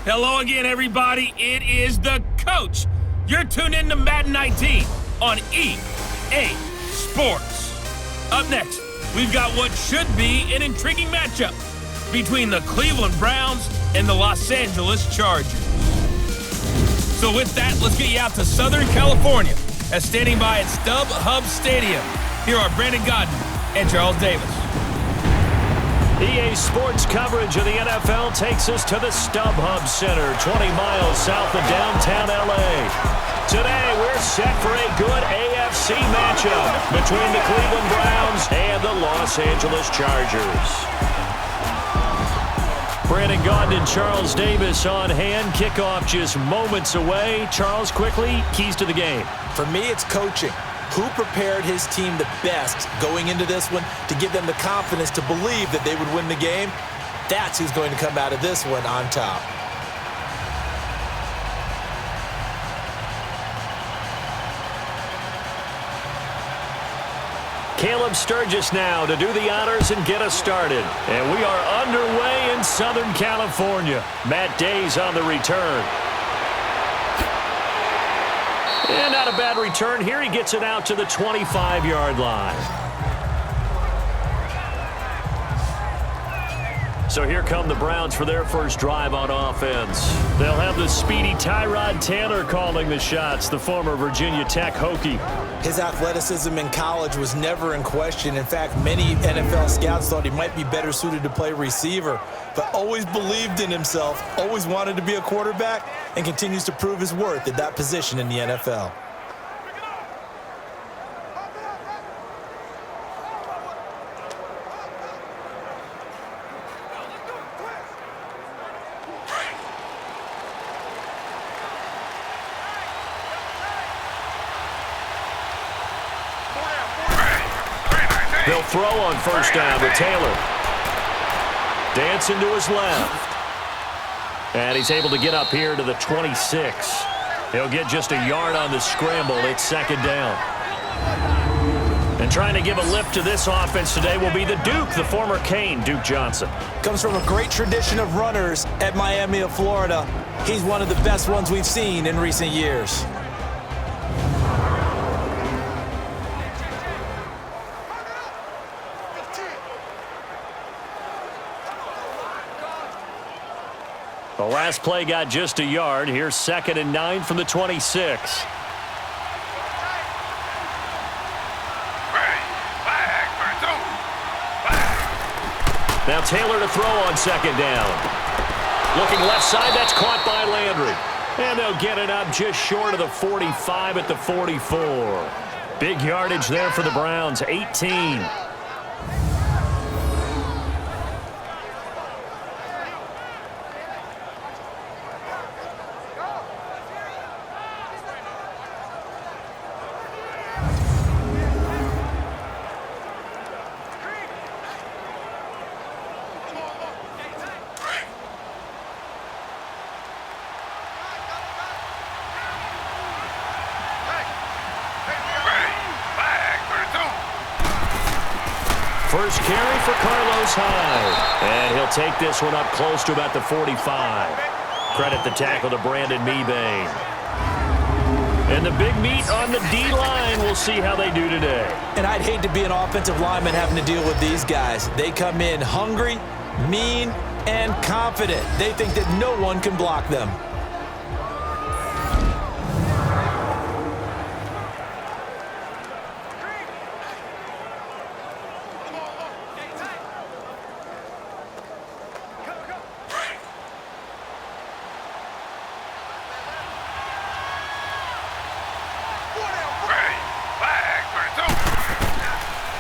Hello again, everybody. It is the coach. You're tuned in to Madden 19 on EA Sports. Up next, we've got what should be an intriguing matchup between the Cleveland Browns and the Los Angeles Chargers. So with that, let's get you out to Southern California as standing by at StubHub Stadium. Here are Brandon Godden and Charles Davis. EA Sports coverage of the NFL takes us to the StubHub Center, 20 miles south of downtown L.A. Today, we're set for a good AFC matchup between the Cleveland Browns and the Los Angeles Chargers. Brandon Godden and Charles Davis on hand. Kickoff just moments away. Charles, quickly, keys to the game. For me, it's coaching. Who prepared his team the best going into this one to give them the confidence to believe that they would win the game? That's who's going to come out of this one on top. Caleb Sturgis now to do the honors and get us started. And we are underway in Southern California. Matt Day's on the return. And not a bad return here. He gets it out to the 25-yard line. So here come the Browns for their first drive on offense. They'll have the speedy Tyrod Taylor calling the shots, the former Virginia Tech Hokie. His athleticism in college was never in question. In fact, many NFL scouts thought he might be better suited to play receiver, but always believed in himself, always wanted to be a quarterback, and continues to prove his worth at that position in the NFL. They'll throw on first down to Taylor. Dancing to his left. And he's able to get up here to the 26. He'll get just a yard on the scramble. It's second down. And trying to give a lift to this offense today will be the Duke, the former Cane, Duke Johnson. Comes from a great tradition of runners at Miami of Florida. He's one of the best ones we've seen in recent years. The last play got just a yard. Here's 2nd and 9 from the 26. Now Taylor to throw on second down. Looking left side, that's caught by Landry. And they'll get it up just short of the 45 at the 44. Big yardage there for the Browns, 18. First carry for Carlos Hyde. And he'll take this one up close to about the 45. Credit the tackle to Brandon Mebane. And the big meat on the D-line. We'll see how they do today. And I'd hate to be an offensive lineman having to deal with these guys. They come in hungry, mean, and confident. They think that no one can block them.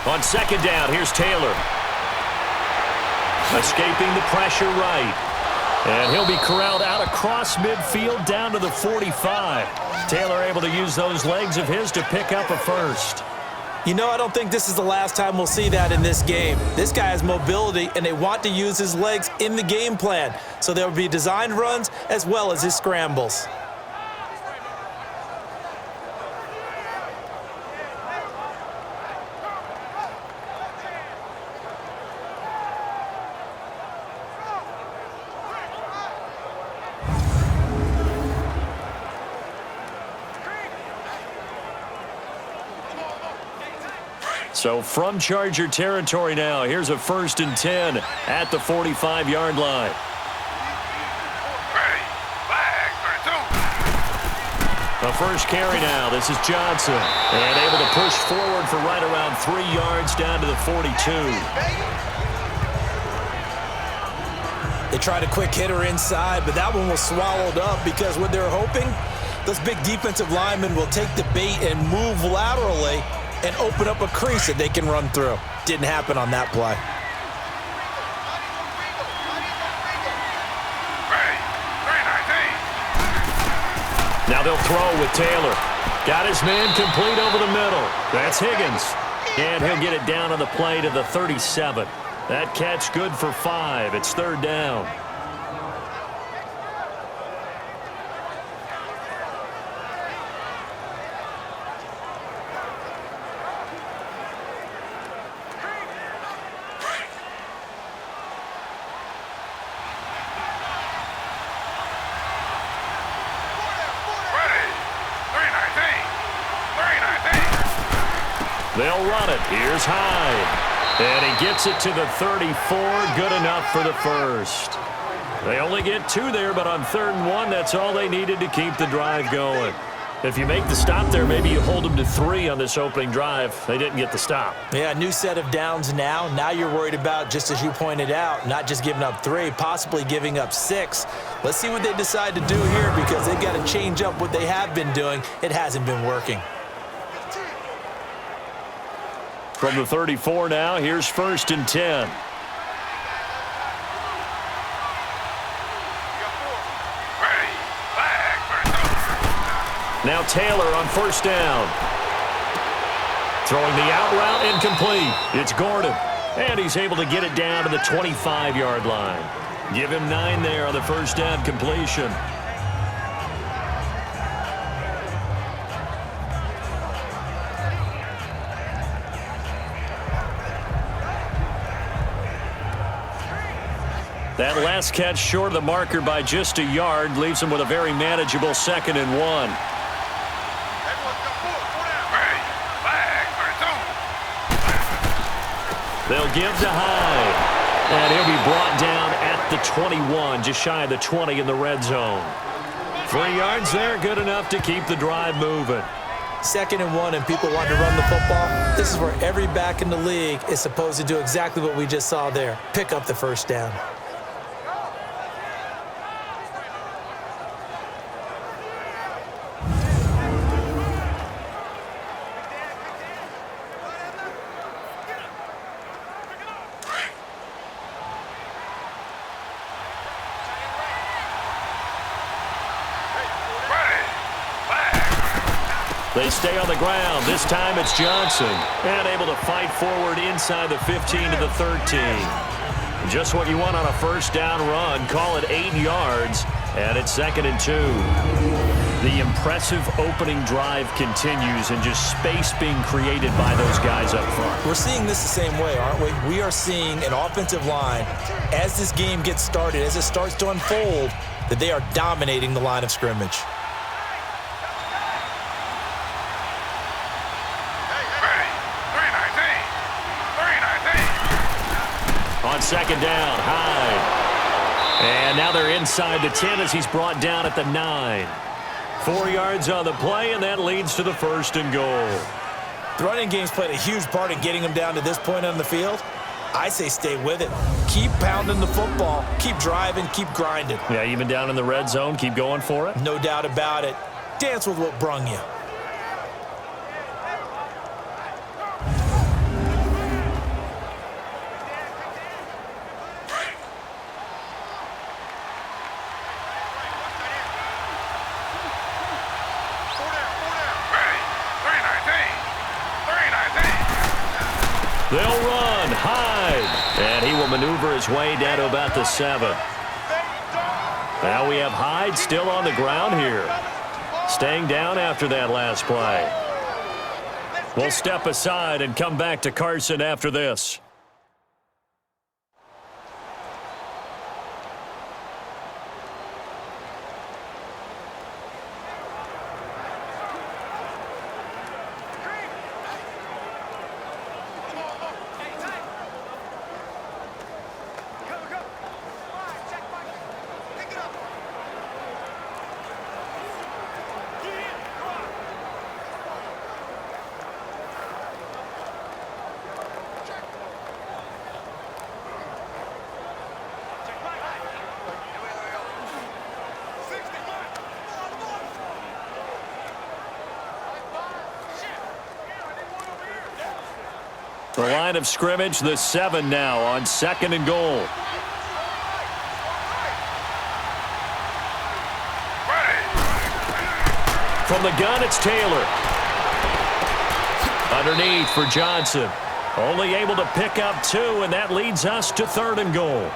On second down, here's Taylor. Escaping the pressure right. And he'll be corralled out across midfield down to the 45. Taylor able to use those legs of his to pick up a first. You know, I don't think this is the last time we'll see that in this game. This guy has mobility, and they want to use his legs in the game plan. So there will be designed runs as well as his scrambles. So from Charger territory now, here's a 1st and 10 at the 45-yard line. The first carry now. This is Johnson. And able to push forward for right around 3 yards down to the 42. They tried a quick hitter inside, but that one was swallowed up because what they're hoping, those big defensive linemen will take the bait and move laterally and open up a crease that they can run through. Didn't happen on that play. Now they'll throw with Taylor. Got his man complete over the middle. That's Higgins. And he'll get it down on the play to the 37. That catch good for 5. It's 3rd down. They'll run it. Here's Hyde. And he gets it to the 34. Good enough for the first. They only get 2 there, but on 3rd and 1, that's all they needed to keep the drive going. If you make the stop there, maybe you hold them to 3 on this opening drive. They didn't get the stop. Yeah, new set of downs now. Now you're worried about, just as you pointed out, not just giving up 3, possibly giving up 6. Let's see what they decide to do here because they've got to change up what they have been doing. It hasn't been working. From the 34 now, here's 1st and 10. Now Taylor on 1st down. Throwing the out route incomplete. It's Gordon. And he's able to get it down to the 25-yard line. Give him 9 there on the 1st down completion. That last catch short of the marker by just a yard leaves him with a very manageable 2nd and 1. They'll give to Hyde. And he'll be brought down at the 21, just shy of the 20 in the red zone. 3 yards there, good enough to keep the drive moving. 2nd and 1 and people want to run the football. This is where every back in the league is supposed to do exactly what we just saw there. Pick up the 1st down. They stay on the ground. This time it's Johnson. And able to fight forward inside the 15 to the 13. Just what you want on a 1st down run. Call it 8 yards. And it's 2nd and 2. The impressive opening drive continues and just space being created by those guys up front. We're seeing this the same way, aren't we? We are seeing an offensive line, as this game gets started, as it starts to unfold, that they are dominating the line of scrimmage. On 2nd down, Hyde. And now they're inside the 10 as he's brought down at the 9. 4 yards on the play, and that leads to the 1st and goal. The running game's played a huge part in getting them down to this point on the field. I say stay with it. Keep pounding the football. Keep driving. Keep grinding. Yeah, even down in the red zone, keep going for it. No doubt about it. Dance with what brung you. They'll run. Hyde. And he will maneuver his way down to about the 7. Now we have Hyde still on the ground here. Staying down after that last play. We'll step aside and come back to Carson after this. line of scrimmage. The 7 now on 2nd and goal. From the gun, it's Taylor. Underneath for Johnson. Only able to pick up 2, and that leads us to 3rd and goal.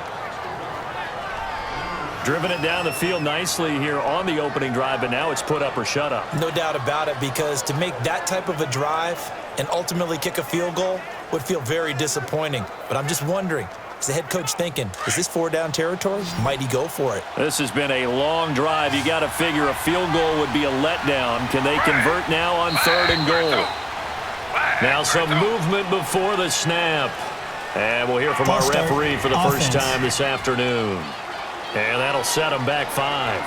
Driven it down the field nicely here on the opening drive, but now it's put up or shut up. No doubt about it, because to make that type of a drive and ultimately kick a field goal would feel very disappointing. But I'm just wondering, is the head coach thinking, is this 4-down territory? Might he go for it? This has been a long drive. You got to figure a field goal would be a letdown. Can they convert now on 3rd and goal? Now some movement before the snap. And we'll hear from our referee for the first time this afternoon. And that'll set them back 5.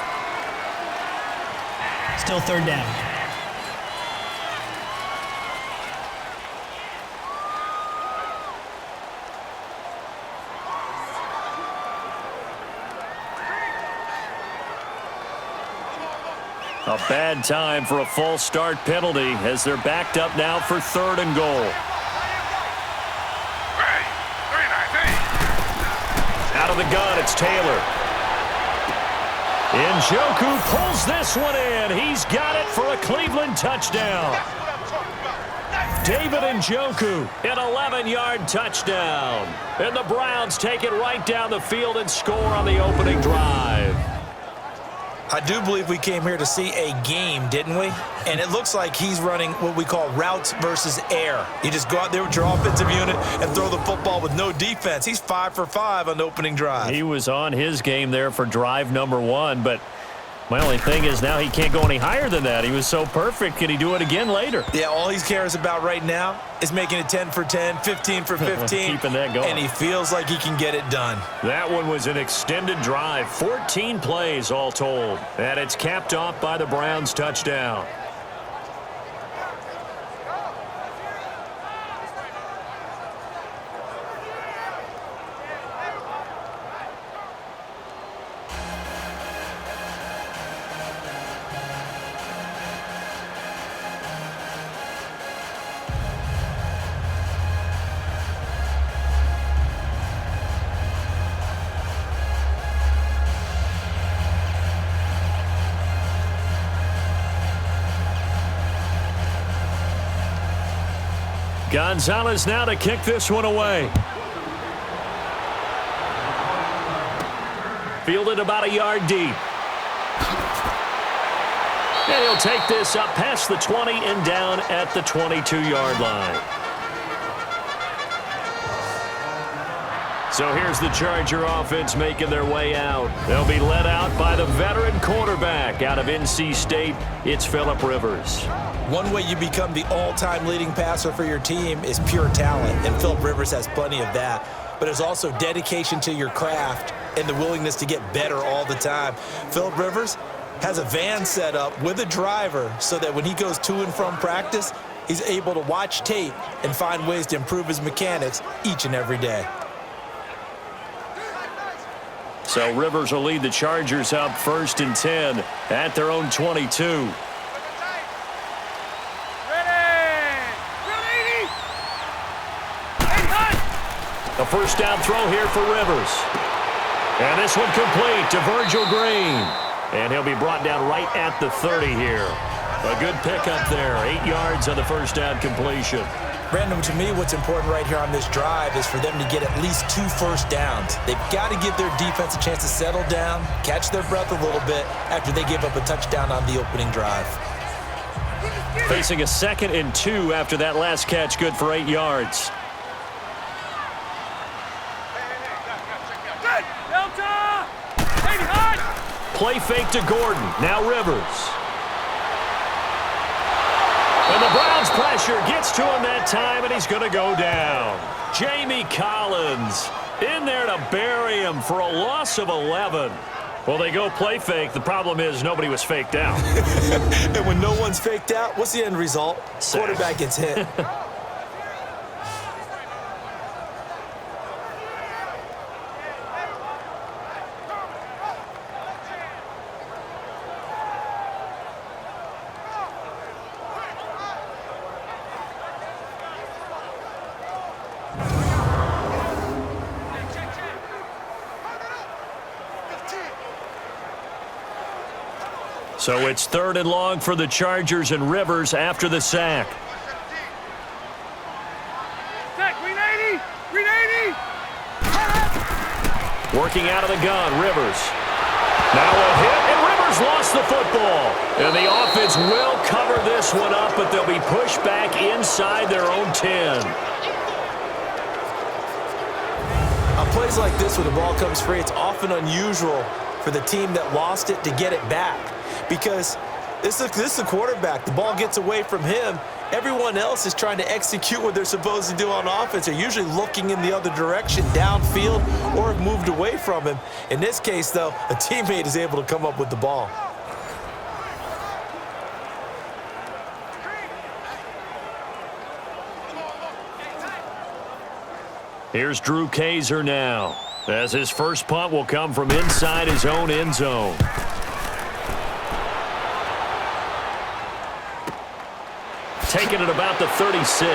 Still 3rd down. A bad time for a false start penalty as they're backed up now for 3rd and goal. Out of the gun, it's Taylor. Njoku pulls this one in. He's got it for a Cleveland touchdown. David Njoku, an 11-yard touchdown. And the Browns take it right down the field and score on the opening drive. I do believe we came here to see a game, didn't we? And it looks like he's running what we call routes versus air. You just go out there with your offensive unit and throw the football with no defense. He's 5 for 5 on the opening drive. He was on his game there for drive number 1, but my only thing is now he can't go any higher than that. He was so perfect. Can he do it again later? Yeah, all he cares about right now is making it 10 for 10, 15 for 15. Keeping that going. And he feels like he can get it done. That one was an extended drive, 14 plays all told. And it's capped off by the Browns' touchdown. Gonzalez now to kick this one away. Fielded about a yard deep. And he'll take this up past the 20 and down at the 22-yard line. So here's the Charger offense making their way out. They'll be led out by the veteran quarterback out of NC State. It's Phillip Rivers. One way you become the all-time leading passer for your team is pure talent, and Phillip Rivers has plenty of that. But there's also dedication to your craft and the willingness to get better all the time. Phillip Rivers has a van set up with a driver so that when he goes to and from practice, he's able to watch tape and find ways to improve his mechanics each and every day. So Rivers will lead the Chargers up 1st and 10 at their own 22. A first down throw here for Rivers. And this one complete to Virgil Green. And he'll be brought down right at the 30 here. A good pickup there. 8 yards on the first down completion. Brandon, to me, what's important right here on this drive is for them to get at least 2 first downs. They've got to give their defense a chance to settle down, catch their breath a little bit after they give up a touchdown on the opening drive. Facing a 2nd and 2 after that last catch, good for 8 yards. Play fake to Gordon. Now Rivers. And the Browns pressure gets to him that time, and he's going to go down. Jamie Collins in there to bury him for a loss of 11. Well, they go play fake. The problem is nobody was faked out. And when no one's faked out, what's the end result? Sack. Quarterback gets hit. So it's 3rd and long for the Chargers and Rivers after the sack. Working out of the gun, Rivers. Now a hit, and Rivers lost the football. And the offense will cover this one up, but they'll be pushed back inside their own 10. On plays like this where the ball comes free, it's often unusual for the team that lost it to get it back. Because this is a quarterback. The ball gets away from him. Everyone else is trying to execute what they're supposed to do on offense. They're usually looking in the other direction, downfield, or have moved away from him. In this case, though, a teammate is able to come up with the ball. Here's Drew Kaiser now, as his first punt will come from inside his own end zone. Taking it about the 36. A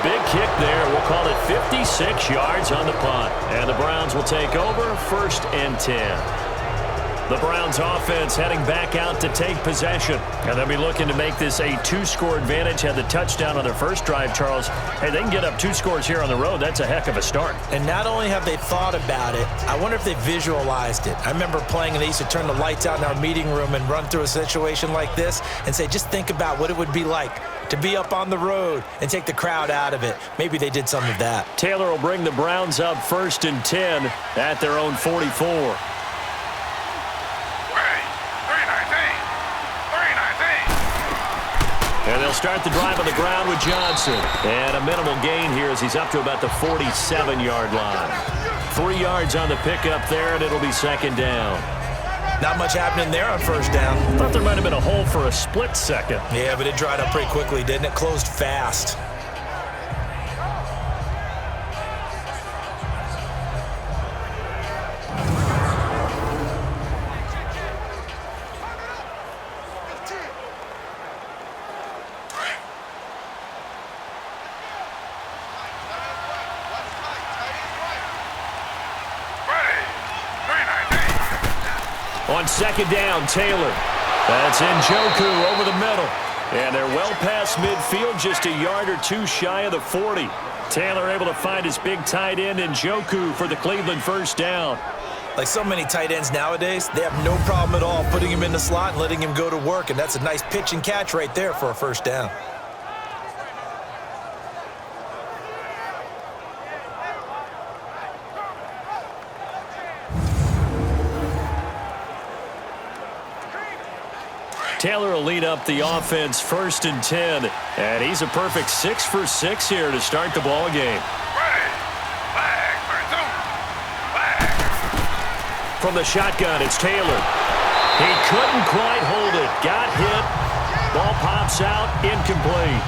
big kick there. We'll call it 56 yards on the punt. And the Browns will take over 1st and 10. The Browns offense heading back out to take possession. And they'll be looking to make this a 2-score advantage. Had the touchdown on their first drive, Charles. Hey, they can get up 2 scores here on the road. That's a heck of a start. And not only have they thought about it, I wonder if they visualized it. I remember playing and they used to turn the lights out in our meeting room and run through a situation like this and say, just think about what it would be like to be up on the road and take the crowd out of it. Maybe they did some of that. Taylor will bring the Browns up 1st and 10 at their own 44. And they'll start the drive on the ground with Johnson. And a minimal gain here as he's up to about the 47-yard line. 3 yards on the pickup there, and it'll be 2nd down. Not much happening there on 1st down. Thought there might have been a hole for a split second. Yeah, but it dried up pretty quickly, didn't it? Closed fast. On 2nd down, Taylor. That's Njoku over the middle. And they're well past midfield, just a yard or 2 shy of the 40. Taylor able to find his big tight end, Njoku, for the Cleveland 1st down. Like so many tight ends nowadays, they have no problem at all putting him in the slot and letting him go to work. And that's a nice pitch and catch right there for a 1st down. Taylor will lead up the offense 1st and 10. And he's a perfect 6 for 6 here to start the ball game. From the shotgun, it's Taylor. He couldn't quite hold it. Got hit. Ball pops out, incomplete.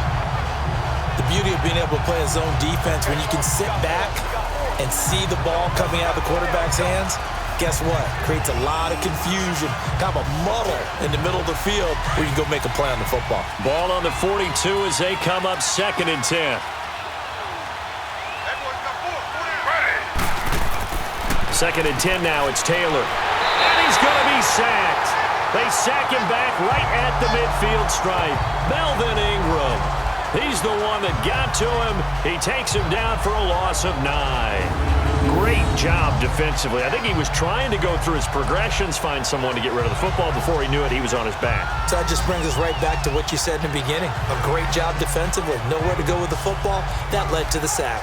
The beauty of being able to play a zone defense when you can sit back and see the ball coming out of the quarterback's hands. Guess what? Creates a lot of confusion, kind of a muddle in the middle of the field where you can go make a play on the football. Ball on the 42 as they come up 2nd and 10. 2nd and 10 now, it's Taylor. And he's going to be sacked. They sack him back right at the midfield stripe. Melvin Ingram. He's the one that got to him. He takes him down for a loss of 9. Great job defensively. I think he was trying to go through his progressions, find someone to get rid of the football. Before he knew it, he was on his back. So that just brings us right back to what you said in the beginning. A great job defensively. Nowhere to go with the football. That led to the sack.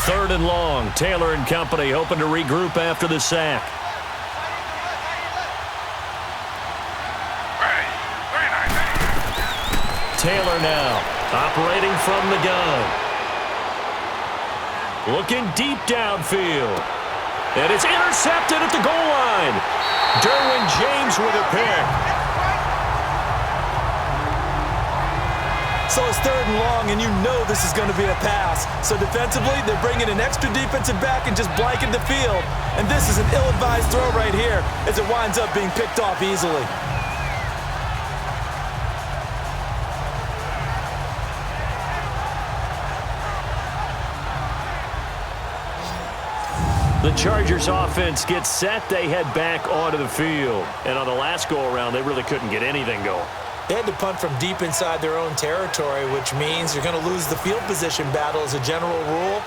Third and long. Taylor and company hoping to regroup after the sack. Taylor now, operating from the gun. Looking deep downfield. And it's intercepted at the goal line. Derwin James with a pick. So it's 3rd and long, and you know this is going to be a pass. So defensively, they're bringing an extra defensive back and just blanking the field. And this is an ill-advised throw right here as it winds up being picked off easily. The Chargers offense gets set. They head back onto the field. And on the last go-around, they really couldn't get anything going. They had to punt from deep inside their own territory, which means you're going to lose the field position battle as a general rule.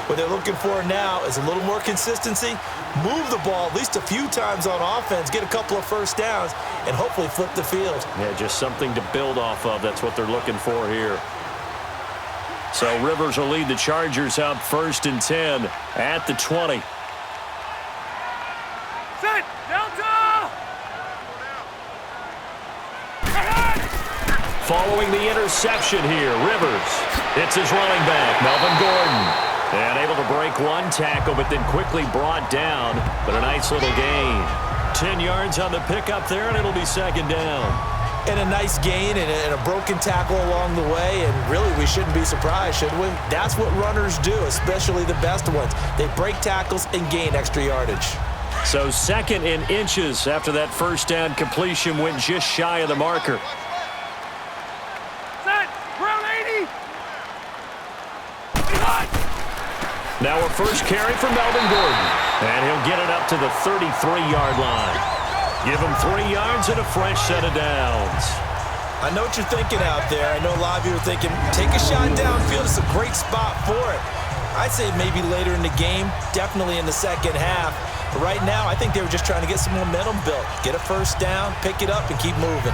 What they're looking for now is a little more consistency, move the ball at least a few times on offense, get a couple of first downs, and hopefully flip the field. Yeah, just something to build off of. That's what they're looking for here. So Rivers will lead the Chargers out 1st and 10 at the 20. Set! Delta! Following the interception here, Rivers. It's his running back, Melvin Gordon. And able to break one tackle, but then quickly brought down. But a nice little gain. 10 yards on the pickup there, and it'll be 2nd down. And a nice gain and a broken tackle along the way. And really, we shouldn't be surprised, should we? That's what runners do, especially the best ones. They break tackles and gain extra yardage. So 2nd in inches after that first down completion went just shy of the marker. Set! Round 80! Now a first carry for Melvin Gordon. And he'll get it up to the 33-yard line. Give him 3 yards and a fresh set of downs. I know what you're thinking out there. I know a lot of you are thinking, take a shot downfield. It's a great spot for it. I'd say maybe later in the game, definitely in the second half. But right now, I think they were just trying to get some momentum built. Get a first down, pick it up, and keep moving.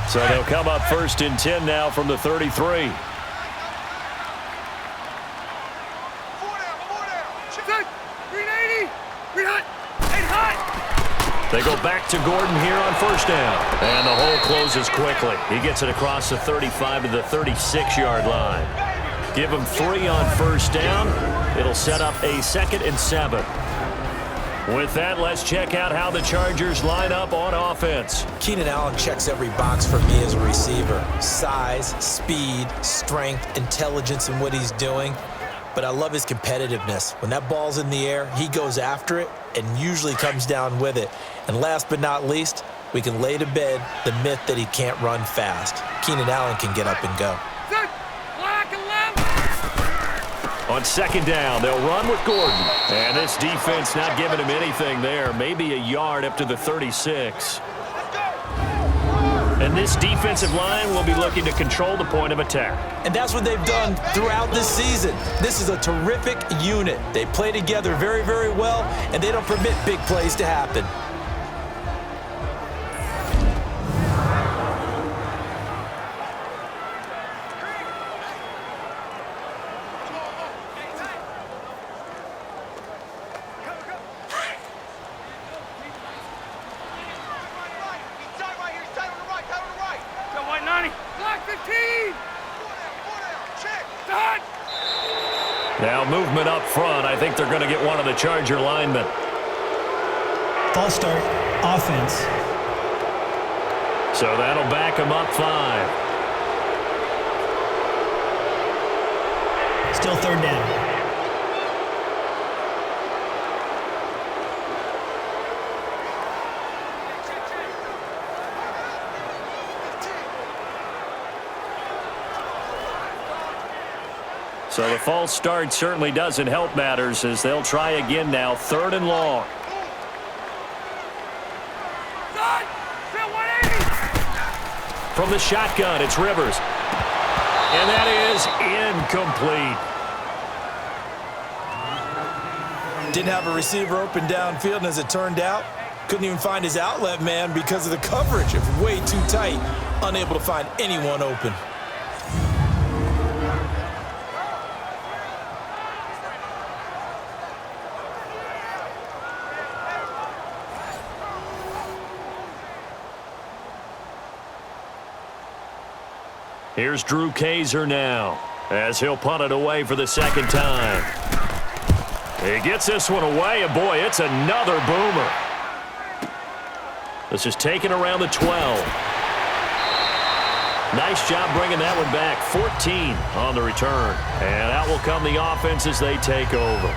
So they'll come up 1st and 10 now from the 33. They go back to Gordon here on 1st down. And the hole closes quickly. He gets it across the 35 to the 36-yard line. Give him 3 on 1st down. It'll set up a 2nd and 7. With that, let's check out how the Chargers line up on offense. Keenan Allen checks every box for me as a receiver. Size, speed, strength, intelligence in what he's doing. But I love his competitiveness. When that ball's in the air, he goes after it and usually comes down with it. And last but not least, we can lay to bed the myth that he can't run fast. Keenan Allen can get up and go. On 2nd down, they'll run with Gordon. And this defense not giving him anything there. Maybe a yard up to the 36. And this defensive line will be looking to control the point of attack. And that's what they've done throughout this season. This is a terrific unit. They play together very, very well, and they don't permit big plays to happen. Now movement up front. I think they're going to get one of the Charger linemen. False start, offense. So that'll back them up 5. Still 3rd down. So the false start certainly doesn't help matters as they'll try again now, 3rd and long. From the shotgun, it's Rivers. And that is incomplete. Didn't have a receiver open downfield, and as it turned out, couldn't even find his outlet man because of the coverage. It was way too tight, unable to find anyone open. Here's Drew Kaiser now as he'll punt it away for the 2nd time. He gets this one away, and boy, it's another boomer. This is taken around the 12. Nice job bringing that one back. 14 on the return. And out will come the offense as they take over.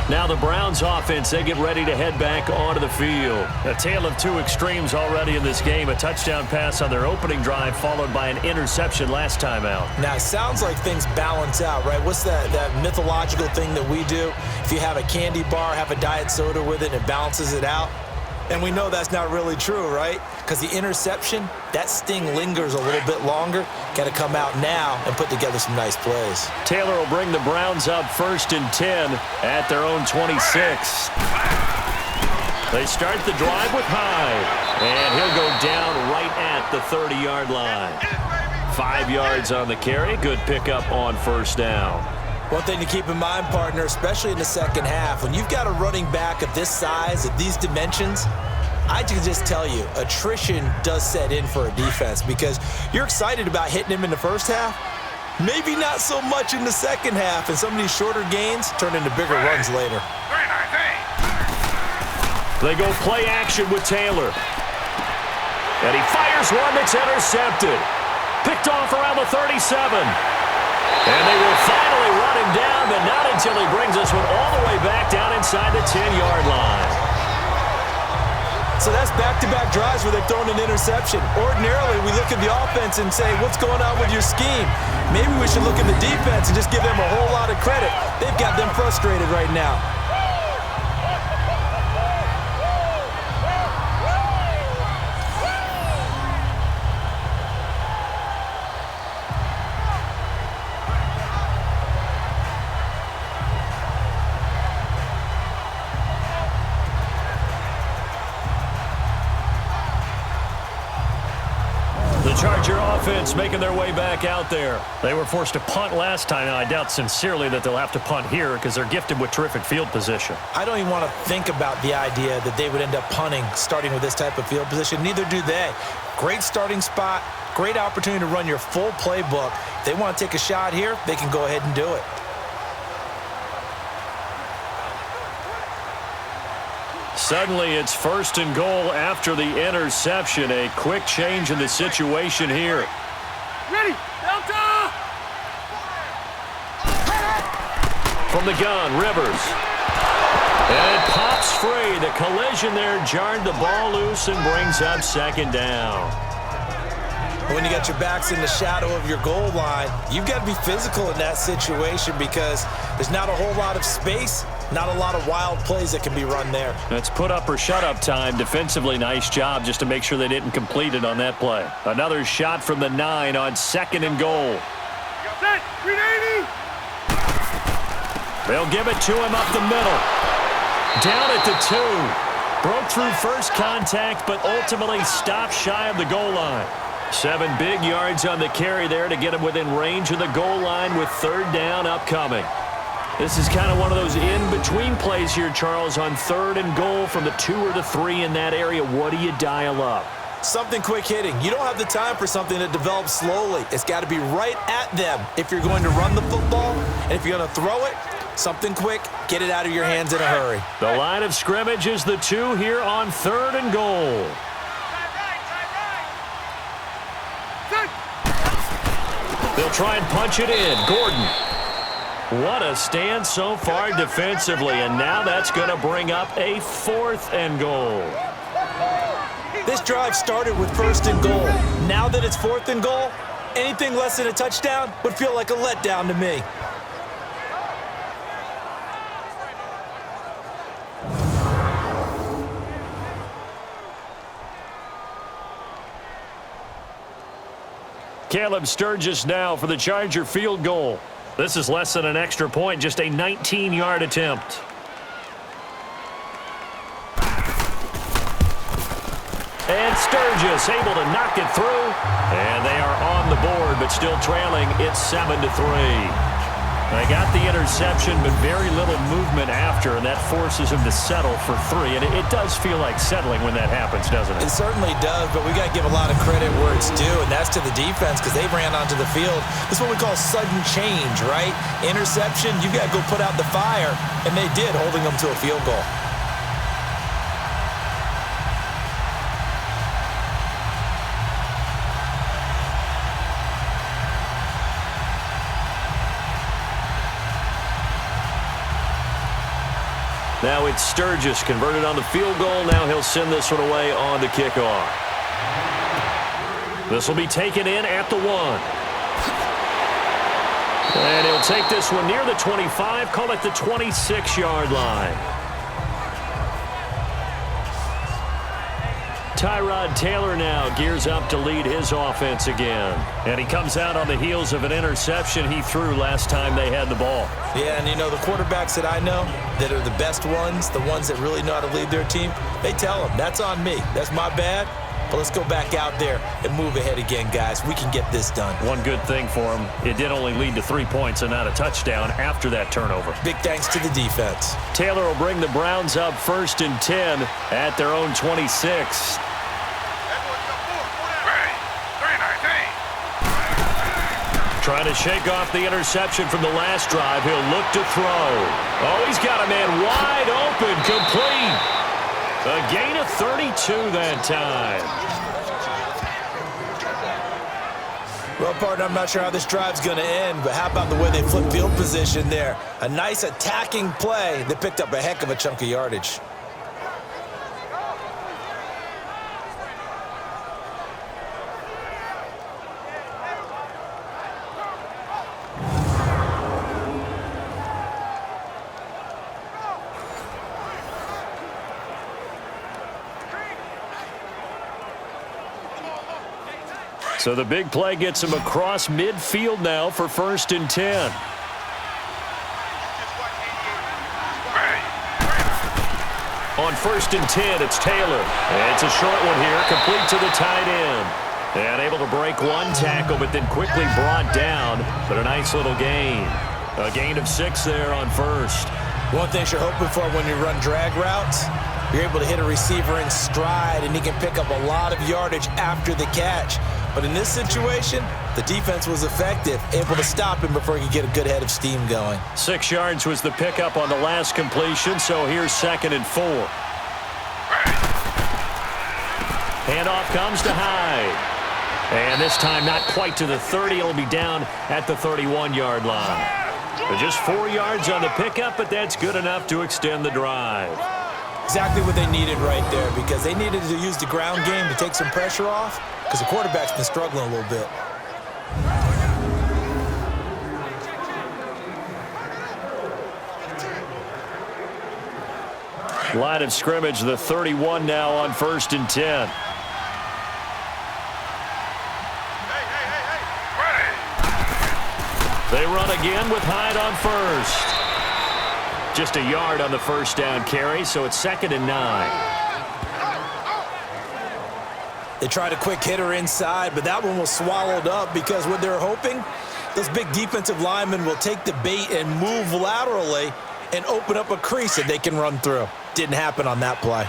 Now the Browns offense, they get ready to head back onto the field. A tale of two extremes already in this game. A touchdown pass on their opening drive followed by an interception last time out. Now, it sounds like things balance out, right? What's that mythological thing that we do? If you have a candy bar, have a diet soda with it, it balances it out. And we know that's not really true, right? Because the interception, that sting lingers a little bit longer. Got to come out now and put together some nice plays. Taylor will bring the Browns up 1st and 10 at their own 26. They start the drive with Hyde, and he'll go down right at the 30-yard line. 5 yards on the carry. Good pickup on 1st down. One thing to keep in mind, partner, especially in the second half, when you've got a running back of this size, of these dimensions, I can just tell you, attrition does set in for a defense because you're excited about hitting him in the first half, maybe not so much in the second half, and some of these shorter gains turn into bigger runs later. They go play action with Taylor. And he fires one that's intercepted. Picked off around the 37. And they will finally run him down, but not until he brings this one all the way back down inside the 10-yard line. So that's back-to-back drives where they've thrown an interception. Ordinarily, we look at the offense and say, what's going on with your scheme? Maybe we should look at the defense and just give them a whole lot of credit. They've got them frustrated right now. Charger offense making their way back out there. They were forced to punt last time. Now, I doubt sincerely that they'll have to punt here because they're gifted with terrific field position. I don't even want to think about the idea that they would end up punting starting with this type of field position. Neither do they. Great starting spot, great opportunity to run your full playbook. If they want to take a shot here, they can go ahead and do it. Suddenly, it's 1st and goal after the interception. A quick change in the situation here. Ready, Delta! From the gun, Rivers. And it pops free. The collision there jarred the ball loose and brings up 2nd down. When you got your backs in the shadow of your goal line, you've got to be physical in that situation because there's not a whole lot of space. Not a lot of wild plays that can be run there. That's put up or shut up time. Defensively, nice job just to make sure they didn't complete it on that play. Another shot from the 9 on 2nd and goal. Set, 380. They'll give it to him up the middle. Down at the 2. Broke through first contact, but ultimately stopped shy of the goal line. 7 big yards on the carry there to get him within range of the goal line with 3rd down upcoming. This is kind of one of those in-between plays here, Charles, on 3rd and goal from the 2 or the 3 in that area. What do you dial up? Something quick hitting. You don't have the time for something that develops slowly. It's got to be right at them if you're going to run the football. And if you're going to throw it, something quick, get it out of your hands in a hurry. The line of scrimmage is the 2 here on 3rd and goal. They'll try and punch it in. Gordon. What a stand so far defensively, and now that's going to bring up a 4th and goal. This drive started with 1st and goal. Now that it's 4th and goal, anything less than a touchdown would feel like a letdown to me. Caleb Sturgis now for the Charger field goal. This is less than an extra point, just a 19-yard attempt. And Sturgis able to knock it through. And they are on the board, but still trailing. It's 7-3. They got the interception, but very little movement after, and that forces him to settle for 3. And it does feel like settling when that happens, doesn't it? It certainly does, but we got to give a lot of credit where it's due, and that's to the defense because they ran onto the field. This is what we call sudden change, right? Interception, you got to go put out the fire, and they did, holding them to a field goal. Now it's Sturgis converted on the field goal. Now he'll send this one away on the kickoff. This will be taken in at the 1. And he'll take this one near the 25, call it the 26-yard line. Tyrod Taylor now gears up to lead his offense again. And he comes out on the heels of an interception he threw last time they had the ball. Yeah, and you know, the quarterbacks that I know that are the best ones, the ones that really know how to lead their team, they tell them, that's on me. That's my bad. But let's go back out there and move ahead again, guys. We can get this done. One good thing for him, it did only lead to 3 points and not a touchdown after that turnover. Big thanks to the defense. Taylor will bring the Browns up 1st and 10 at their own 26. Trying to shake off the interception from the last drive. He'll look to throw. Oh, he's got a man wide open, complete. A gain of 32 that time. Well, partner, I'm not sure how this drive's going to end, but how about the way they flip field position there? A nice attacking play that picked up a heck of a chunk of yardage. So the big play gets him across midfield now for 1st and 10. On 1st and 10, it's Taylor. It's a short one here, complete to the tight end. And able to break one tackle, but then quickly brought down. But a nice little gain. A gain of 6 there on 1st. One thing you're hoping for when you run drag routes, you're able to hit a receiver in stride, and he can pick up a lot of yardage after the catch. But in this situation, the defense was effective, able to stop him before he could get a good head of steam going. 6 yards was the pickup on the last completion, so here's 2nd and 4. Handoff comes to Hyde. And this time not quite to the 30. It'll be down at the 31-yard line. But just 4 yards on the pickup, but that's good enough to extend the drive. Exactly what they needed right there, because they needed to use the ground game to take some pressure off, because the quarterback's been struggling a little bit. Line of scrimmage, the 31 now on 1st and 10. They run again with Hyde on 1st. Just a yard on the 1st down carry, so it's 2nd and 9. They tried a quick hitter inside, but that one was swallowed up because what they're hoping, those big defensive linemen will take the bait and move laterally and open up a crease that they can run through. Didn't happen on that play.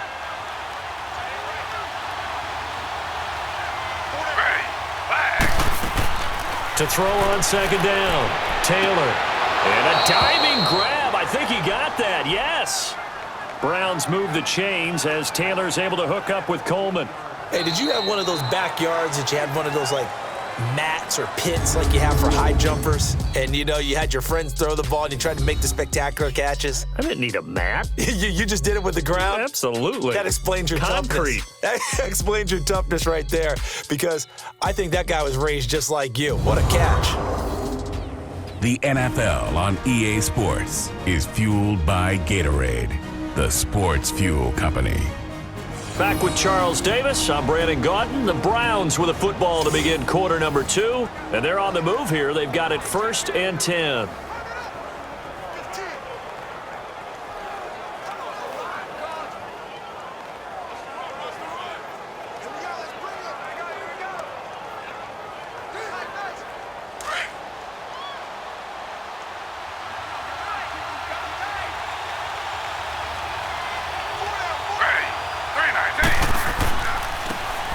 To throw on 2nd down, Taylor. And a diving grab. I think he got that, yes. Browns move the chains as Taylor's able to hook up with Coleman. Hey, did you have one of those backyards that you had one of those, like, mats or pits like you have for high jumpers? And, you know, you had your friends throw the ball and you tried to make the spectacular catches? I didn't need a mat. you just did it with the ground? Absolutely. That explains your concrete. Toughness. That explains your toughness right there, because I think that guy was raised just like you. What a catch. The NFL on EA Sports is fueled by Gatorade, the sports fuel company. Back with Charles Davis, I'm Brandon Gaudin. The Browns with a football to begin quarter number 2. And they're on the move here. They've got it 1st and 10.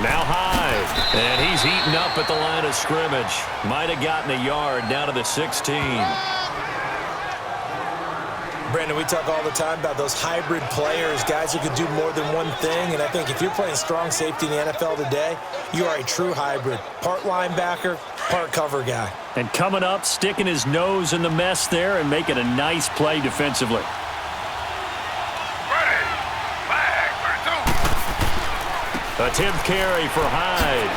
Now Hyde, and he's eaten up at the line of scrimmage. Might have gotten a yard down to the 16. Brandon, we talk all the time about those hybrid players, guys who can do more than one thing. And I think if you're playing strong safety in the NFL today, you are a true hybrid. Part linebacker, part cover guy. And coming up, sticking his nose in the mess there and making a nice play defensively. A 10th carry for Hyde.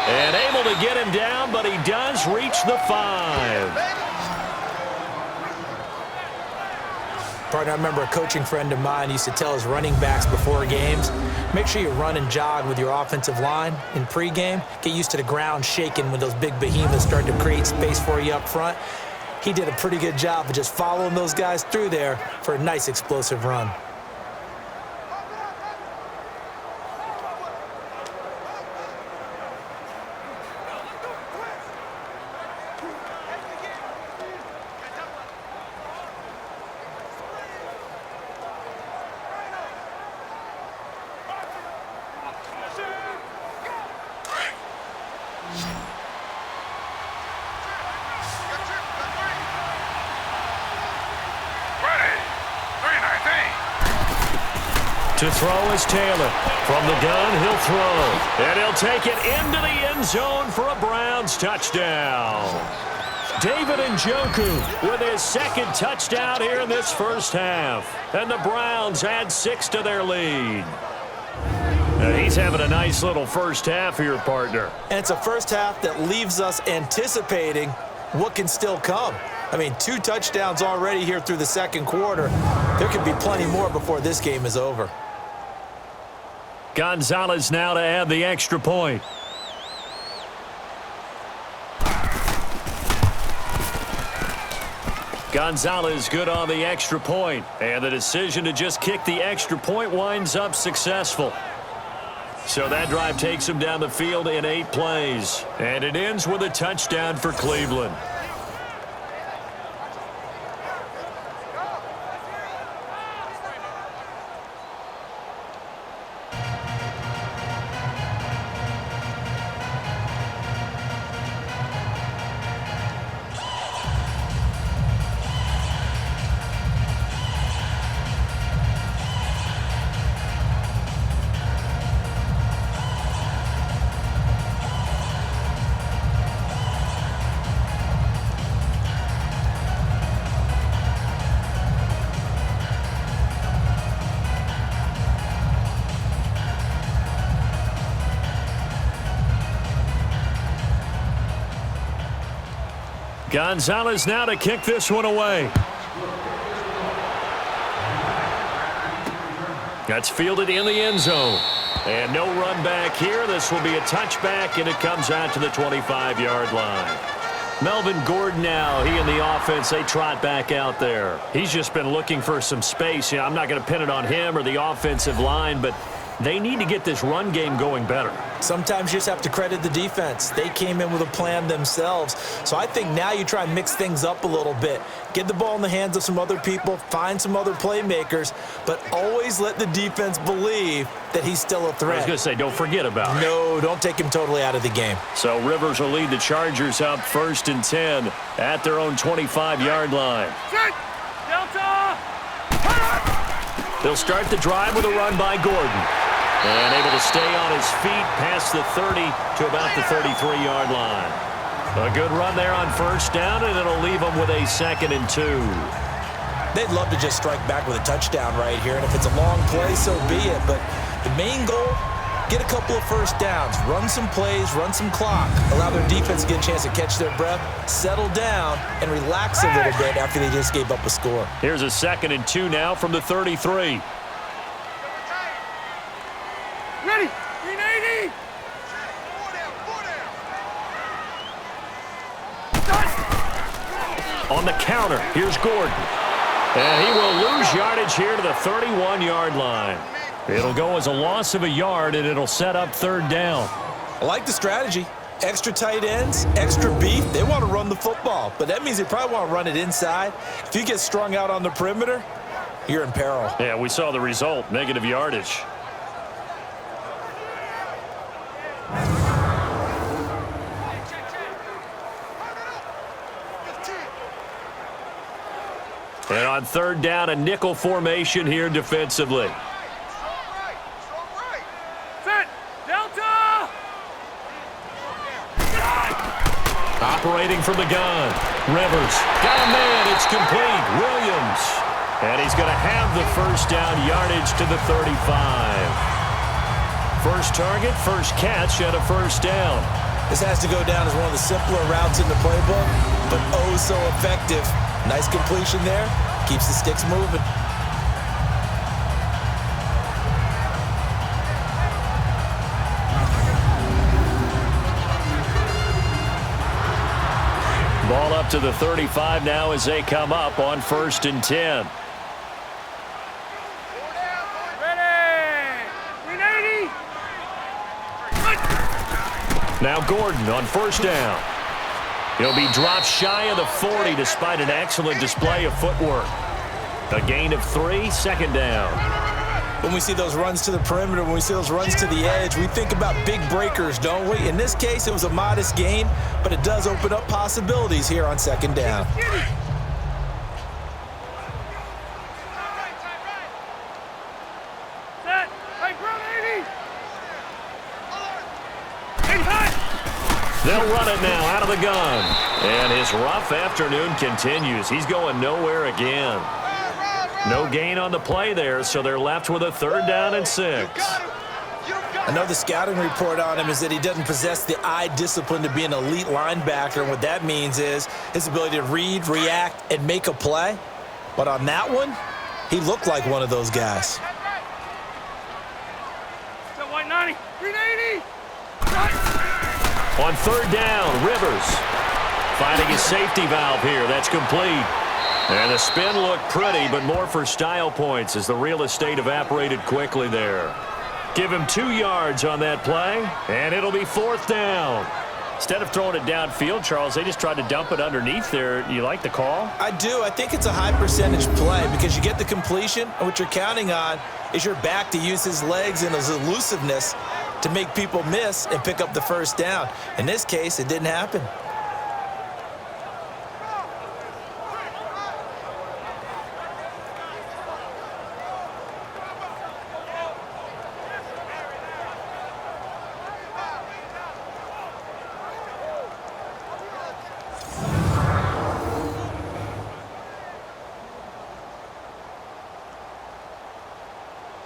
And able to get him down, but he does reach the 5. Partner, I remember a coaching friend of mine used to tell his running backs before games, make sure you run and jog with your offensive line in pregame. Get used to the ground shaking when those big behemoths start to create space for you up front. He did a pretty good job of just following those guys through there for a nice explosive run. To throw is Taylor. From the gun, he'll throw. And he'll take it into the end zone for a Browns touchdown. David Njoku with his second touchdown here in this first half. And the Browns add 6 to their lead. And he's having a nice little first half here, partner. And it's a first half that leaves us anticipating what can still come. I mean, 2 touchdowns already here through the second quarter. There could be plenty more before this game is over. Gonzalez now to add the extra point. Gonzalez good on the extra point, and the decision to just kick the extra point winds up successful. So that drive takes him down the field in 8 plays, and it ends with a touchdown for Cleveland. Gonzalez now to kick this one away. That's fielded in the end zone. And no run back here. This will be a touchback, and it comes out to the 25-yard line. Melvin Gordon now, he and the offense, they trot back out there. He's just been looking for some space. You know, I'm not going to pin it on him or the offensive line, but they need to get this run game going better. Sometimes you just have to credit the defense. They came in with a plan themselves. So I think now you try and mix things up a little bit. Get the ball in the hands of some other people, find some other playmakers, but always let the defense believe that he's still a threat. I was going to say, don't forget about it. No, don't take him totally out of the game. So Rivers will lead the Chargers up 1st and 10 at their own 25-yard line. Set! Delta! They'll start the drive with a run by Gordon. And able to stay on his feet past the 30 to about the 33-yard line. A good run there on first down, and it'll leave them with a 2nd and 2. They'd love to just strike back with a touchdown right here, and if it's a long play, so be it. But the main goal, get a couple of first downs, run some plays, run some clock, allow their defense to get a chance to catch their breath, settle down, and relax a little bit after they just gave up a score. Here's a 2nd and 2 now from the 33. Ready! 380! On the counter, here's Gordon. And he will lose yardage here to the 31-yard line. It'll go as a loss of a yard, and it'll set up 3rd down. I like the strategy. Extra tight ends, extra beef. They want to run the football, but that means they probably want to run it inside. If you get strung out on the perimeter, you're in peril. Yeah, we saw the result, negative yardage. And on 3rd down, a nickel formation here defensively. Set! Delta! Operating from the gun. Rivers. Got a man. It's complete. Williams. And he's going to have the first down, yardage to the 35. First target, first catch, and a first down. This has to go down as one of the simpler routes in the playbook, but oh so effective. Nice completion there. Keeps the sticks moving. Ball up to the 35 now as they come up on 1st and 10. Now Gordon on 1st down. He'll be dropped shy of the 40 despite an excellent display of footwork. A gain of 3, 2nd down. When we see those runs to the perimeter, when we see those runs to the edge, we think about big breakers, don't we? In this case, it was a modest gain, but it does open up possibilities here on 2nd down. They'll run it now out of the gun. And his rough afternoon continues. He's going nowhere again. No gain on the play there, so they're left with a 3rd down and 6. I know the scouting report on him is that he doesn't possess the eye discipline to be an elite linebacker, and what that means is his ability to read, react, and make a play. But on that one, he looked like one of those guys. Still white 90, 380. On 3rd down, Rivers finding his safety valve here. That's complete. And the spin looked pretty, but more for style points as the real estate evaporated quickly there. Give him 2 yards on that play, and it'll be 4th down. Instead of throwing it downfield, Charles, they just tried to dump it underneath there. You like the call? I do. I think it's a high percentage play because you get the completion, and what you're counting on is your back to use his legs and his elusiveness to make people miss and pick up the 1st down. In this case, it didn't happen.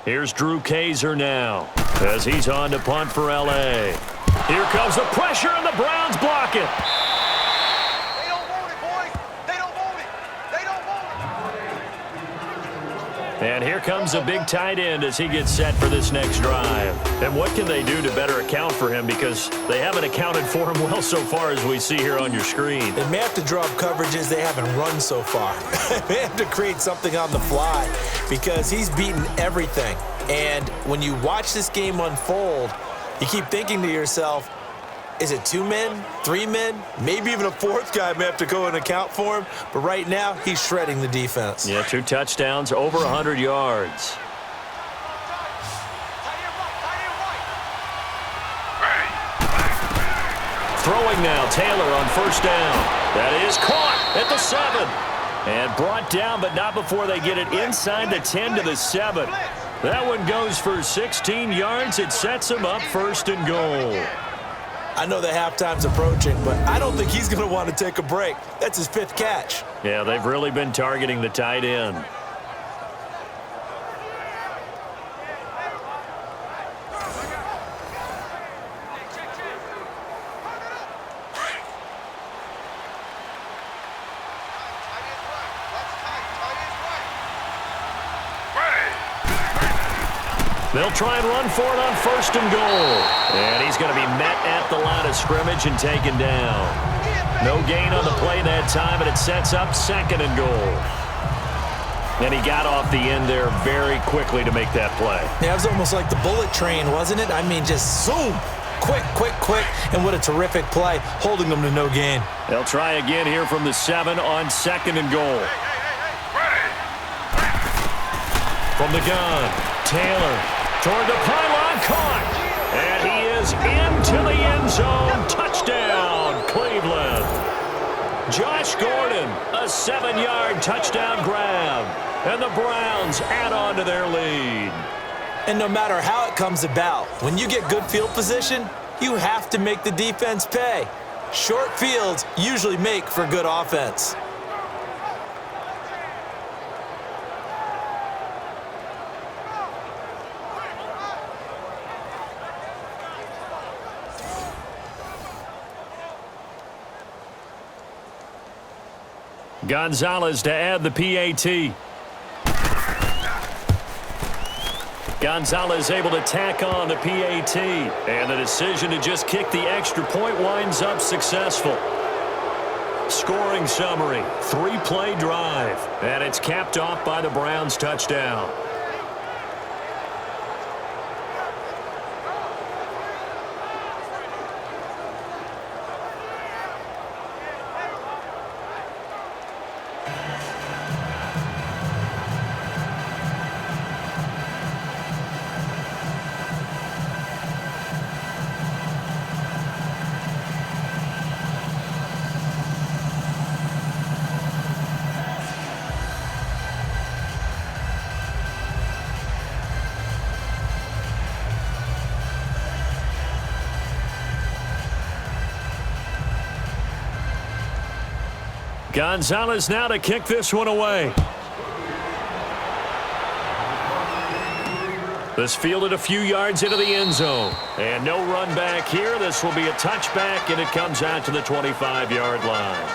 Here's Drew Kaiser now as he's on to punt for L.A. Here comes the pressure, and the Browns block it. They don't want it, boys. They don't want it. They don't want it. And here comes a big tight end as he gets set for this next drive. And what can they do to better account for him? Because they haven't accounted for him well so far as we see here on your screen. They may have to draw up coverages they haven't run so far. They have to create something on the fly because he's beaten everything. And when you watch this game unfold, you keep thinking to yourself, is it 2 men, 3 men? Maybe even a 4th guy may have to go and account for him. But right now, he's shredding the defense. Yeah, 2 touchdowns, over 100 yards. Throwing now, Taylor on 1st down. That is caught at the 7. And brought down, but not before they get it inside the 10 to the 7. That one goes for 16 yards. It sets him up 1st and goal. I know the halftime's approaching, but I don't think he's going to want to take a break. That's his 5th catch. Yeah, they've really been targeting the tight end. They'll try and run for it on 1st and goal. And he's going to be met at the line of scrimmage and taken down. No gain on the play that time, and it sets up 2nd and goal. And he got off the end there very quickly to make that play. Yeah, it was almost like the bullet train, wasn't it? I mean, just zoom. Quick, quick, quick. And what a terrific play, holding them to no gain. They'll try again here from the 7 on 2nd and goal. From the gun, Taylor toward the pylon, caught. And he is into the end zone. Touchdown, Cleveland. Josh Gordon, a 7-yard touchdown grab. And the Browns add on to their lead. And no matter how it comes about, when you get good field position, you have to make the defense pay. Short fields usually make for good offense. Gonzalez to add the PAT. Gonzalez able to tack on the PAT. And the decision to just kick the extra point winds up successful. Scoring summary, 3-play drive. And it's capped off by the Browns touchdown. Gonzalez now to kick this one away. This fielded a few yards into the end zone. And no run back here. This will be a touchback, and it comes out to the 25-yard line.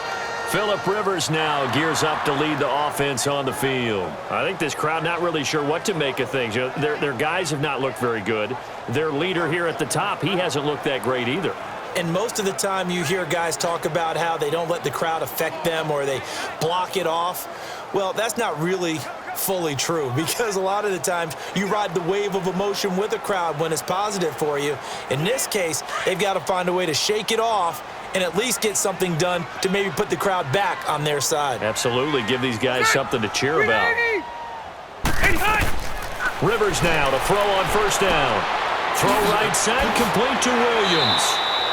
Phillip Rivers now gears up to lead the offense on the field. I think this crowd not really sure what to make of things. You know, their guys have not looked very good. Their leader here at the top, he hasn't looked that great either. And most of the time you hear guys talk about how they don't let the crowd affect them or they block it off. Well, that's not really fully true, because a lot of the times you ride the wave of emotion with the crowd when it's positive for you. In this case, they've got to find a way to shake it off and at least get something done to maybe put the crowd back on their side. Absolutely. Give these guys something to cheer about. Rivers now to throw on first down. Throw right side, complete to Williams.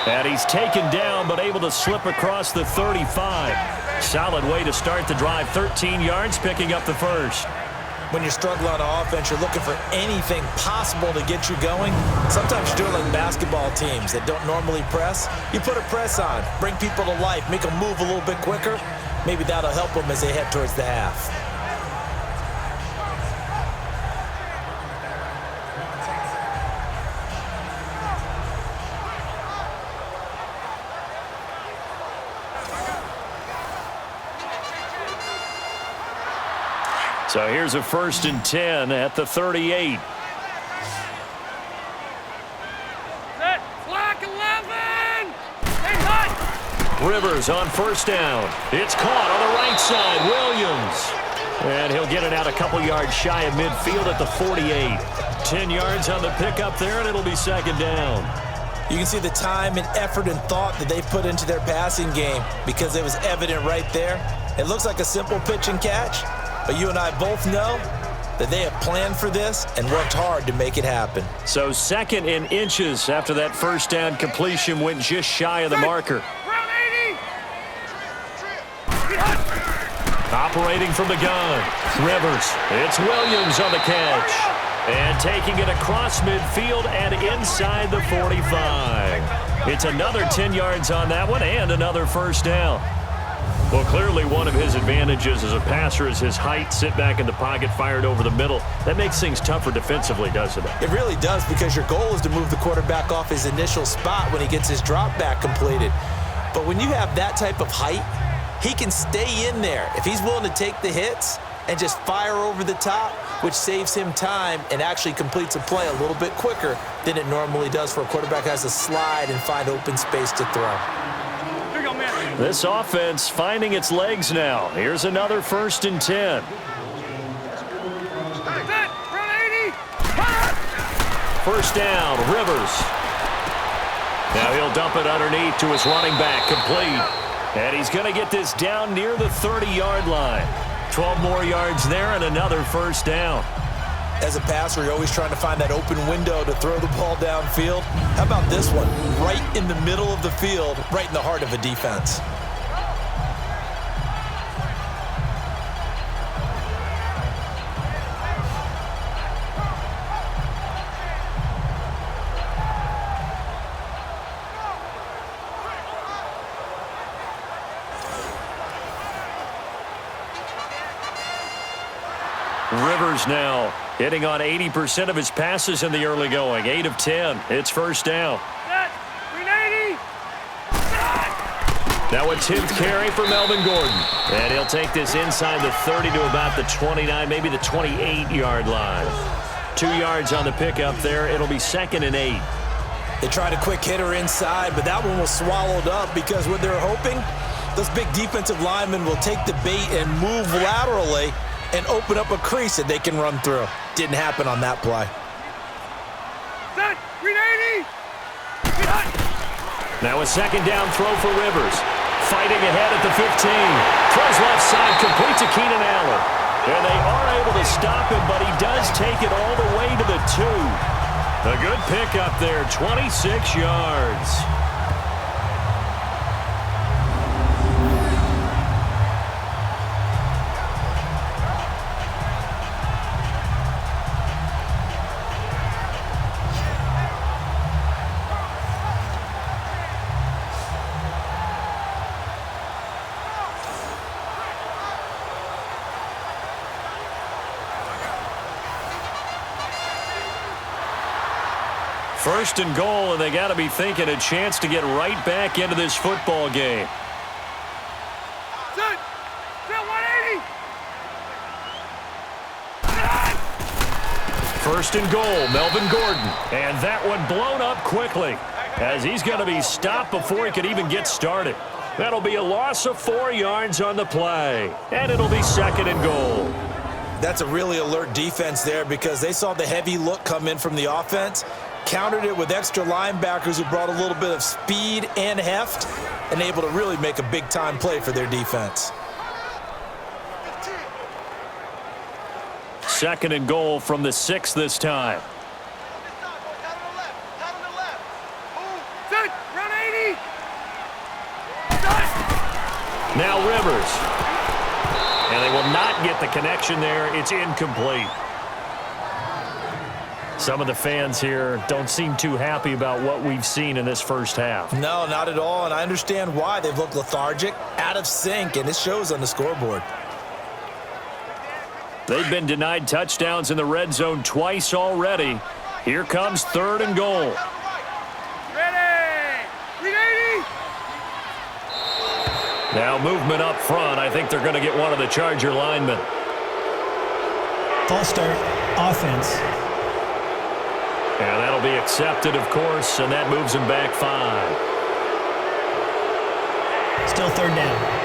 And he's taken down, but able to slip across the 35. Solid way to start the drive. 13 yards, picking up the first. When you're struggling on offense, you're looking for anything possible to get you going. Sometimes you do it like basketball teams that don't normally press. You put a press on, bring people to life, make them move a little bit quicker. Maybe that'll help them as they head towards the half. So here's a 1st and 10 at the 38. Clock 11! Hey, hut! Rivers on first down. It's caught on the right side. Williams. And he'll get it out a couple yards shy of midfield at the 48. 10 yards on the pickup there, and it'll be 2nd down. You can see the time and effort and thought that they've put into their passing game because it was evident right there. It looks like a simple pitch and catch, but you and I both know that they have planned for this and worked hard to make it happen. So 2nd in inches after that first down completion went just shy of the marker. Operating from the gun, Rivers. It's Williams on the catch. And taking it across midfield and inside the 45. It's another 10 yards on that one and another first down. Well, clearly one of his advantages as a passer is his height. Sit back in the pocket, fired over the middle. That makes things tougher defensively, doesn't it? It really does, because your goal is to move the quarterback off his initial spot when he gets his drop back completed. But when you have that type of height, he can stay in there if he's willing to take the hits and just fire over the top, which saves him time and actually completes a play a little bit quicker than it normally does for a quarterback who has to slide and find open space to throw. This offense finding its legs now. Here's another 1st and 10. First down, Rivers. Now he'll dump it underneath to his running back, complete. And he's going to get this down near the 30-yard line. 12 more yards there and another first down. As a passer, you're always trying to find that open window to throw the ball downfield. How about this one? Right in the middle of the field, right in the heart of a defense. Rivers now hitting on 80% of his passes in the early going. 8 of 10. It's first down. Now a 10th carry for Melvin Gordon. And he'll take this inside the 30 to about the 29, maybe the 28-yard line. 2 yards on the pickup there. It'll be 2nd and 8. They tried a quick hitter inside, but that one was swallowed up because what they're hoping, those big defensive linemen will take the bait and move laterally and open up a crease that they can run through. Didn't happen on that play. Set, green 80. Now a 2nd down throw for Rivers. Fighting ahead at the 15. Throws left side, complete to Keenan Allen. And they are able to stop him, but he does take it all the way to the 2. A good pickup there, 26 yards. First and goal, and they got to be thinking a chance to get right back into this football game. Set, 180. First and goal, Melvin Gordon. And that one blown up quickly as he's going to be stopped before he could even get started. That'll be a loss of 4 yards on the play, and it'll be 2nd and goal. That's a really alert defense there because they saw the heavy look come in from the offense, countered it with extra linebackers who brought a little bit of speed and heft, and able to really make a big-time play for their defense. 2nd and goal from the 6 this time. Set, run 80. Now Rivers. And they will not get the connection there. It's incomplete. Some of the fans here don't seem too happy about what we've seen in this first half. No, not at all, and I understand why. They've looked lethargic, out of sync, and it shows on the scoreboard. They've been denied touchdowns in the red zone twice already. Here comes 3rd and goal. Ready. Green 80. Now movement up front. I think they're going to get one of the Charger linemen. False start, offense. And that'll be accepted, of course, and that moves him back 5. Still 3rd down.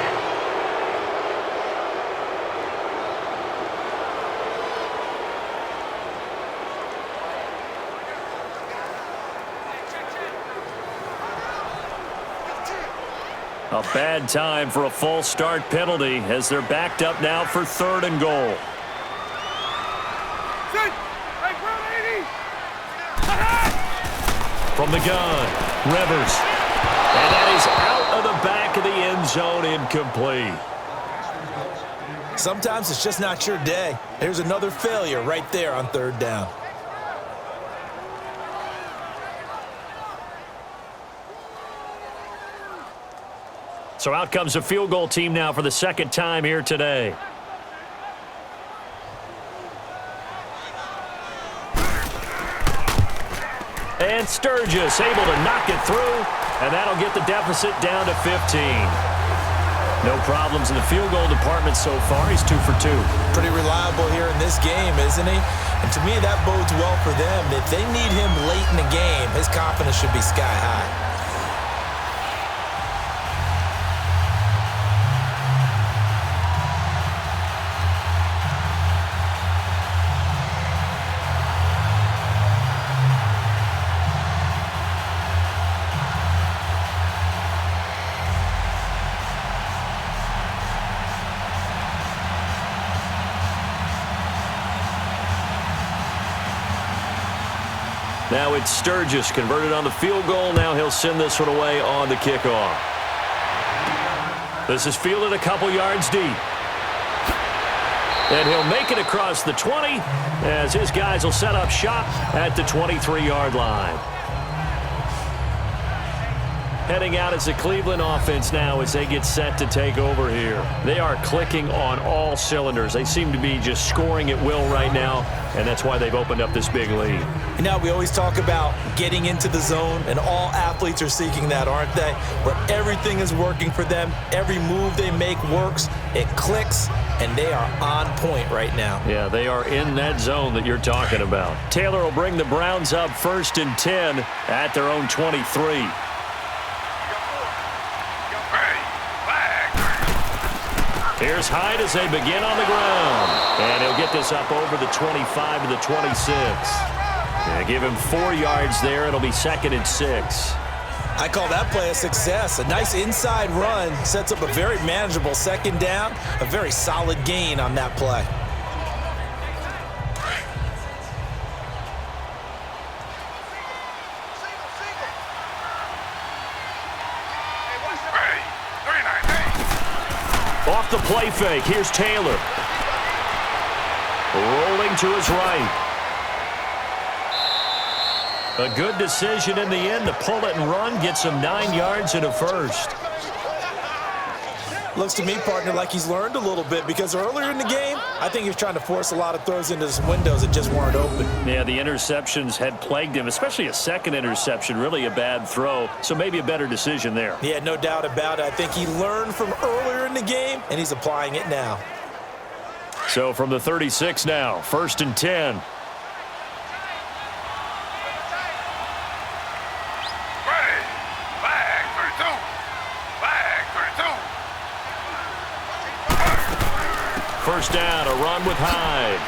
A bad time for a false start penalty as they're backed up now for 3rd and goal. Set, right, run 80. From the gun, Rivers. And that is out of the back of the end zone, incomplete. Sometimes it's just not your day. There's another failure right there on 3rd down. So out comes the field goal team now for the 2nd time here today. And Sturgis able to knock it through, and that'll get the deficit down to 15. No problems in the field goal department so far. He's 2 for 2. Pretty reliable here in this game, isn't he? And to me, that bodes well for them. If they need him late in the game, his confidence should be sky high. Now it's Sturgis converted on the field goal. Now he'll send this one away on the kickoff. This is fielded a couple yards deep. And he'll make it across the 20 as his guys will set up shop at the 23-yard line. heading out as a Cleveland offense now as they get set to take over here. They are clicking on all cylinders. They seem to be just scoring at will right now, and that's why they've opened up this big lead. You know, we always talk about getting into the zone, and all athletes are seeking that, aren't they? Where everything is working for them, every move they make works, it clicks, and they are on point right now. Yeah, they are in that zone that you're talking about. Taylor will bring the Browns up 1st and 10 at their own 23. Here's Hyde as they begin on the ground. And he'll get this up over the 25 to the 26. And give him 4 yards there. It'll be 2nd and 6. I call that play a success. A nice inside run sets up a very manageable 2nd down. A very solid gain on that play. Off the play fake, here's Taylor. Rolling to his right. A good decision in the end to pull it and run, get some 9 yards and a first. Looks to me, partner, like he's learned a little bit because earlier in the game, I think he was trying to force a lot of throws into some windows that just weren't open. Yeah, the interceptions had plagued him, especially a second interception, really a bad throw, so maybe a better decision there. Yeah, no doubt about it. I think he learned from earlier in the game, and he's applying it now. So from the 36 now, 1st and 10. First down, a run with Hyde.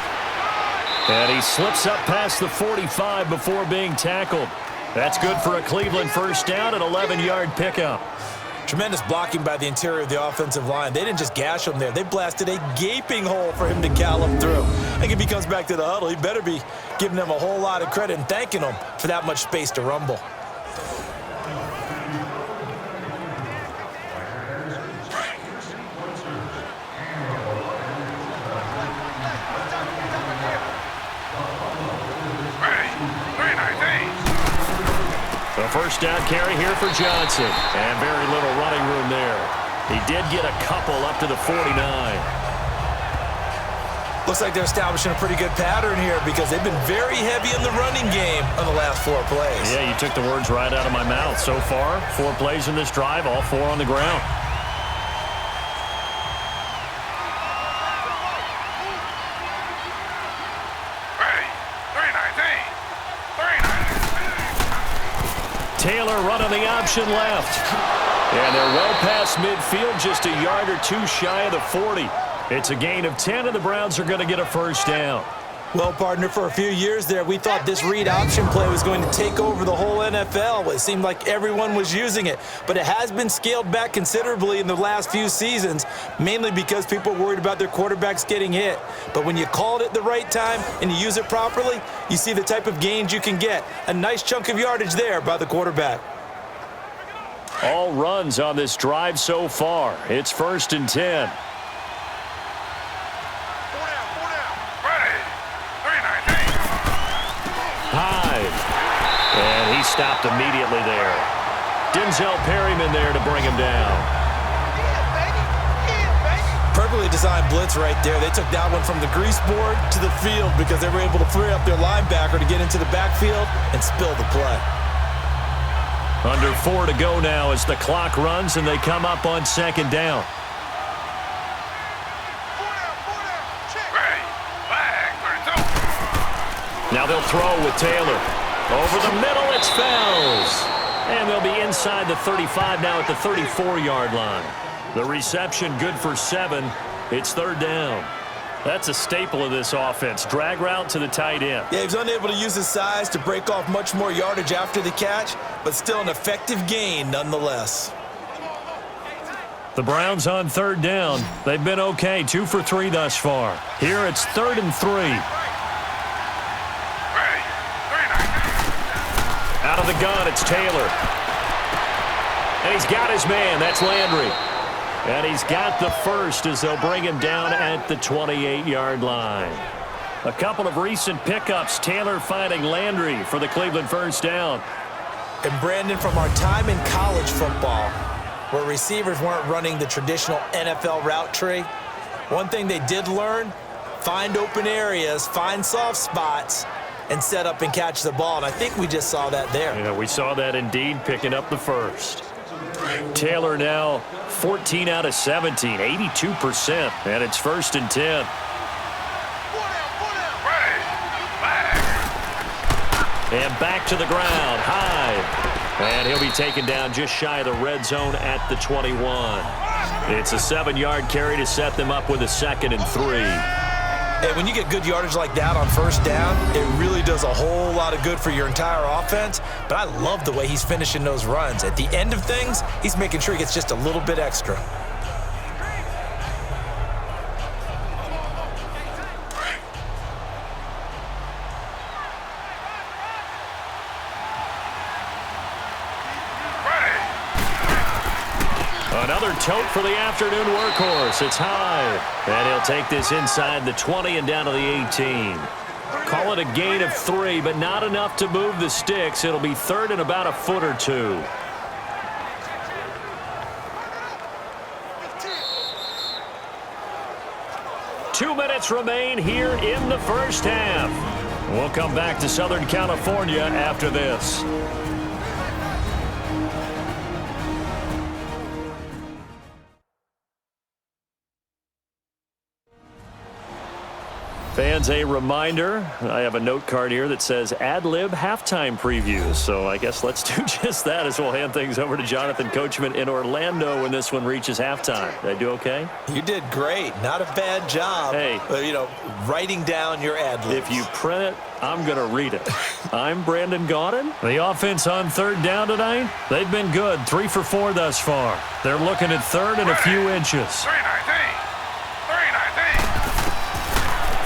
And he slips up past the 45 before being tackled. That's good for a Cleveland first down, an 11-yard pickup. Tremendous blocking by the interior of the offensive line. They didn't just gash him there. They blasted a gaping hole for him to gallop through. I think if he comes back to the huddle, he better be giving them a whole lot of credit and thanking them for that much space to rumble. A first down carry here for Johnson. And very little running room there. He did get a couple up to the 49. Looks like they're establishing a pretty good pattern here because they've been very heavy in the running game on the last 4 plays. Yeah, you took the words right out of my mouth. So far, 4 plays in this drive, all 4 on the ground. Taylor running the option left. And they're well past midfield, just a yard or 2 shy of the 40. It's a gain of 10, and the Browns are going to get a first down. Well, partner, for a few years there, we thought this read option play was going to take over the whole NFL. It seemed like everyone was using it, but it has been scaled back considerably in the last few seasons, mainly because people are worried about their quarterbacks getting hit. But when you call it at the right time and you use it properly, you see the type of gains you can get. A nice chunk of yardage there by the quarterback. All runs on this drive so far. It's 1st and 10. Hyde. And he stopped immediately there. Denzel Perryman there to bring him down. Perfectly designed blitz right there. They took that one from the grease board to the field because they were able to free up their linebacker to get into the backfield and spill the play. Under 4 to go now as the clock runs and they come up on 2nd down. Now they'll throw with Taylor. Over the middle, it's Fells. And they'll be inside the 35 now at the 34-yard line. The reception good for 7. It's 3rd down. That's a staple of this offense. Drag route to the tight end. Yeah, he was unable to use his size to break off much more yardage after the catch, but still an effective gain nonetheless. The Browns on 3rd down. They've been okay, 2 for 3 thus far. Here it's 3rd and 3. Out of the gun, it's Taylor. And he's got his man. That's Landry. And he's got the first as they'll bring him down at the 28-yard line. A couple of recent pickups. Taylor finding Landry for the Cleveland first down. And Brandon, from our time in college football, where receivers weren't running the traditional NFL route tree, one thing they did learn, find open areas, find soft spots, and set up and catch the ball. And I think we just saw that there. Yeah, we saw that indeed, picking up the first. Taylor now 14 out of 17, 82%, and it's 1st and 10. And back to the ground, high. And he'll be taken down just shy of the red zone at the 21. It's a 7-yard carry to set them up with a 2nd and 3. And when you get good yardage like that on 1st down, it really does a whole lot of good for your entire offense. But I love the way he's finishing those runs. At the end of things, he's making sure he gets just a little bit extra. Another tote for the afternoon workhorse. It's high. And he'll take this inside the 20 and down to the 18. Call it a gain of 3, but not enough to move the sticks. It'll be 3rd and about a foot or 2. Two minutes remain here in the first half. We'll come back to Southern California after this. Fans, a reminder, I have a note card here that says ad-lib halftime previews. So I guess let's do just that as we'll hand things over to Jonathan Coachman in Orlando when this one reaches halftime. Did I do okay? You did great. Not a bad job. Hey. Writing down your ad-libs. If you print it, I'm going to read it. I'm Brandon Gaudin. The offense on 3rd down tonight, they've been good. 3 for 4 thus far. They're looking at 3rd and a few inches.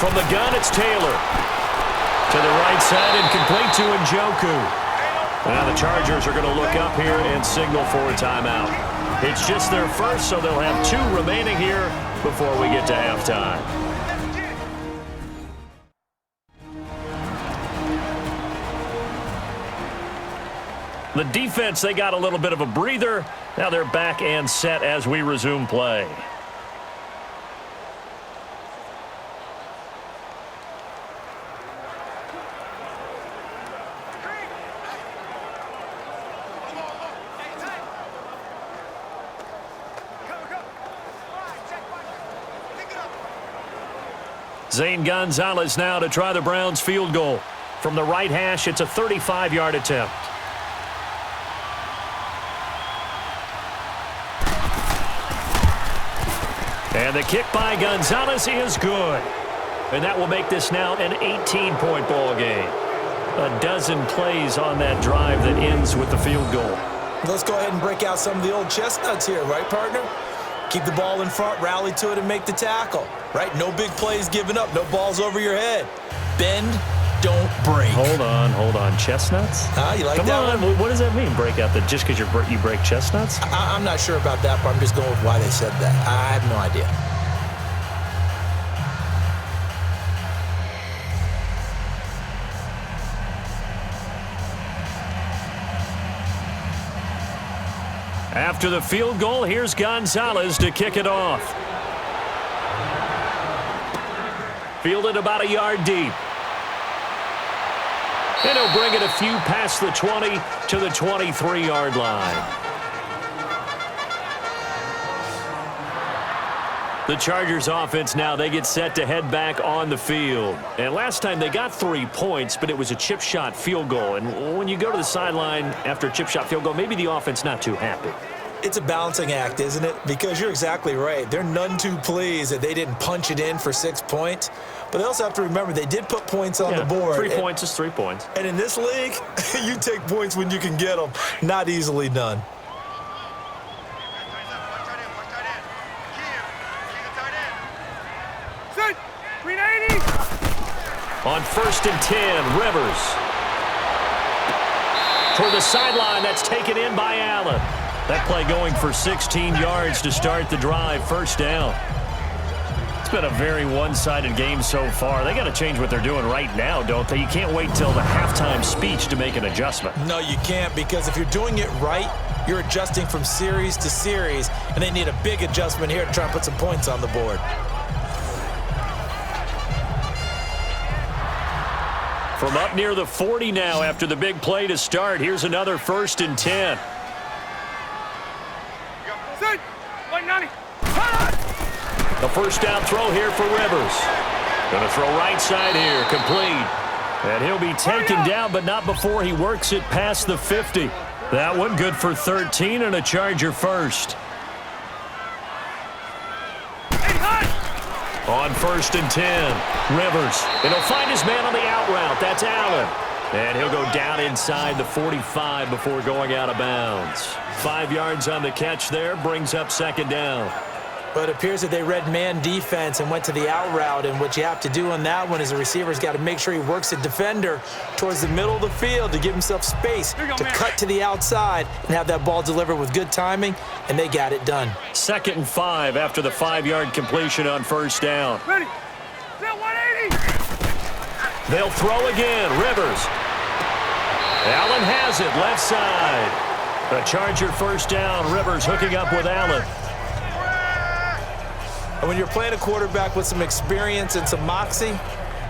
From the gun, it's Taylor. To the right side and complete to Njoku. Now the Chargers are going to look up here and signal for a timeout. It's just their first, so they'll have 2 remaining here before we get to halftime. The defense, they got a little bit of a breather. Now they're back and set as we resume play. Zane Gonzalez now to try the Browns field goal. From the right hash, it's a 35-yard attempt. And the kick by Gonzalez is good. And that will make this now an 18-point ball game. A dozen plays on that drive that ends with the field goal. Let's go ahead and break out some of the old chestnuts here, right, partner? Keep the ball in front, rally to it, and make the tackle, right? No big plays given up, no balls over your head. Bend, don't break. Hold on. Chestnuts? You like Come that on. one? What does that mean, break out? That just because you break chestnuts? I'm not sure about that, but I'm just going with why they said that. I have no idea. After the field goal, here's Gonzalez to kick it off. Fielded about a yard deep. And he'll bring it a few past the 20 to the 23-yard line. The Chargers offense now, they get set to head back on the field. And last time they got 3 points, but it was a chip shot field goal. And when you go to the sideline after a chip shot field goal, maybe the offense not too happy. It's a balancing act, isn't it? Because you're exactly right. They're none too pleased that they didn't punch it in for 6 points. But they also have to remember they did put points on the board. 3 points is 3 points. And in this league, you take points when you can get them. Not easily done. On 1st and 10, Rivers. Toward the sideline, that's taken in by Allen. That play going for 16 yards to start the drive, 1st down. been a very one-sided game so far. They got to change what they're doing right now, don't they? You can't wait till the halftime speech to make an adjustment. No, you can't, because if you're doing it right, you're adjusting from series to series, and they need a big adjustment here to try and put some points on the board. From up near the 40 now after the big play to start. Here's another 1st and 10. The first down throw here for Rivers. Going to throw right side here, complete. And he'll be taken down, but not before he works it past the 50. That one good for 13 and a Charger first. On 1st and 10, Rivers. And he'll find his man on the out route. That's Allen. And he'll go down inside the 45 before going out of bounds. 5 yards on the catch there, brings up 2nd down. But it appears that they read man defense and went to the out route, and what you have to do on that one is the receiver's got to make sure he works the defender towards the middle of the field to give himself space to cut to the outside and have that ball delivered with good timing, and they got it done. 2nd and 5 after the 5-yard completion on 1st down. Ready. 180. They'll throw again. Rivers. Allen has it, left side. The Charger 1st down. Rivers hooking up with Allen. And when you're playing a quarterback with some experience and some moxie,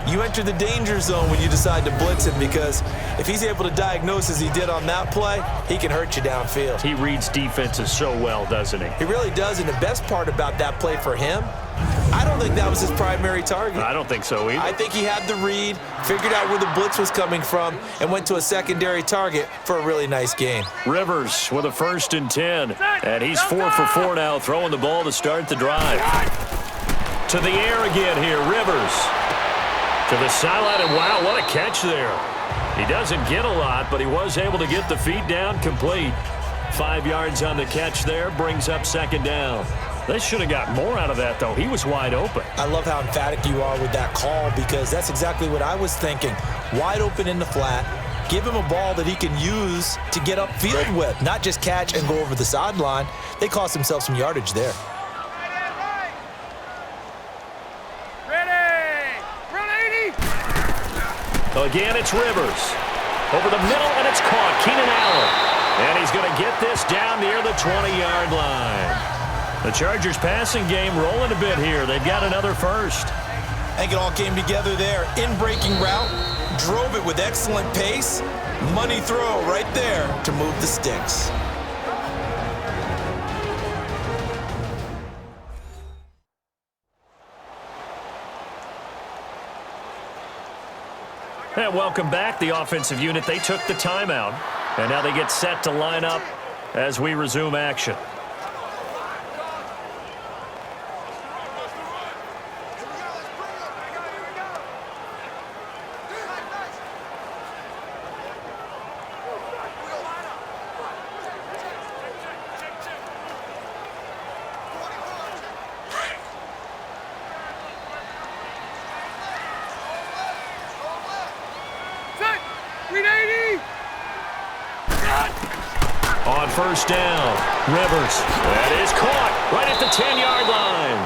you enter the danger zone when you decide to blitz him, because if he's able to diagnose as he did on that play, he can hurt you downfield. He reads defenses so well, doesn't he? He really does, and the best part about that play for him, I don't think that was his primary target. I don't think so either. I think he had the read, figured out where the blitz was coming from, and went to a secondary target for a really nice gain. Rivers with a 1st and 10, and he's 4 for 4 now, throwing the ball to start the drive. To the air again here, Rivers. To the sideline, and wow, what a catch there. He doesn't get a lot, but he was able to get the feet down complete. 5 yards on the catch there, brings up 2nd down. They should have got more out of that, though. He was wide open. I love how emphatic you are with that call, because that's exactly what I was thinking. Wide open in the flat. Give him a ball that he can use to get upfield with, not just catch and go over the sideline. They cost themselves some yardage there. Again, it's Rivers. Over the middle, and it's caught. Keenan Allen. And he's going to get this down near the 20-yard line. The Chargers passing game rolling a bit here. They've got another 1st. I think it all came together there. In-breaking route, drove it with excellent pace. Money throw right there to move the sticks. And welcome back, the offensive unit. They took the timeout, and now they get set to line up as we resume action. On 1st down, Rivers. That is caught right at the 10-yard line.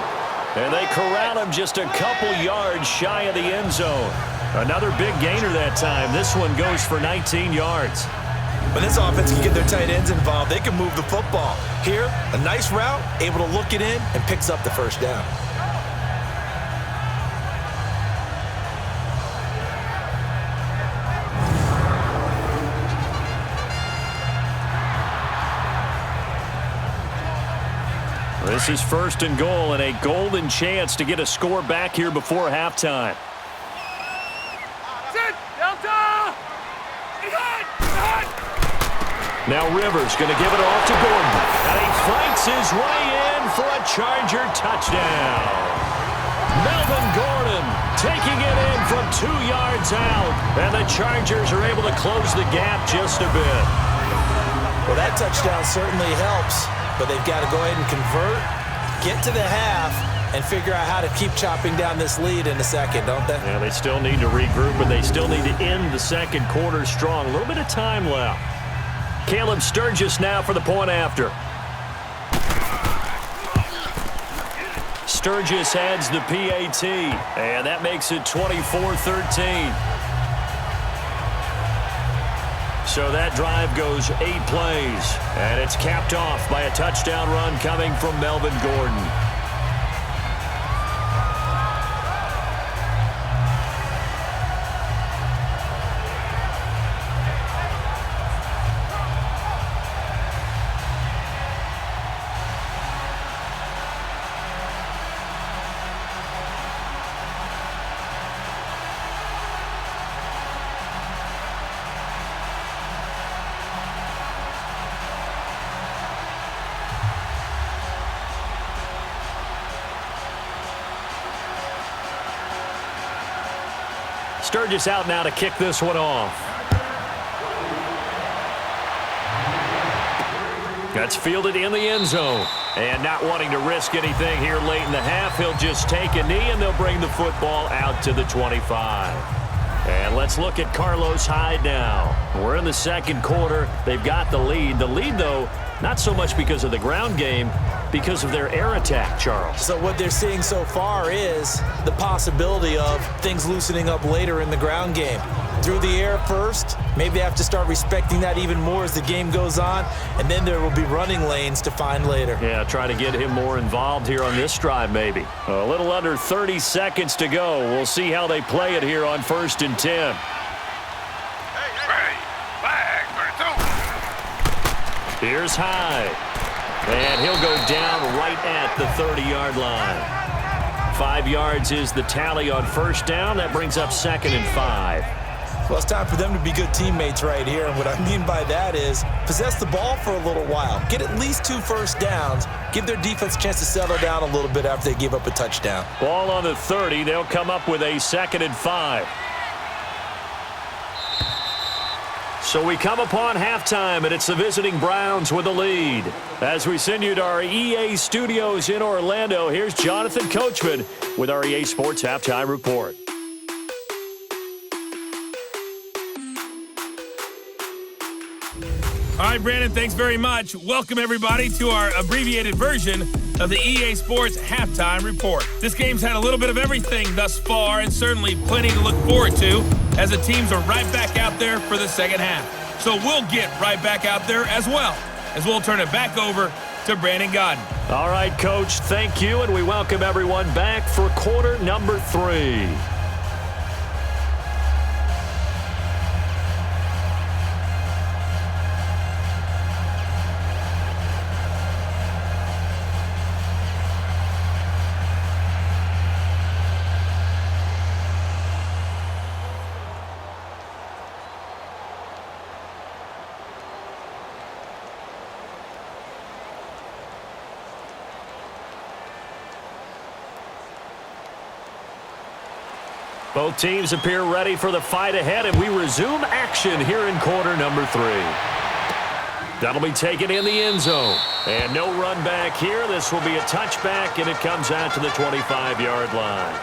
And they corral him just a couple yards shy of the end zone. Another big gainer that time. This one goes for 19 yards. When this offense can get their tight ends involved, they can move the football. Here, a nice route, able to look it in, and picks up the 1st down. This is 1st and goal, and a golden chance to get a score back here before halftime. Now Rivers going to give it off to Gordon. And he fights his way in for a Charger touchdown. Melvin Gordon taking it in from 2 yards out. And the Chargers are able to close the gap just a bit. Well, that touchdown certainly helps, but they've got to go ahead and convert, get to the half, and figure out how to keep chopping down this lead in the second, don't they? Yeah, they still need to regroup, but they still need to end the second quarter strong. A little bit of time left. Caleb Sturgis now for the point after. Sturgis adds the PAT, and that makes it 24-13. So that drive goes 8 plays, and it's capped off by a touchdown run coming from Melvin Gordon. Sturgis out now to kick this one off. That's fielded in the end zone. And not wanting to risk anything here late in the half, he'll just take a knee and they'll bring the football out to the 25. And let's look at Carlos Hyde now. We're in the second quarter. They've got the lead. The lead, though, not so much because of the ground game, because of their air attack, Charles. So what they're seeing so far is the possibility of things loosening up later in the ground game. Through the air first, maybe they have to start respecting that even more as the game goes on, and then there will be running lanes to find later. Yeah, try to get him more involved here on this drive maybe. A little under 30 seconds to go. We'll see how they play it here on 1st and 10. Here's Hyde. And he'll go down right at the 30-yard line. 5 yards is the tally on first down. That brings up 2nd and 5. Well, it's time for them to be good teammates right here. And what I mean by that is possess the ball for a little while. Get at least 2 first downs. Give their defense a chance to settle down a little bit after they give up a touchdown. Ball on the 30. They'll come up with a 2nd and 5. So we come upon halftime, and it's the visiting Browns with the lead. As we send you to our EA studios in Orlando, here's Jonathan Coachman with our EA Sports Halftime Report. All right, Brandon, thanks very much. Welcome, everybody, to our abbreviated version of the EA Sports Halftime Report. This game's had a little bit of everything thus far, and certainly plenty to look forward to, as the teams are right back out there for the second half. So we'll get right back out there as well, as we'll turn it back over to Brandon Godden. All right, Coach, thank you, and we welcome everyone back for quarter number 3. Both teams appear ready for the fight ahead, and we resume action here in quarter number 3. That'll be taken in the end zone. And no run back here. This will be a touchback, and it comes out to the 25-yard line.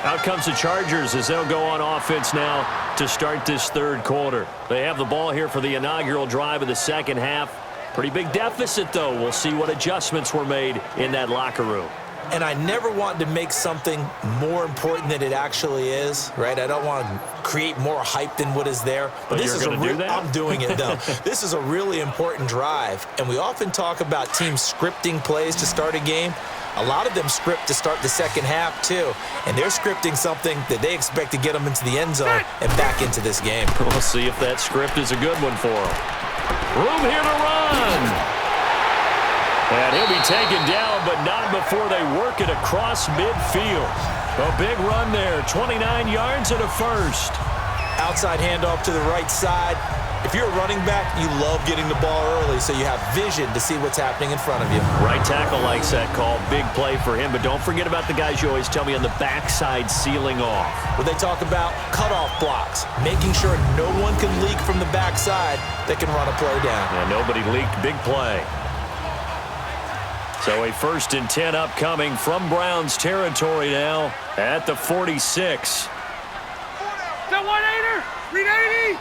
Out comes the Chargers as they'll go on offense now to start this third quarter. They have the ball here for the inaugural drive of the second half. Pretty big deficit, though. We'll see what adjustments were made in that locker room. And I never want to make something more important than it actually is, right? I don't want to create more hype than what is there. But this is going to do that? I'm doing it, though. This is a really important drive. And we often talk about teams scripting plays to start a game. A lot of them script to start the second half, too. And they're scripting something that they expect to get them into the end zone and back into this game. We'll see if that script is a good one for them. Room here to run. And he'll be taken down, but not before they work it across midfield. A big run there, 29 yards and a first. Outside handoff to the right side. If you're a running back, you love getting the ball early so you have vision to see what's happening in front of you. Right tackle likes that call. Big play for him, but don't forget about the guys you always tell me on the backside sealing off. Where they talk about cutoff blocks, making sure no one can leak from the backside that can run a play down. And nobody leaked. Big play. So a 1st and 10 upcoming from Browns territory now at the 46. The 1-8er! Read 80!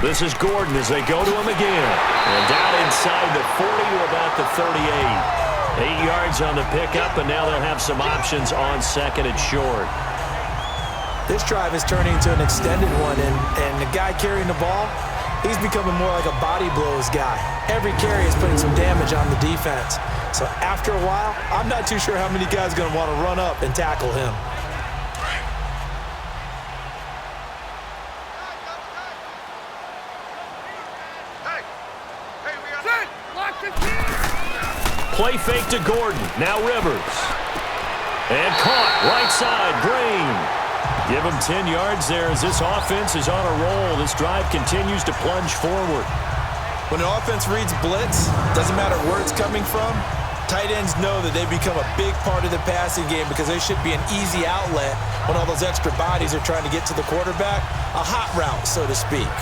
This is Gordon as they go to him again. And down inside the 40 to about the 38. 8 yards on the pickup, and now they'll have some options on second and short. This drive is turning into an extended one, and the guy carrying the ball, he's becoming more like a body blows guy. Every carry is putting some damage on the defense. So after a while, I'm not too sure how many guys are going to want to run up and tackle him. Play fake to Gordon. Now Rivers. And caught. Right side. Green. Give him 10 yards there as this offense is on a roll. This drive continues to plunge forward. When an offense reads blitz, doesn't matter where it's coming from, tight ends know that they become a big part of the passing game because they should be an easy outlet when all those extra bodies are trying to get to the quarterback. A hot route, so to speak.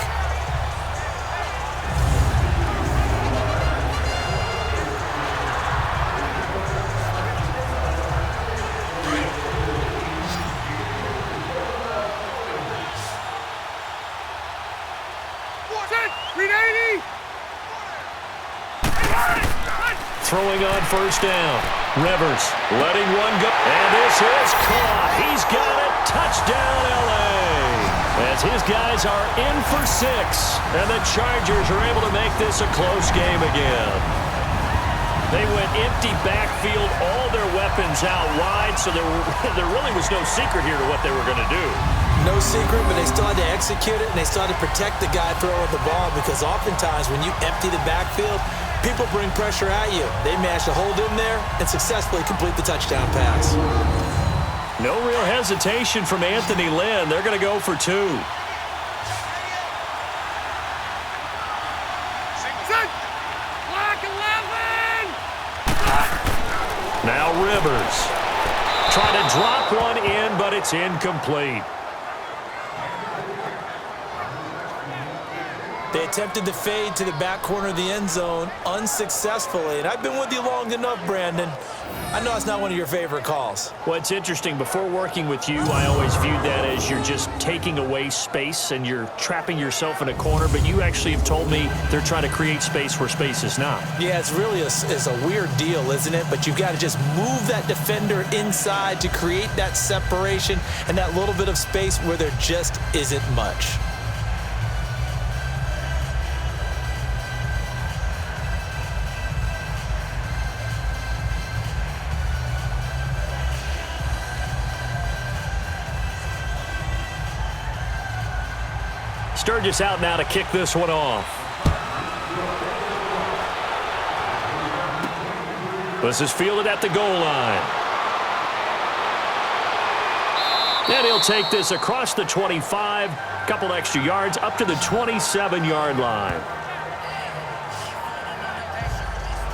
Throwing on first down. Rivers letting one go. And this is caught. He's got it. Touchdown, L.A. As his guys are in for 6. And the Chargers are able to make this a close game again. They went empty backfield, all their weapons out wide, so there really was no secret here to what they were going to do. No secret, but they still had to execute it, and they still had to protect the guy throwing the ball because oftentimes when you empty the backfield, people bring pressure at you. They managed to hold him there and successfully complete the touchdown pass. No real hesitation from Anthony Lynn. They're going to go for 2. Now Rivers. Trying to drop one in, but it's incomplete. They attempted to fade to the back corner of the end zone unsuccessfully. And I've been with you long enough, Brandon. I know it's not one of your favorite calls. Well, it's interesting. Before working with you, I always viewed that as you're just taking away space and you're trapping yourself in a corner. But you actually have told me they're trying to create space where space is not. Yeah, it's really a weird deal, isn't it? But you've got to just move that defender inside to create that separation and that little bit of space where there just isn't much. Sturgis out now to kick this one off. This is fielded at the goal line. And he'll take this across the 25, couple extra yards up to the 27-yard line.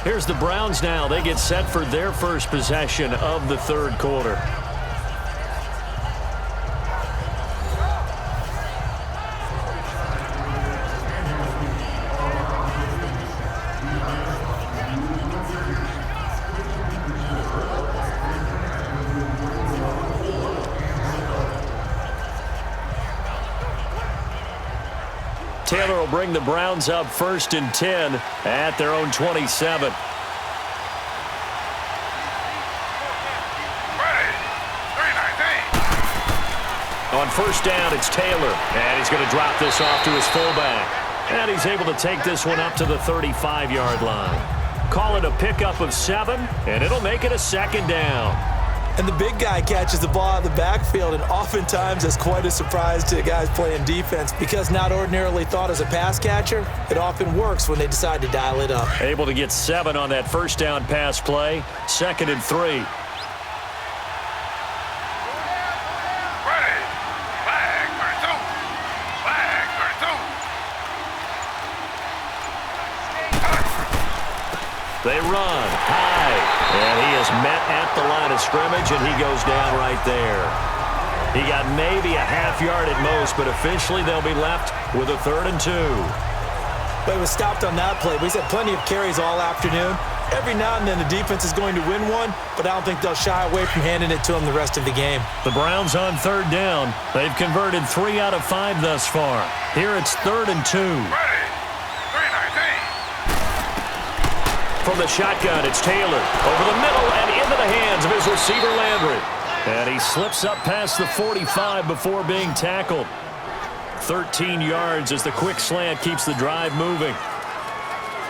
Here's the Browns now. They get set for their first possession of the third quarter. Taylor will bring the Browns up 1st and 10 at their own 27. On first down, it's Taylor, and he's going to drop this off to his fullback. And he's able to take this one up to the 35-yard line. Call it a pickup of 7, and it'll make it a 2nd down. And the big guy catches the ball out of the backfield, and oftentimes it's quite a surprise to the guys playing defense because not ordinarily thought as a pass catcher, it often works when they decide to dial it up. Able to get 7 on that first down pass play, 2nd and 3. They run high, and he is met at the line of scrimmage, and he goes down right there. He got maybe a half yard at most, but officially they'll be left with a 3rd and 2. But he was stopped on that play. He's had plenty of carries all afternoon. Every now and then the defense is going to win one, but I don't think they'll shy away from handing it to him the rest of the game. The Browns on 3rd down. They've converted 3 out of 5 thus far. Here it's 3rd and 2. From the shotgun, it's Taylor. Over the middle and into the hands of his receiver, Landry. And he slips up past the 45 before being tackled. 13 yards as the quick slant keeps the drive moving.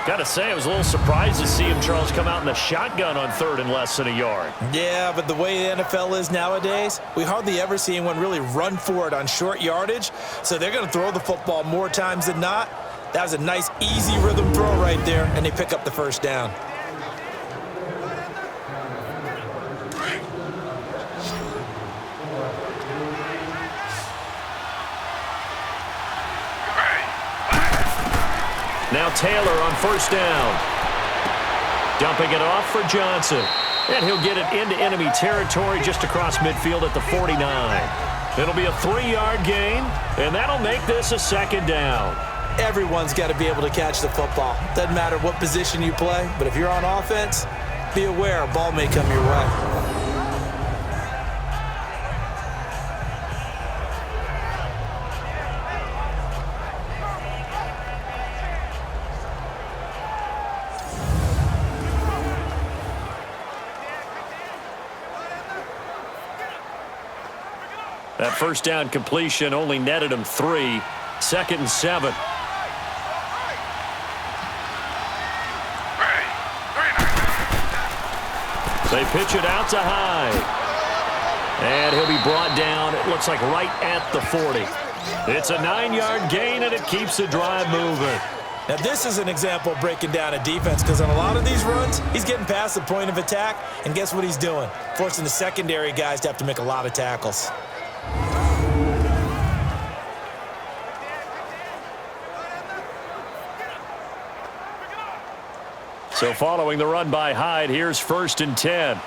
Got to say, I was a little surprised to see him, Charles, come out in the shotgun on third and less than a yard. Yeah, but the way the NFL is nowadays, we hardly ever see anyone really run for it on short yardage. So they're going to throw the football more times than not. That was a nice, easy rhythm throw right there, and they pick up the first down. Now Taylor on first down. Dumping it off for Johnson. And he'll get it into enemy territory just across midfield at the 49. It'll be a 3-yard gain, and that'll make this a second down. Everyone's got to be able to catch the football. Doesn't matter what position you play, but if you're on offense, be aware a ball may come your way. That first down completion only netted him 3. 2nd and 7. They pitch it out to Hyde. And he'll be brought down, it looks like right at the 40. It's a 9-yard gain, and it keeps the drive moving. Now, this is an example of breaking down a defense, because on a lot of these runs, he's getting past the point of attack, and guess what he's doing? Forcing the secondary guys to have to make a lot of tackles. So following the run by Hyde, here's 1st and 10.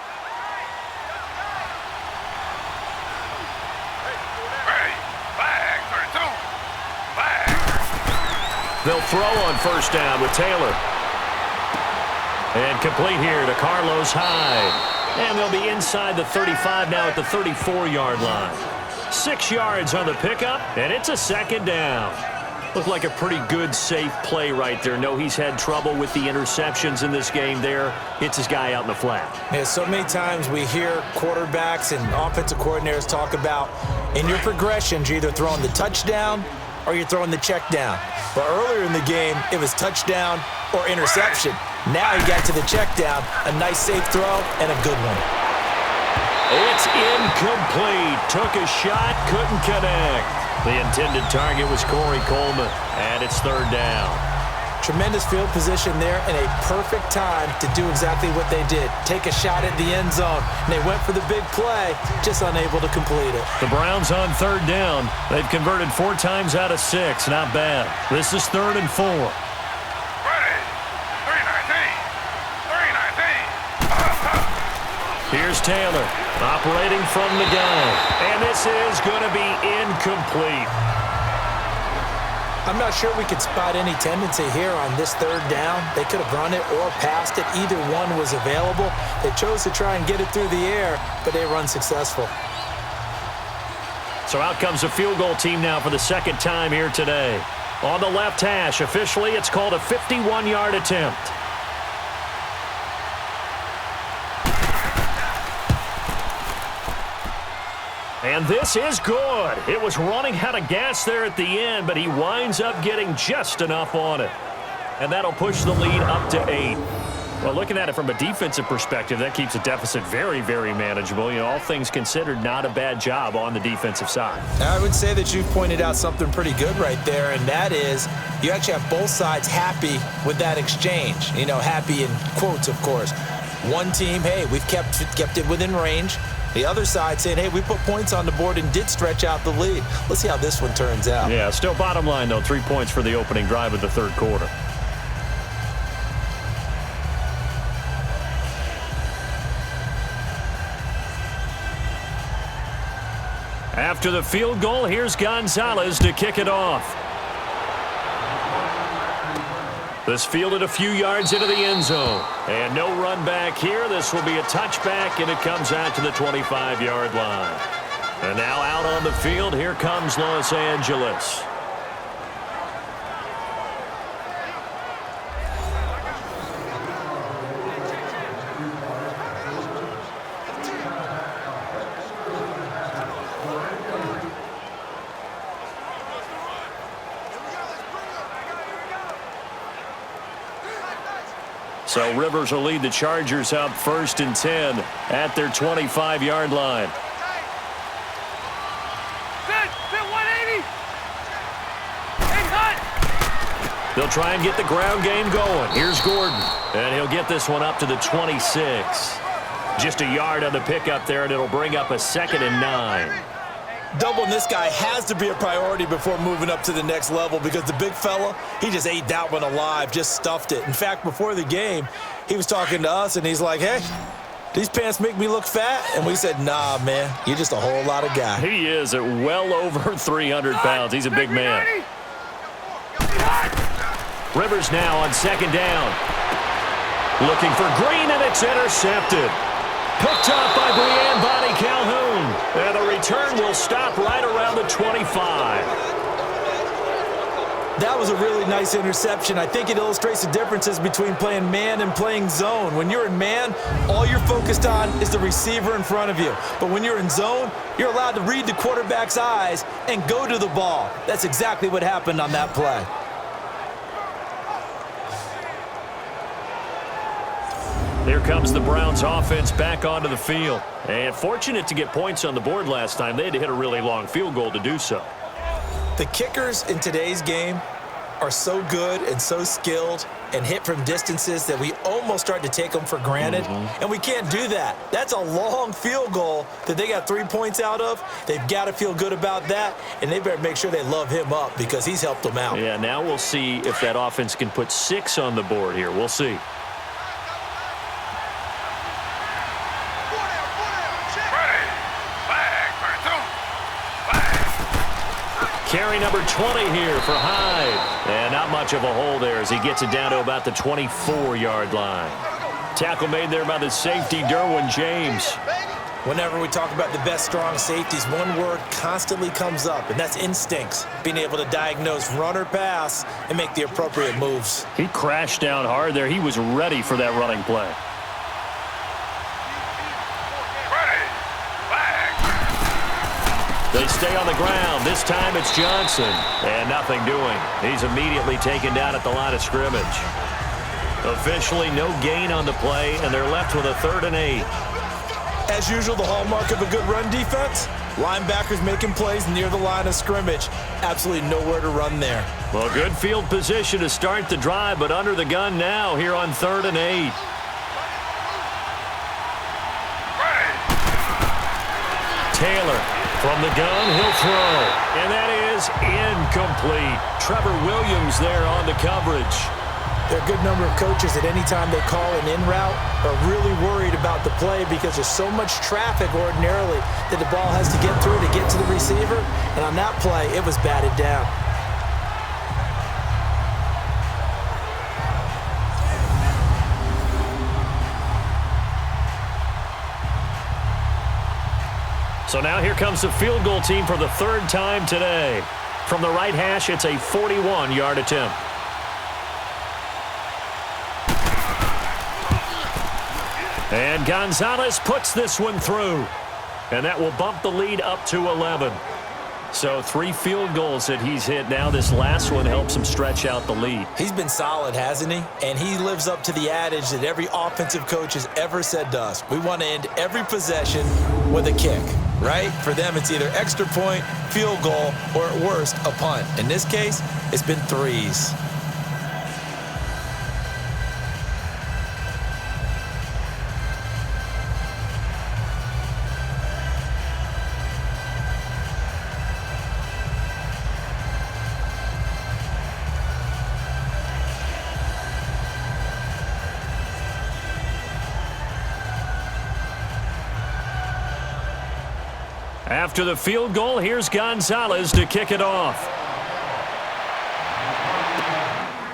They'll throw on first down with Taylor. And complete here to Carlos Hyde. And they'll be inside the 35 now at the 34-yard line. 6 yards on the pickup, and it's a second down. Looked like a pretty good, safe play right there. No, he's had trouble with the interceptions in this game there. Hits his guy out in the flat. Yeah, so many times we hear quarterbacks and offensive coordinators talk about, in your progressions, you're either throwing the touchdown or you're throwing the check down. But earlier in the game, it was touchdown or interception. Now he got to the check down, a nice, safe throw, and a good one. It's incomplete. Took a shot, couldn't connect. The intended target was Corey Coleman, and it's 3rd down. Tremendous field position there and a perfect time to do exactly what they did. Take a shot at the end zone, and they went for the big play, just unable to complete it. The Browns on 3rd down. They've converted 4 times out of 6. Not bad. This is 3rd and 4. Here's Taylor, operating from the gun. And this is going to be incomplete. I'm not sure we could spot any tendency here on this 3rd down. They could have run it or passed it. Either one was available. They chose to try and get it through the air, but they were unsuccessful. So out comes a field goal team now for the 2nd time here today. On the left hash, officially, it's called a 51-yard attempt. And this is good. It was running out of gas there at the end, but he winds up getting just enough on it. And that'll push the lead up to 8. Well, looking at it from a defensive perspective, that keeps the deficit very, very manageable. You know, all things considered, not a bad job on the defensive side. I would say that you've pointed out something pretty good right there, and that is you actually have both sides happy with that exchange. You know, happy in quotes, of course. One team, hey, we've kept it within range. The other side saying, hey, we put points on the board and did stretch out the lead. Let's see how this one turns out. Yeah, still bottom line, though, 3 points for the opening drive of the 3rd quarter. After the field goal, here's Gonzalez to kick it off. This fielded a few yards into the end zone. And no run back here. This will be a touchback, and it comes out to the 25-yard line. And now out on the field, here comes Los Angeles. So Rivers will lead the Chargers up 1st and 10 at their 25-yard line. Fit 180. Hey, cut. They'll try and get the ground game going. Here's Gordon, and he'll get this one up to the 26. Just a yard on the pickup there, and it'll bring up a 2nd and 9. Doubling this guy has to be a priority before moving up to the next level because the big fella, he just ate that one alive, just stuffed it. In fact, before the game, he was talking to us, and he's like, hey, these pants make me look fat? And we said, nah, man, you're just a whole lot of guy. He is at well over 300 pounds. He's a big man. Rivers now on 2nd down. Looking for Green, and it's intercepted. Picked up by Brianne Bonnie Calhoun. And the return will stop right around the 25. That was a really nice interception. I think it illustrates the differences between playing man and playing zone. When you're in man, all you're focused on is the receiver in front of you. But when you're in zone, you're allowed to read the quarterback's eyes and go to the ball. That's exactly what happened on that play. Here comes the Browns offense back onto the field. And fortunate to get points on the board last time. They had to hit a really long field goal to do so. The kickers in today's game are so good and so skilled and hit from distances that we almost start to take them for granted. And we can't do that. That's a long field goal that they got 3 points out of. They've got to feel good about that, and they better make sure they love him up because he's helped them out. Yeah, now we'll see if that offense can put 6 on the board here. We'll see. Carry number 20 here for Hyde. And not much of a hole there as he gets it down to about the 24-yard line. Tackle made there by the safety, Derwin James. Whenever we talk about the best strong safeties, one word constantly comes up, and that's instincts. Being able to diagnose run or pass and make the appropriate moves. He crashed down hard there. He was ready for that running play. They stay on the ground. This time it's Johnson. And nothing doing. He's immediately taken down at the line of scrimmage. Officially no gain on the play, and they're left with a 3rd and 8. As usual, the hallmark of a good run defense, linebackers making plays near the line of scrimmage. Absolutely nowhere to run there. Well, good field position to start the drive, but under the gun now here on 3rd and 8. Taylor. From the gun, he'll throw. And that is incomplete. Trevor Williams there on the coverage. There are a good number of coaches that any time they call an in route are really worried about the play because there's so much traffic ordinarily that the ball has to get through to get to the receiver. And on that play, it was batted down. So now here comes the field goal team for the 3rd time today. From the right hash, it's a 41-yard attempt. And Gonzalez puts this one through. And that will bump the lead up to 11. So 3 field goals that he's hit now. This last one helps him stretch out the lead. He's been solid, hasn't he? And he lives up to the adage that every offensive coach has ever said to us. We want to end every possession with a kick, right? For them, it's either extra point, field goal, or at worst, a punt. In this case, it's been 3s. After the field goal, here's Gonzalez to kick it off.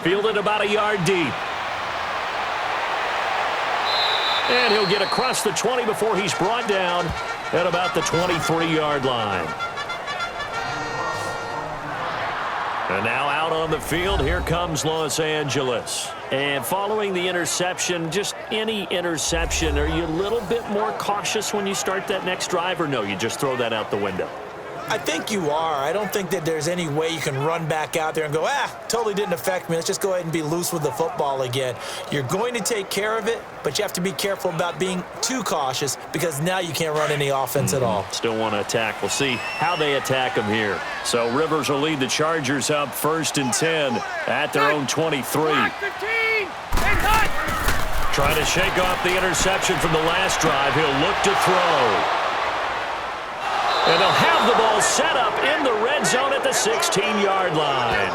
Fielded about a yard deep. And he'll get across the 20 before he's brought down at about the 23-yard line. And now out on the field, here comes Los Angeles. And following the interception, just any interception, are you a little bit more cautious when you start that next drive, or no, you just throw that out the window? I think you are. I don't think that there's any way you can run back out there and go, totally didn't affect me. Let's just go ahead and be loose with the football again. You're going to take care of it, but you have to be careful about being too cautious because now you can't run any offense at all. Still want to attack. We'll see how they attack them here. So Rivers will lead the Chargers up 1st and 10 at their own 23. 15, and hot. Trying to shake off the interception from the last drive. He'll look to throw. And they'll have the ball set up in the red zone at the 16-yard line.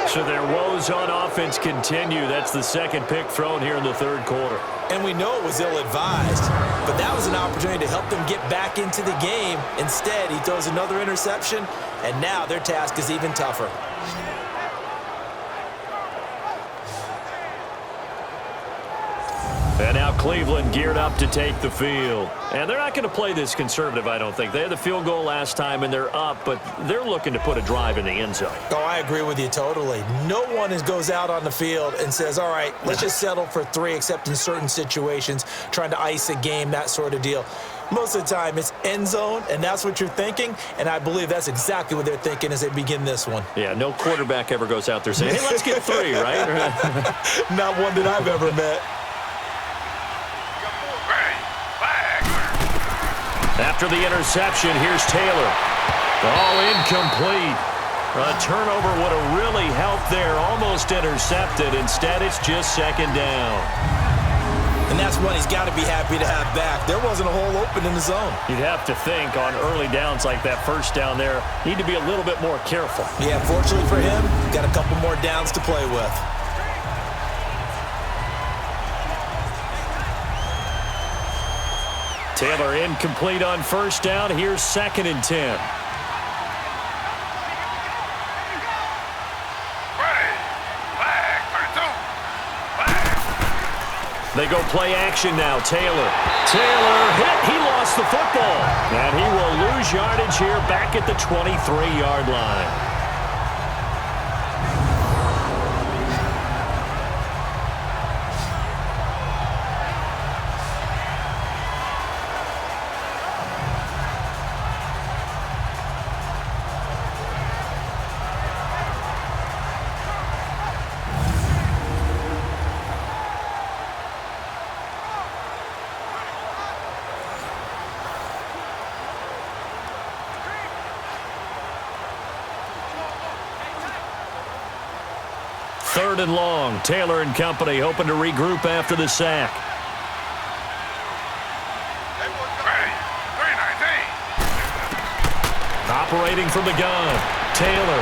So their woes on offense continue. That's the second pick thrown here in the third quarter. And we know it was ill-advised, but that was an opportunity to help them get back into the game. Instead, he throws another interception, and now their task is even tougher. And now Cleveland geared up to take the field. And they're not going to play this conservative, I don't think. They had the field goal last time, and they're up, but they're looking to put a drive in the end zone. Oh, I agree with you totally. No one goes out on the field and says, all right, let's just settle for 3, except in certain situations, trying to ice a game, that sort of deal. Most of the time, it's end zone, and that's what you're thinking, and I believe that's exactly what they're thinking as they begin this one. Yeah, no quarterback ever goes out there saying, hey, let's get 3, right? Not one that I've ever met. After the interception, here's Taylor. All incomplete. A turnover would have really helped there. Almost intercepted. Instead, it's just 2nd down. And that's one he's got to be happy to have back. There wasn't a hole open in the zone. You'd have to think on early downs like that first down there, need to be a little bit more careful. Yeah, fortunately for him, got a couple more downs to play with. Taylor incomplete on 1st down. Here's 2nd and 10. They go play action now. Taylor hit. He lost the football. And he will lose yardage here back at the 23-yard line. Third and long. Taylor and company hoping to regroup after the sack. Operating from the gun. Taylor.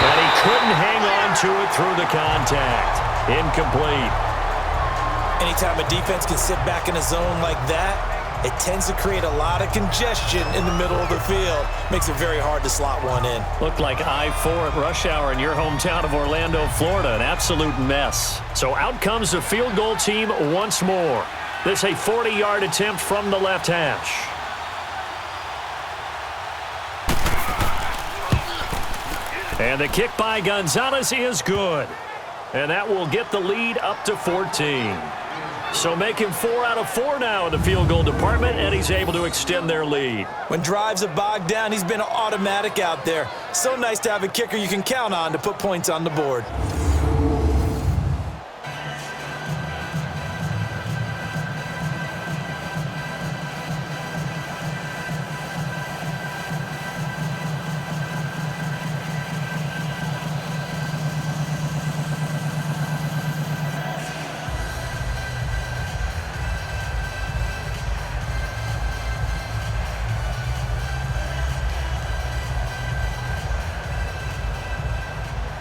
And he couldn't hang on to it through the contact. Incomplete. Anytime a defense can sit back in a zone like that, it tends to create a lot of congestion in the middle of the field. Makes it very hard to slot one in. Looked like I-4 at rush hour in your hometown of Orlando, Florida. An absolute mess. So out comes the field goal team once more. This a 40-yard attempt from the left hash. And the kick by Gonzalez is good. And that will get the lead up to 14. So making 4 out of 4 now in the field goal department, and he's able to extend their lead. When drives are bogged down, he's been automatic out there. So nice to have a kicker you can count on to put points on the board.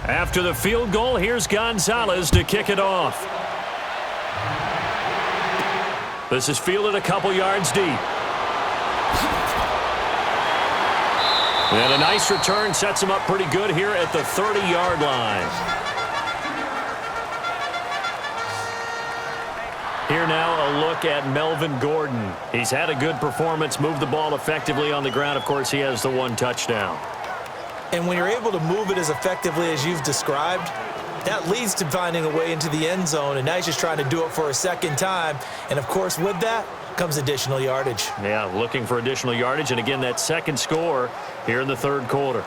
After the field goal, here's Gonzalez to kick it off. This is fielded a couple yards deep. And a nice return sets him up pretty good here at the 30-yard line. Here now a look at Melvin Gordon. He's had a good performance, moved the ball effectively on the ground. Of course, he has the 1 touchdown. And when you're able to move it as effectively as you've described, That leads to finding a way into the end zone, and now he's just trying to do it for a second time. And, of course, with that comes additional yardage. Yeah, looking for additional yardage, and again, that second score here in the third quarter.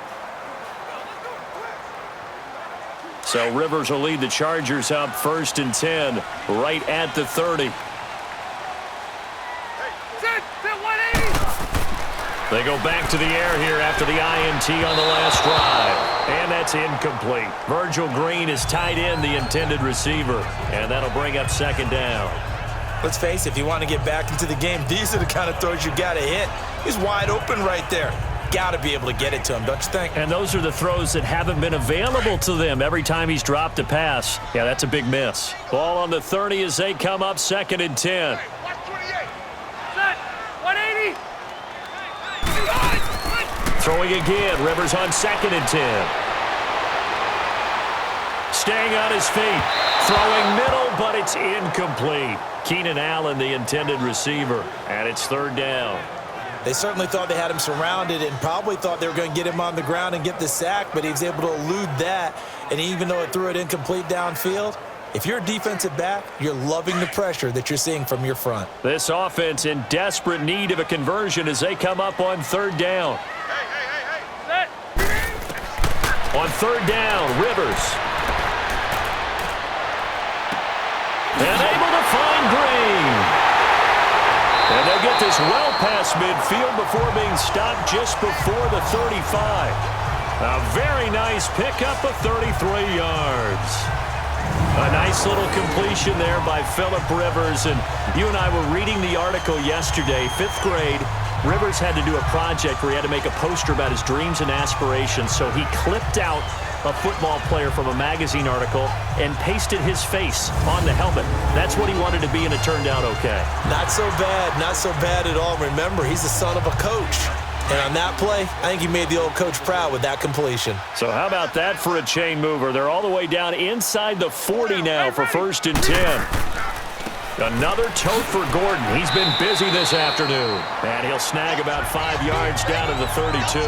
So Rivers will lead the Chargers up 1st and 10, right at the 30. They go back to the air here after the INT on the last drive. And that's incomplete. Virgil Green is tied in the intended receiver. And that'll bring up 2nd down. Let's face it, if you want to get back into the game, these are the kind of throws you got to hit. He's wide open right there. Got to be able to get it to him, don't you think? And those are the throws that haven't been available to them every time he's dropped a pass. Yeah, that's a big miss. Ball on the 30 as they come up 2nd and 10. Throwing again, Rivers on 2nd and 10. Staying on his feet. Throwing middle, but it's incomplete. Keenan Allen, the intended receiver, and it's 3rd down. They certainly thought they had him surrounded and probably thought they were going to get him on the ground and get the sack, but he was able to elude that. And even though it threw it incomplete downfield, if you're a defensive back, you're loving the pressure that you're seeing from your front. This offense in desperate need of a conversion as they come up on 3rd down. On 3rd down, Rivers. And able to find Green. And they'll get this well past midfield before being stopped just before the 35. A very nice pickup of 33 yards. A nice little completion there by Phillip Rivers. And you and I were reading the article yesterday, 5th grade. Rivers had to do a project where he had to make a poster about his dreams and aspirations, so he clipped out a football player from a magazine article and pasted his face on the helmet. That's what he wanted to be, and it turned out okay. Not so bad at all. Remember, he's the son of a coach. And on that play, I think he made the old coach proud with that completion. So how about that for a chain mover? They're all the way down inside the 40 now for 1st and 10. Another tote for Gordon. He's been busy this afternoon. And he'll snag about 5 yards down to the 32.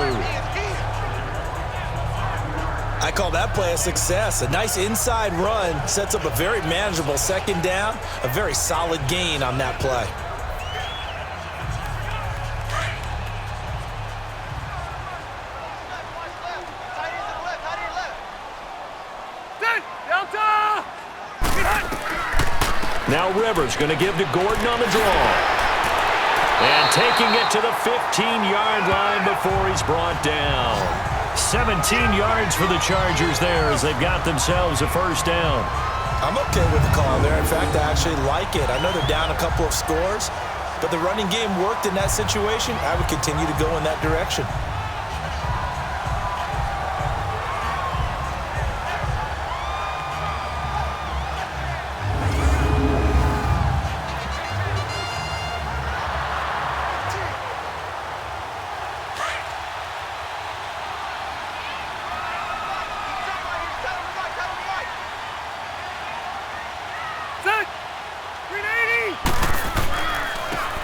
I call that play a success. A nice inside run sets up a very manageable 2nd down. A very solid gain on that play. Now Rivers going to give to Gordon on the draw. And taking it to the 15-yard line before he's brought down. 17 yards for the Chargers there as they've got themselves a 1st down. I'm okay with the call there. In fact, I actually like it. I know they're down a couple of scores, but the running game worked in that situation. I would continue to go in that direction.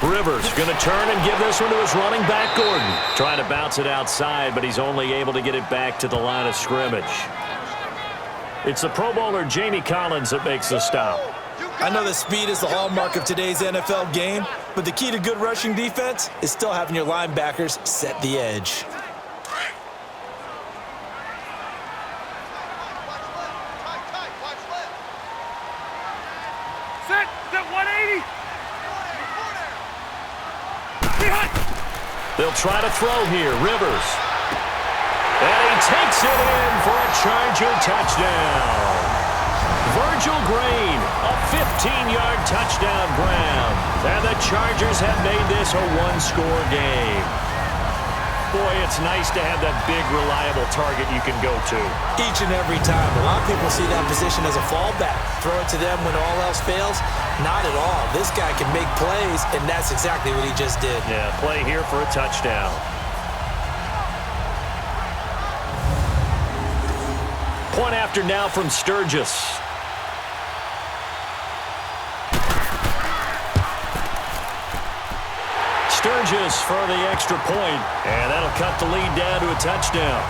Rivers going to turn and give this one to his running back, Gordon. Trying to bounce it outside, but he's only able to get it back to the line of scrimmage. It's the Pro Bowler Jamie Collins that makes the stop. I know that speed is the hallmark of today's NFL game, but the key to good rushing defense is still having your linebackers set the edge. They'll try to throw here. Rivers. And he takes it in for a Charger touchdown. Virgil Green, a 15-yard touchdown grab. And the Chargers have made this a one-score game. Boy, it's nice to have that big, reliable target you can go to. Each and every time. A lot of people see that position as a fallback. Throw it to them when all else fails. Not at all. This guy can make plays, and that's exactly what he just did. Yeah, play here for a touchdown. Point after now from Sturgis. Sturgis for the extra point, and that'll cut the lead down to a touchdown.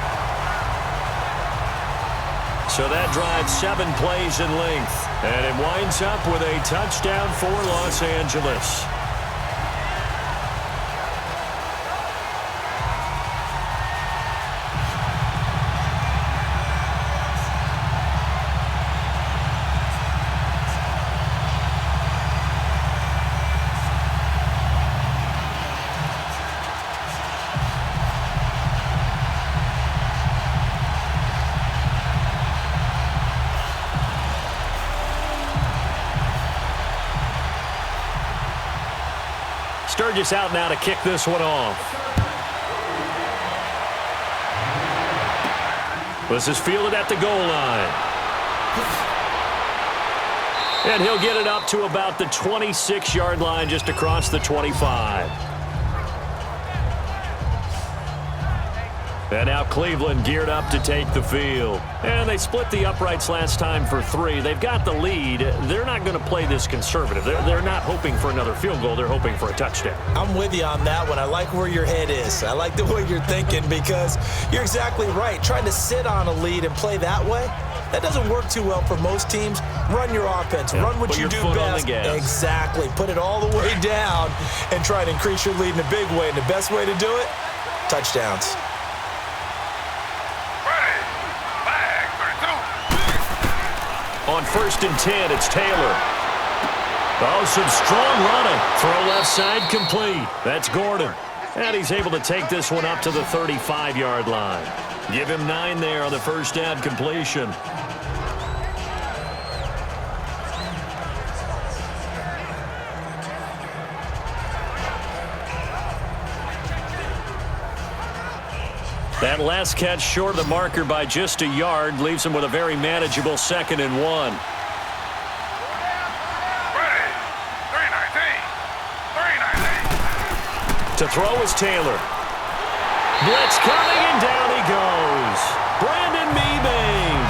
So that drives 7 plays in length. And it winds up with a touchdown for Los Angeles. Sturgis out now to kick this one off. This is fielded at the goal line. And he'll get it up to about the 26-yard line, just across the 25. And now Cleveland geared up to take the field. And they split the uprights last time for 3. They've got the lead. They're not going to play this conservative. They're not hoping for another field goal. They're hoping for a touchdown. I'm with you on that one. I like where your head is. I like the way you're thinking because you're exactly right. Trying to sit on a lead and play that way, that doesn't work too well for most teams. Run your offense. Yeah, run what you do best. Exactly. Put it all the way down and try to increase your lead in a big way. And the best way to do it, touchdowns. On 1st and 10, it's Taylor. Oh, some strong running. Throw left side complete. That's Gordon. And he's able to take this one up to the 35-yard line. Give him 9 there on the first down completion. That last catch short of the marker by just a yard leaves him with a very manageable 2nd and 1. To throw is Taylor. Blitz coming, and down he goes. Brandon Mebane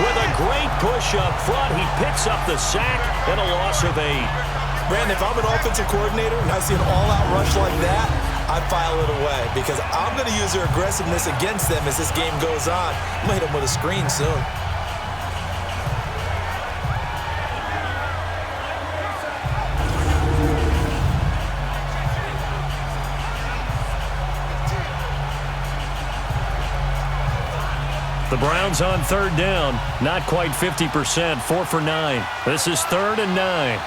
with a great push up front. He picks up the sack and a loss of 8. Brandon, if I'm an offensive coordinator and I see an all-out rush like that, I file it away because I'm going to use their aggressiveness against them as this game goes on. I'm going to hit them with a screen soon. The Browns on 3rd down. Not quite 50%. 4 for 9. This is 3rd and 9.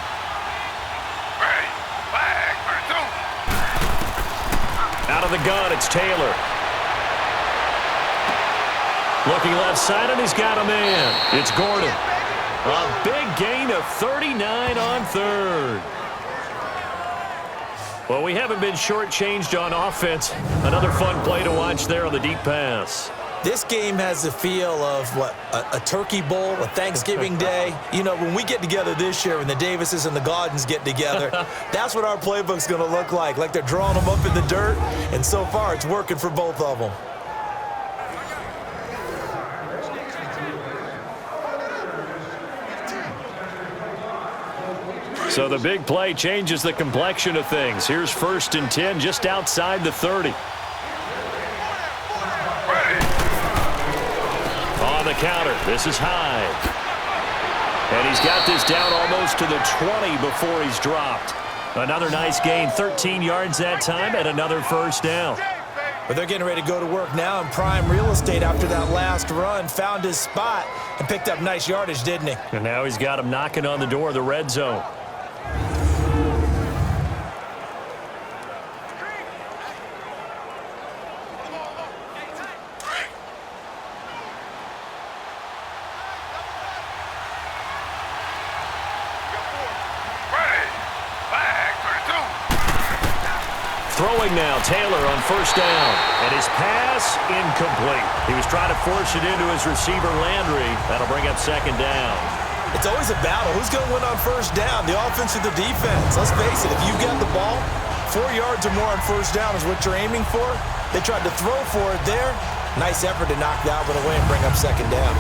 Out of the gun, it's Taylor. Looking left side, and he's got a man. It's Gordon. A big gain of 39 on 3rd. Well, we haven't been shortchanged on offense. Another fun play to watch there on the deep pass. This game has the feel of, a turkey bowl, a Thanksgiving day. You know, when we get together this year, when the Davises and the Gaudens get together, that's what our playbook's going to look like they're drawing them up in the dirt, and so far it's working for both of them. So the big play changes the complexion of things. Here's 1st and 10 just outside the 30. On the counter, this is Hyde. And he's got this down almost to the 20 before he's dropped. Another nice gain, 13 yards that time, and another first down. But they're getting ready to go to work now in prime real estate after that last run. Found his spot and picked up nice yardage, didn't he? And now he's got him knocking on the door of the red zone. Throwing now, Taylor on 1st down. And his pass incomplete. He was trying to force it into his receiver, Landry. That'll bring up 2nd down. It's always a battle. Who's going to win on 1st down, the offense or the defense? Let's face it, if you've got the ball, 4 yards or more on 1st down is what you're aiming for. They tried to throw for it there. Nice effort to knock that one away and bring up 2nd down.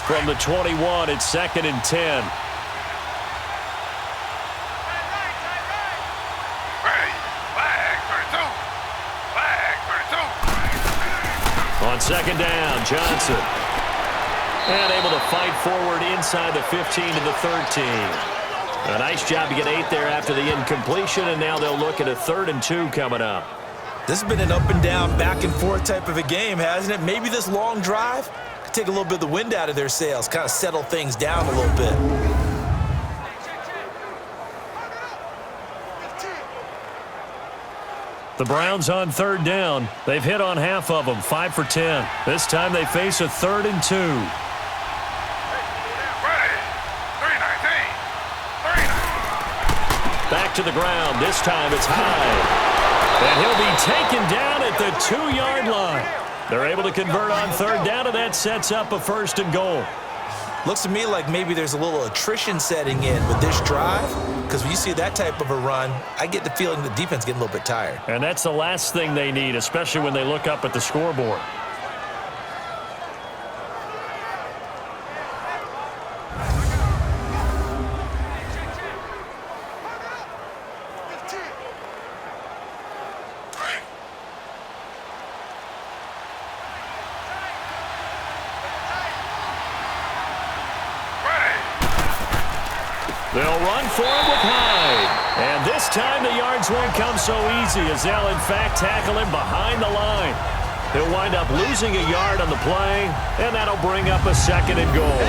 From the 21, it's 2nd and 10. On second down, Johnson. And able to fight forward inside the 15 to the 13. A nice job to get 8 there after the incompletion, and now they'll look at a 3rd and 2 coming up. This has been an up-and-down, back-and-forth type of a game, hasn't it? Maybe this long drive could take a little bit of the wind out of their sails, kind of settle things down a little bit. The Browns on 3rd down. They've hit on half of them, 5 for 10. This time they face a 3rd and 2. Back to the ground. This time it's high. And he'll be taken down at the 2-yard line. They're able to convert on 3rd down, and that sets up a 1st and goal. Looks to me like maybe there's a little attrition setting in with this drive, because when you see that type of a run, I get the feeling the defense getting a little bit tired. And that's the last thing they need, especially when they look up at the scoreboard. They'll run for it with Hyde. And this time the yards won't come so easy as they'll, in fact, tackle him behind the line. He'll wind up losing a yard on the play, and that'll bring up a 2nd and goal.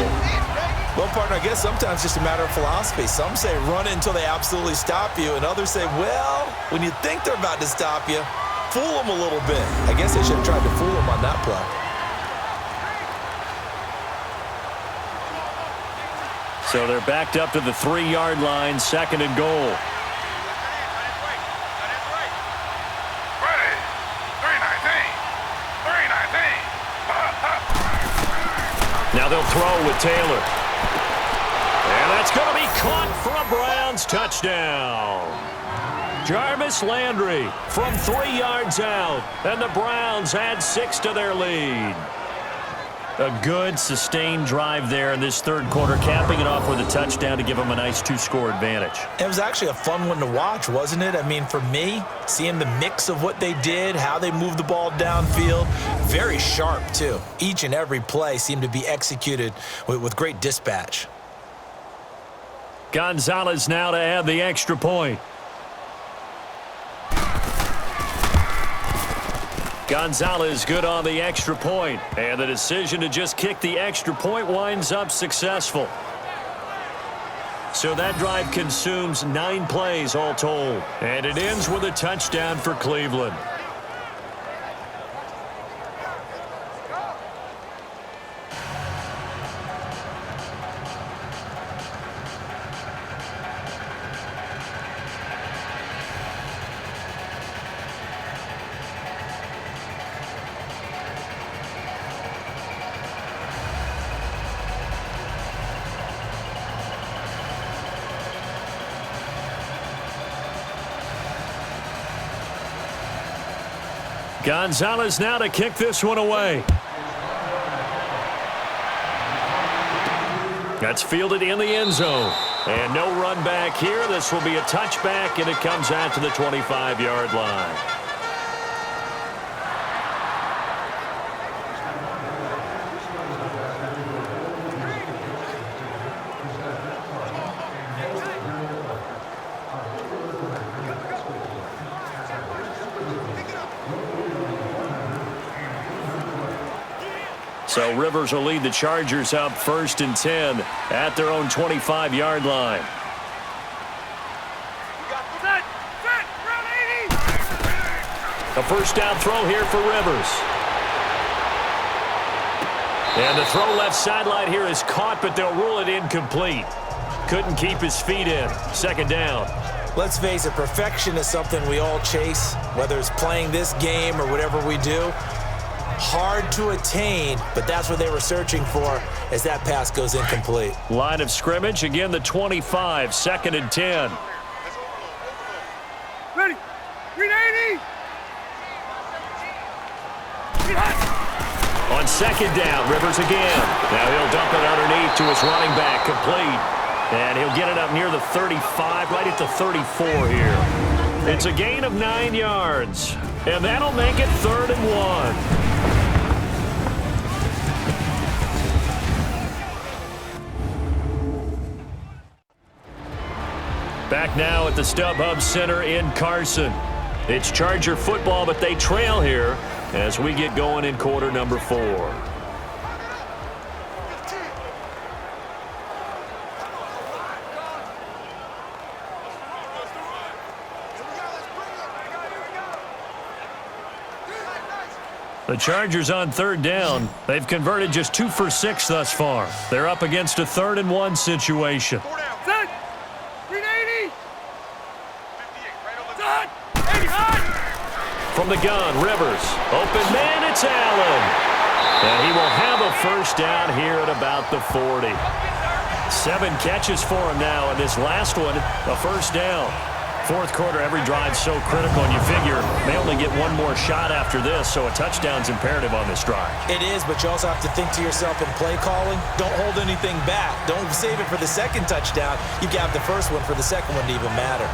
Well, partner, I guess sometimes it's just a matter of philosophy. Some say run it until they absolutely stop you, and others say, well, when you think they're about to stop you, fool them a little bit. I guess they should have tried to fool them on that play. So they're backed up to the 3-yard line, 2nd and goal. Now they'll throw with Taylor. And that's going to be caught for a Browns touchdown. Jarvis Landry from 3 yards out, and the Browns add 6 to their lead. A good, sustained drive there in this 3rd quarter, capping it off with a touchdown to give them a nice 2-score advantage. It was actually a fun one to watch, wasn't it? I mean, for me, seeing the mix of what they did, how they moved the ball downfield, very sharp, too. Each and every play seemed to be executed with great dispatch. Gonzalez now to add the extra point. Gonzalez good on the extra point, and the decision to just kick the extra point winds up successful. So that drive consumes 9 plays all told, and it ends with a touchdown for Cleveland. Gonzalez now to kick this one away. That's fielded in the end zone. And no run back here. This will be a touchback, and it comes out to the 25-yard line. So Rivers will lead the Chargers up 1st and 10 at their own 25-yard line. A 1st down throw here for Rivers. And the throw left sideline here is caught, but they'll rule it incomplete. Couldn't keep his feet in. 2nd down. Let's face it, perfection is something we all chase, whether it's playing this game or whatever we do. Hard to attain, but that's what they were searching for as that pass goes incomplete. Line of scrimmage, again the 25, 2nd and 10. Ready. 380. On 2nd down, Rivers again. Now he'll dump it underneath to his running back, complete. And he'll get it up near the 35, right at the 34 here. It's a gain of 9 yards. And that'll make it 3rd and 1. Back now at the StubHub Center in Carson. It's Charger football, but they trail here as we get going in quarter number 4. The Chargers on third down. They've converted just 2 for 6 thus far. They're up against a 3rd and 1 situation. Set. 380. 58. From the gun, Rivers. Open man, it's Allen. And he will have a first down here at about the 40. 7 catches for him now, and this last one, a first down. Fourth quarter, every drive so critical, and you figure they only get one more shot after this, so a touchdown's imperative on this drive. It is, but you also have to think to yourself in play calling, don't hold anything back. Don't save it for the second touchdown. You can have the first one for the second one to even matter.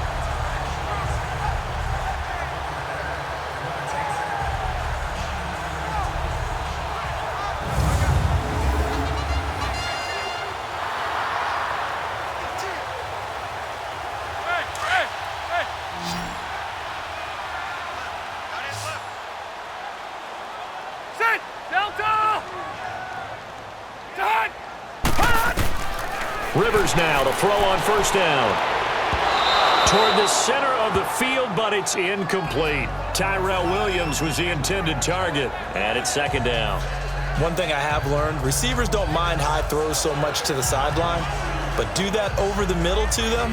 Rivers now to throw on first down. Toward the center of the field, but it's incomplete. Tyrod Williams was the intended target, and it's second down. One thing I have learned, receivers don't mind high throws so much to the sideline, but do that over the middle to them,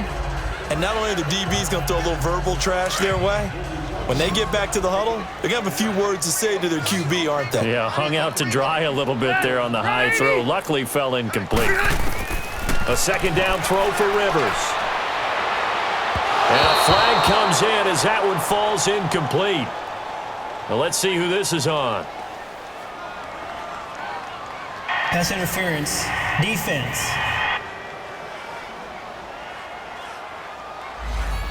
and not only are the DBs going to throw a little verbal trash their way, when they get back to the huddle, they're going to have a few words to say to their QB, aren't they? Yeah, hung out to dry a little bit there on the high throw. Luckily fell incomplete. A second down throw for Rivers. And a flag comes in as that one falls incomplete. Now let's see who this is on. Pass interference. Defense.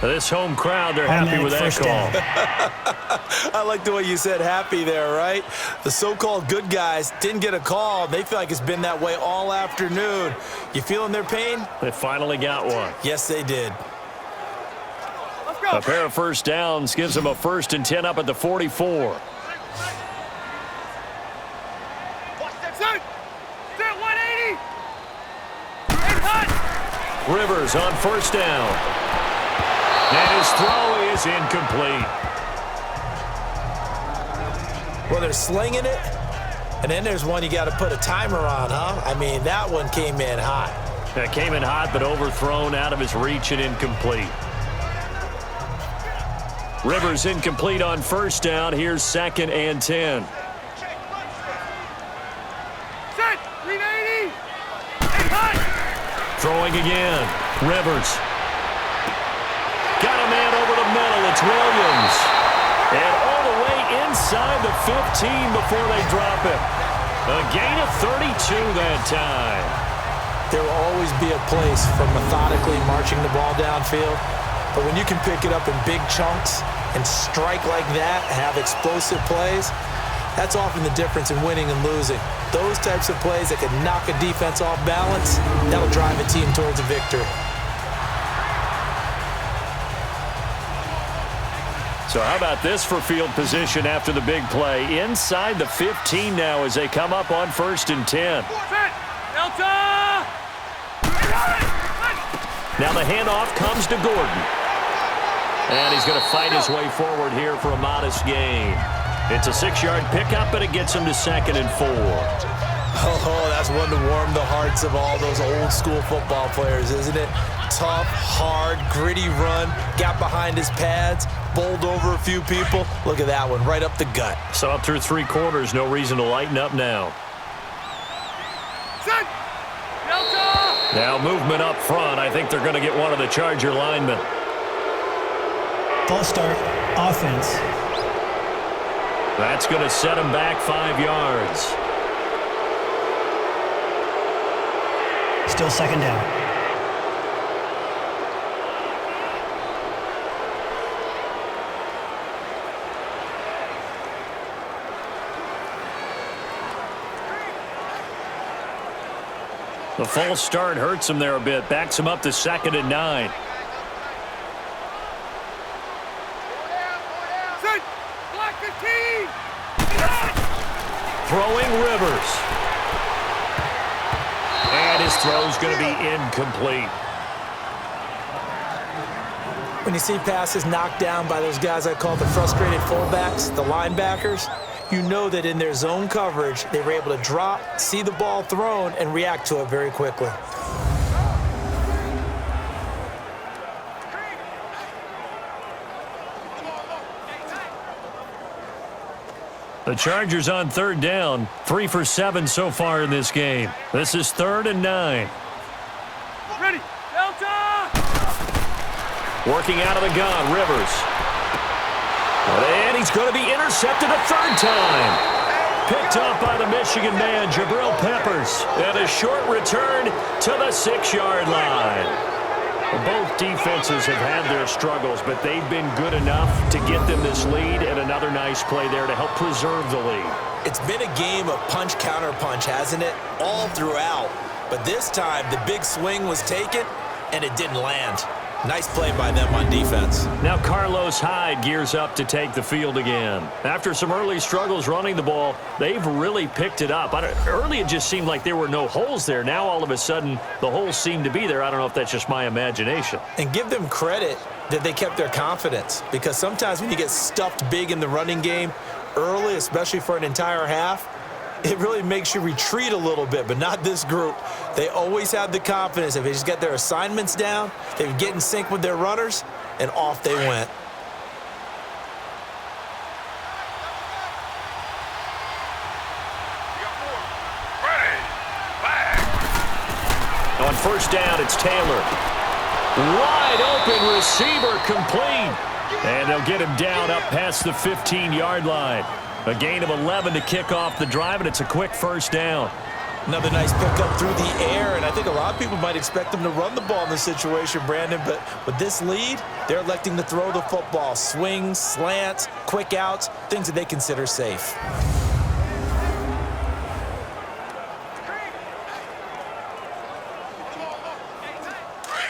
This home crowd, they're happy with that call. I like the way you said happy there, right? The so-called good guys didn't get a call. They feel like it's been that way all afternoon. You feeling their pain? They finally got one. Yes, they did. A pair of first downs gives them a 1st and 10 up at the 44. Rivers on first down. And his throw is incomplete. Well, they're slinging it, and then there's one you got to put a timer on, huh? I mean, that one came in hot. It came in hot, but overthrown out of his reach and incomplete. Rivers incomplete on first down. Here's 2nd and 10. Set. 380. Throwing again. Rivers. Got a man over the middle. It's Williams. And all the way inside the 15 before they drop it. A gain of 32 that time. There will always be a place for methodically marching the ball downfield. But when you can pick it up in big chunks and strike like that, have explosive plays, that's often the difference in winning and losing. Those types of plays that can knock a defense off balance, that'll drive a team towards a victory. So how about this for field position after the big play? Inside the 15 now as they come up on 1st and 10. Now the handoff comes to Gordon. And he's going to fight his way forward here for a modest gain. It's a 6-yard pickup, but it gets him to 2nd and 4. Oh, that's one to warm the hearts of all those old school football players, isn't it? Tough, hard, gritty run, got behind his pads, bowled over a few people. Look at that one, right up the gut. So up through 3 quarters, no reason to lighten up now. Now movement up front. I think they're going to get one of the Charger linemen. False start. Offense. That's going to set him back 5 yards. Still second down. The false start hurts him there a bit. Backs him up to 2nd and 9. Throwing Rivers. And his throw's going to be incomplete. When you see passes knocked down by those guys I call the frustrated fullbacks, the linebackers, you know that in their zone coverage, they were able to drop, see the ball thrown, and react to it very quickly. The Chargers on third down, 3 for 7 so far in this game. This is 3rd and 9. Ready. Delta! Working out of the gun, Rivers. And he's going to be intercepted a third time. Picked up by the Michigan man, Jabril Peppers. And a short return to the 6-yard line. Both defenses have had their struggles, but they've been good enough to get them this lead, and another nice play there to help preserve the lead. It's been a game of punch-counter-punch, hasn't it? All throughout. But this time, the big swing was taken, and it didn't land. Nice play by them on defense. Now Carlos Hyde gears up to take the field again. After some early struggles running the ball, they've really picked it up. Early it just seemed like there were no holes there. Now all of a sudden the holes seem to be there. I don't know if that's just my imagination. And give them credit that they kept their confidence, because sometimes when you get stuffed big in the running game early, especially for an entire half, it really makes you retreat a little bit, but not this group. They always have the confidence. If they just get their assignments down, they would get in sync with their runners, and off they went. On first down, it's Taylor. Wide open receiver, complete. And they'll get him down up past the 15-yard line. A gain of 11 to kick off the drive, and it's a quick first down. Another nice pickup through the air, and I think a lot of people might expect them to run the ball in this situation, Brandon, but with this lead, they're electing to throw the football. Swings, slants, quick outs, things that they consider safe.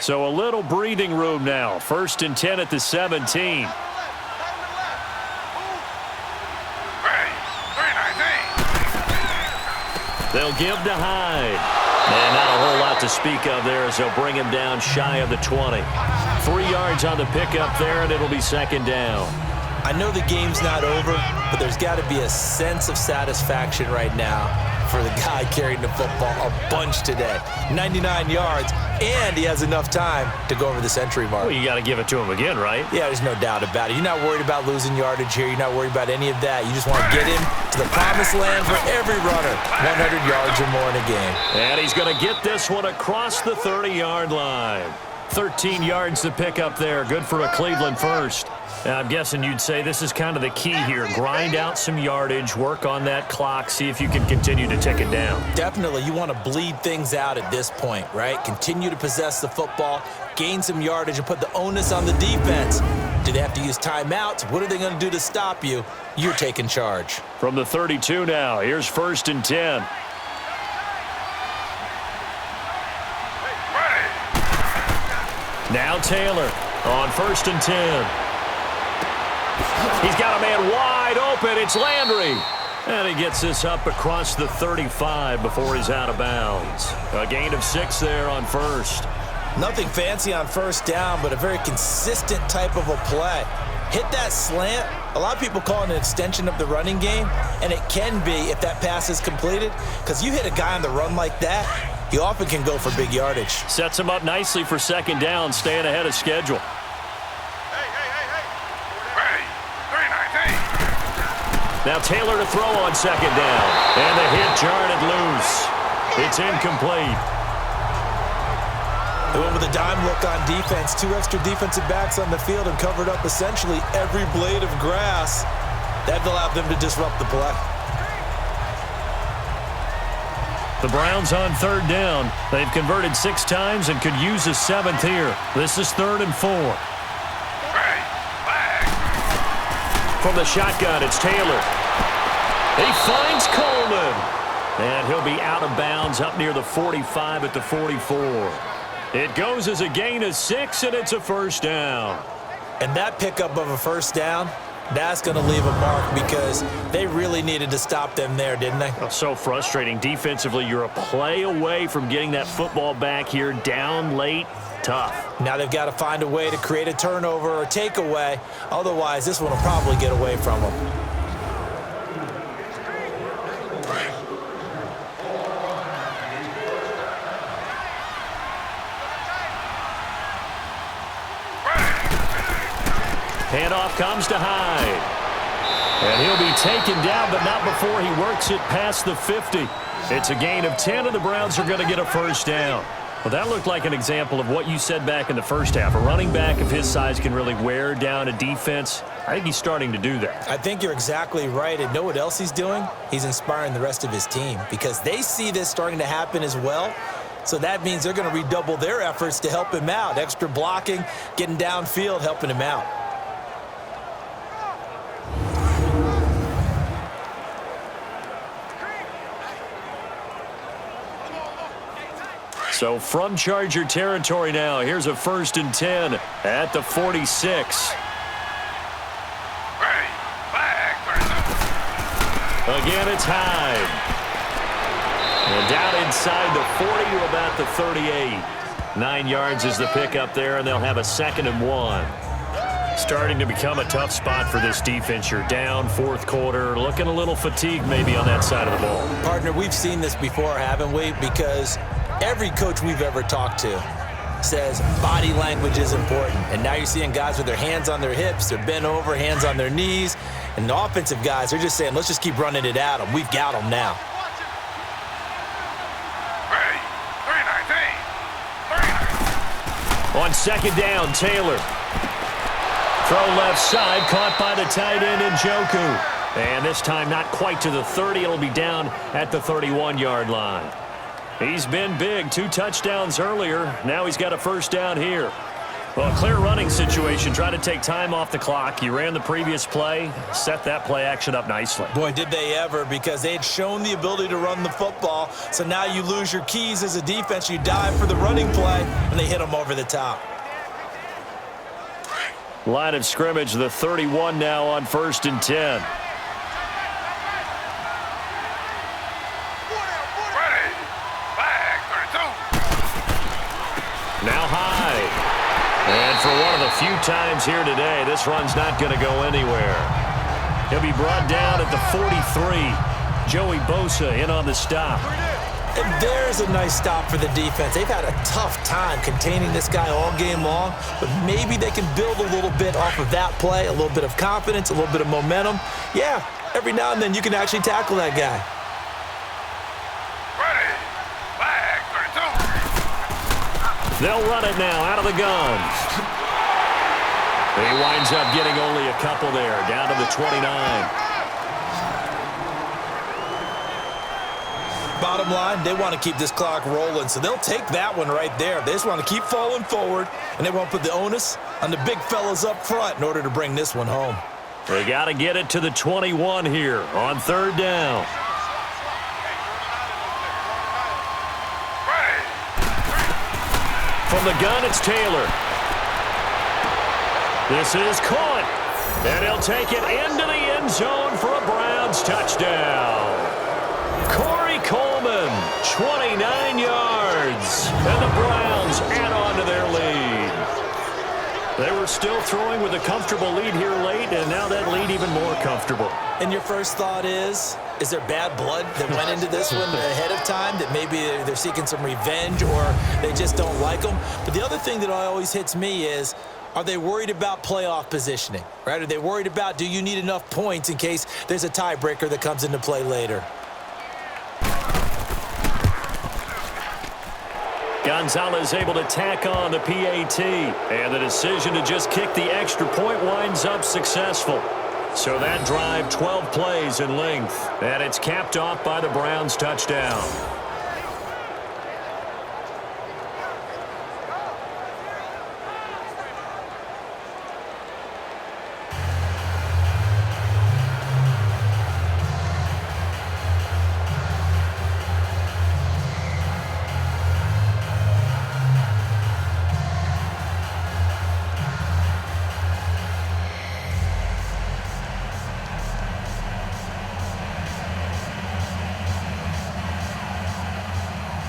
So a little breathing room now. 1st and 10 at the 17. They'll give to Hyde. And not a whole lot to speak of there as they'll bring him down shy of the 20. 3 yards on the pickup there, and it'll be 2nd down. I know the game's not over, but there's got to be a sense of satisfaction right now for the guy carrying the football a bunch today. 99 yards, and he has enough time to go over the century mark. Well, you got to give it to him again, right? Yeah, there's no doubt about it. You're not worried about losing yardage here. You're not worried about any of that. You just want to get him to the promised land for every runner. 100 yards or more in a game. And he's going to get this one across the 30-yard line. 13 yards to pick up there. Good for a Cleveland first. And I'm guessing you'd say this is kind of the key here. Grind out some yardage, work on that clock, see if you can continue to tick it down. Definitely. You want to bleed things out at this point, right? Continue to possess the football, gain some yardage, and put the onus on the defense. Do they have to use timeouts? What are they going to do to stop you? You're taking charge. From the 32 now, here's 1st and 10. Now Taylor on 1st and 10. He's got a man wide open. It's Landry. And he gets this up across the 35 before he's out of bounds. A gain of 6 there on first. Nothing fancy on first down, but a very consistent type of a play. Hit that slant. A lot of people call it an extension of the running game, and it can be if that pass is completed, because you hit a guy on the run like that, he often can go for big yardage. Sets him up nicely for 2nd down, staying ahead of schedule. Now Taylor to throw on 2nd down. And the hit jarred loose. It's incomplete. They went with a dime look on defense. 2 extra defensive backs on the field and covered up essentially every blade of grass. That allowed them to disrupt the play. The Browns on 3rd down. They've converted 6 times and could use a 7th here. This is 3rd and 4. From the shotgun, it's Taylor. He finds Coleman. And he'll be out of bounds up near the 45 at the 44. It goes as a gain of 6, and it's a 1st down. And that pickup of a 1st down, That's going to leave a mark because they really needed to stop them there, didn't they? Oh, so frustrating. Defensively, you're a play away from getting that football back here. Down late, tough. Now they've got to find a way to create a turnover or takeaway. Otherwise, this one will probably get away from them. Handoff comes to Hyde. And he'll be taken down, but not before he works it past the 50. It's a gain of 10, and the Browns are going to get a first down. Well, that looked like an example of what you said back in the first half. A running back of his size can really wear down a defense. I think he's starting to do that. I think you're exactly right. And know what else he's doing? He's inspiring the rest of his team because they see this starting to happen as well. So that means they're going to redouble their efforts to help him out. Extra blocking, getting downfield, helping him out. So from Charger territory now, here's a 1st and 10 at the 46. Again, it's Hyde. And down inside the 40 to about the 38. 9 yards is the pickup there, and they'll have a 2nd and 1. Starting to become a tough spot for this defense. You're down, 4th quarter, looking a little fatigued maybe on that side of the ball. Partner, we've seen this before, haven't we? Because every coach we've ever talked to says body language is important. And now you're seeing guys with their hands on their hips, they're bent over, hands on their knees. And the offensive guys, they're just saying, let's just keep running it at them. We've got them now. On 2nd down, Taylor. Throw left side, caught by the tight end Njoku. And this time not quite to the 30. It'll be down at the 31-yard line. He's been big. 2 touchdowns earlier. Now he's got a first down here. Well, a clear running situation. Try to take time off the clock. You ran the previous play, set that play action up nicely. Boy, did they ever, because they had shown the ability to run the football. So now you lose your keys as a defense. You dive for the running play, and they hit them over the top. Line of scrimmage, the 31 now on 1st and 10. Now Hyde. And for one of the few times here today, this run's not going to go anywhere. He'll be brought down at the 43. Joey Bosa in on the stop. And there's a nice stop for the defense. They've had a tough time containing this guy all game long, but maybe they can build a little bit off of that play, a little bit of confidence, a little bit of momentum. Yeah, every now and then you can actually tackle that guy. They'll run it now out of the gun. He winds up getting only a couple there, down to the 29. Bottom line, they want to keep this clock rolling, so they'll take that one right there. They just want to keep falling forward, and they won't put the onus on the big fellas up front in order to bring this one home. They got to get it to the 21 here on 3rd down. From the gun, it's Taylor. This is caught. And he'll take it into the end zone for a Browns touchdown. Corey Coleman, 29 yards. And the Browns add on to their lead. They were still throwing with a comfortable lead here late, and now that lead even more comfortable. And your first thought is there bad blood that went into this one ahead of time, that maybe they're seeking some revenge or they just don't like them? But the other thing that always hits me is, are they worried about playoff positioning, right? Are they worried about, do you need enough points in case there's a tiebreaker that comes into play later? Gonzalez able to tack on the PAT, and the decision to just kick the extra point winds up successful. So that drive, 12 plays in length, and it's capped off by the Browns touchdown.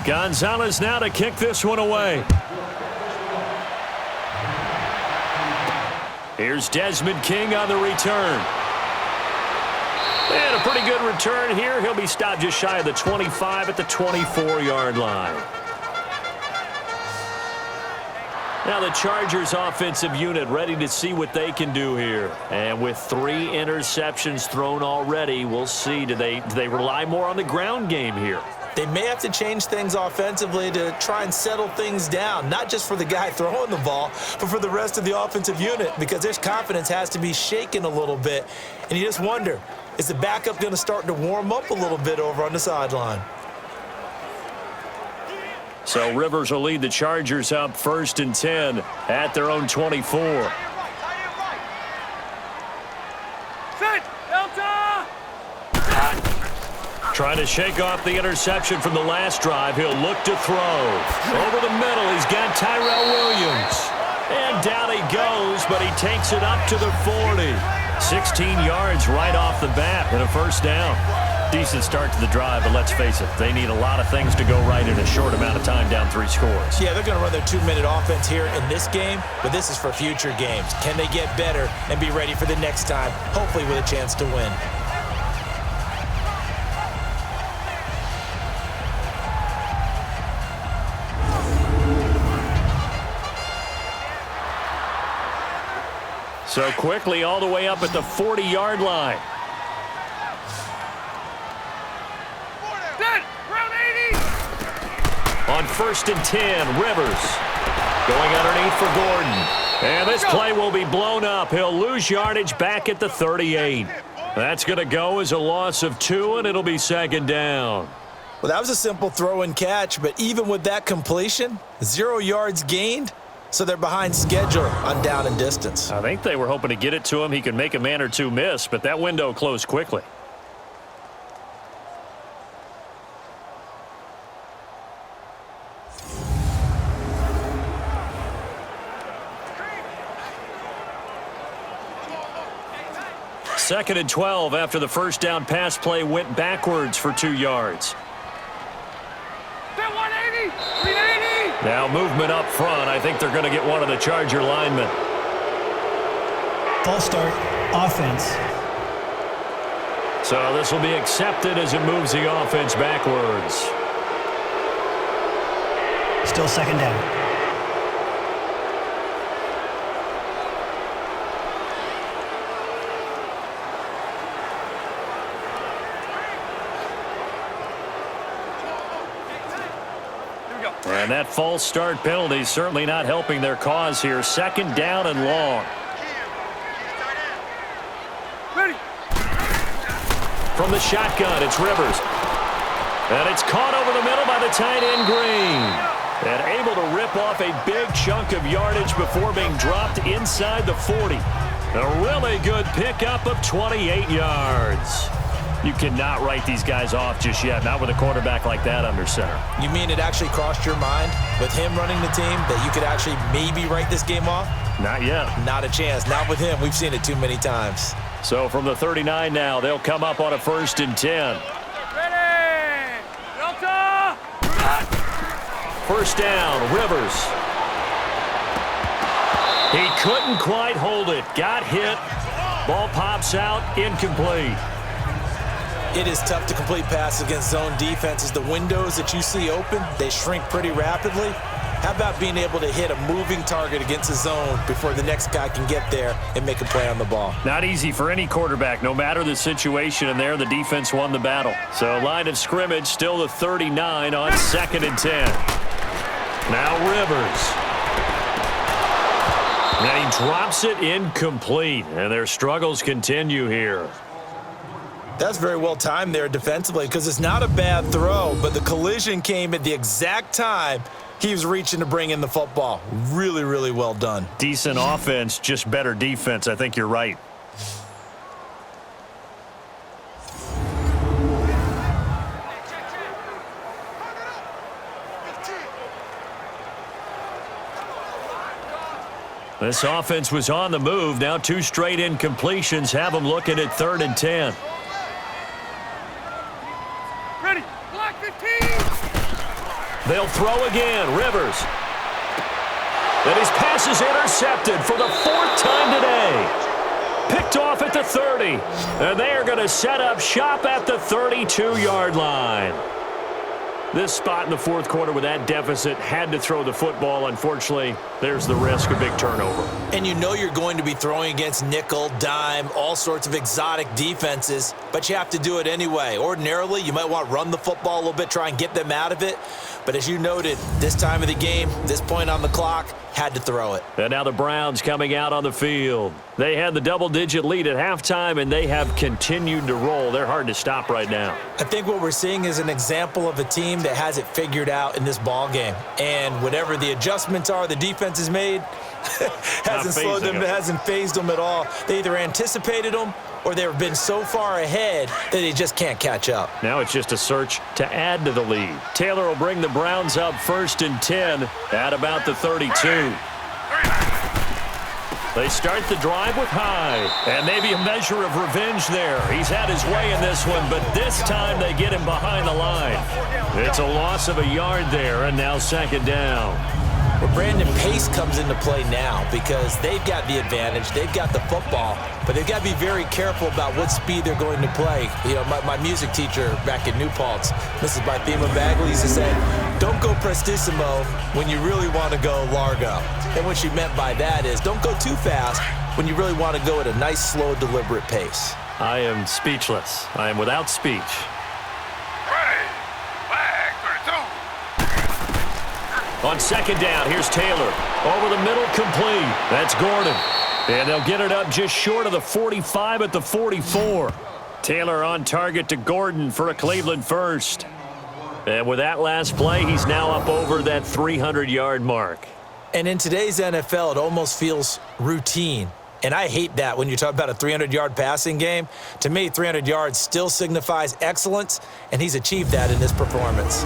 Gonzalez now to kick this one away. Here's Desmond King on the return. And a pretty good return here. He'll be stopped just shy of the 25 at the 24-yard line. Now the Chargers offensive unit ready to see what they can do here. And with 3 interceptions thrown already, we'll see. Do they rely more on the ground game here? They may have to change things offensively to try and settle things down, not just for the guy throwing the ball, but for the rest of the offensive unit, because their confidence has to be shaken a little bit. And you just wonder, is the backup going to start to warm up a little bit over on the sideline? So Rivers will lead the Chargers up 1st and 10 at their own 24. Trying to shake off the interception from the last drive. He'll look to throw. Over the middle, he's got Tyrod Williams. And down he goes, but he takes it up to the 40. 16 yards right off the bat and a first down. Decent start to the drive, but let's face it, they need a lot of things to go right in a short amount of time down 3 scores. Yeah, they're going to run their 2-minute offense here in this game, but this is for future games. Can they get better and be ready for the next time, hopefully with a chance to win? So quickly all the way up at the 40-yard line. On 1st and 10, Rivers going underneath for Gordon. And this play will be blown up. He'll lose yardage back at the 38. That's going to go as a loss of 2, and it'll be 2nd down. Well, that was a simple throw and catch, but even with that completion, 0 yards gained. So they're behind schedule on down and distance. I think they were hoping to get it to him. He could make a man or two miss, but that window closed quickly. Second and 12 after the first down pass play went backwards for 2 yards. Now movement up front. I think they're going to get one of the Charger linemen. False start, offense. So this will be accepted as it moves the offense backwards. Still 2nd down. And that false start penalty is certainly not helping their cause here. 2nd down and long. Ready. From the shotgun, it's Rivers. And it's caught over the middle by the tight end Green. And able to rip off a big chunk of yardage before being dropped inside the 40. A really good pickup of 28 yards. You cannot write these guys off just yet, not with a quarterback like that under center. You mean it actually crossed your mind with him running the team that you could actually maybe write this game off? Not yet. Not a chance. Not with him. We've seen it too many times. So from the 39 now, they'll come up on a 1st and 10. Ready. Delta. 1st down, Rivers. He couldn't quite hold it. Got hit. Ball pops out, incomplete. It is tough to complete passes against zone defenses. The windows that you see open, they shrink pretty rapidly. How about being able to hit a moving target against a zone before the next guy can get there and make a play on the ball? Not easy for any quarterback, no matter the situation, and there the defense won the battle. So line of scrimmage, still the 39 on 2nd and 10. Now Rivers. And he drops it incomplete, and their struggles continue here. That's very well timed there defensively because it's not a bad throw, but the collision came at the exact time he was reaching to bring in the football. Really, really well done. Decent offense, just better defense. I think you're right. This offense was on the move. Now 2 straight incompletions have them looking at 3rd and 10. Ready. Block 15. They'll throw again. Rivers. And his pass is intercepted for the 4th time today. Picked off at the 30. And they are going to set up shop at the 32-yard line. This spot in the 4th quarter with that deficit had to throw the football. Unfortunately, there's the risk of big turnover. And you know you're going to be throwing against nickel, dime, all sorts of exotic defenses, but you have to do it anyway. Ordinarily, you might want to run the football a little bit, try and get them out of it. But as you noted, this time of the game, this point on the clock, had to throw it. And now the Browns coming out on the field. They had the double-digit lead at halftime, and they have continued to roll. They're hard to stop right now. I think what we're seeing is an example of a team that has it figured out in this ball game. And whatever the adjustments are the defense has made, hasn't slowed them, hasn't phased them at all. They either anticipated them or they've been so far ahead that they just can't catch up. Now it's just a search to add to the lead. Taylor will bring the Browns up 1st and 10 at about the 32. They start the drive with Hyde, and maybe a measure of revenge there. He's had his way in this one, but this time they get him behind the line. It's a loss of a yard there, and now 2nd down. Well, Brandon, pace comes into play now because they've got the advantage. They've got the football, but they've got to be very careful about what speed they're going to play. You know, my music teacher back in New Paltz, Mrs. Bythema Bagley, used to say, don't go prestissimo when you really want to go largo. And what she meant by that is don't go too fast when you really want to go at a nice, slow, deliberate pace. I am speechless. I am without speech. On 2nd down, here's Taylor. Over the middle, complete. That's Gordon. And they'll get it up just short of the 45 at the 44. Taylor on target to Gordon for a Cleveland first. And with that last play, he's now up over that 300-yard mark. And in today's NFL, it almost feels routine. And I hate that when you talk about a 300-yard passing game. To me, 300 yards still signifies excellence, and he's achieved that in this performance.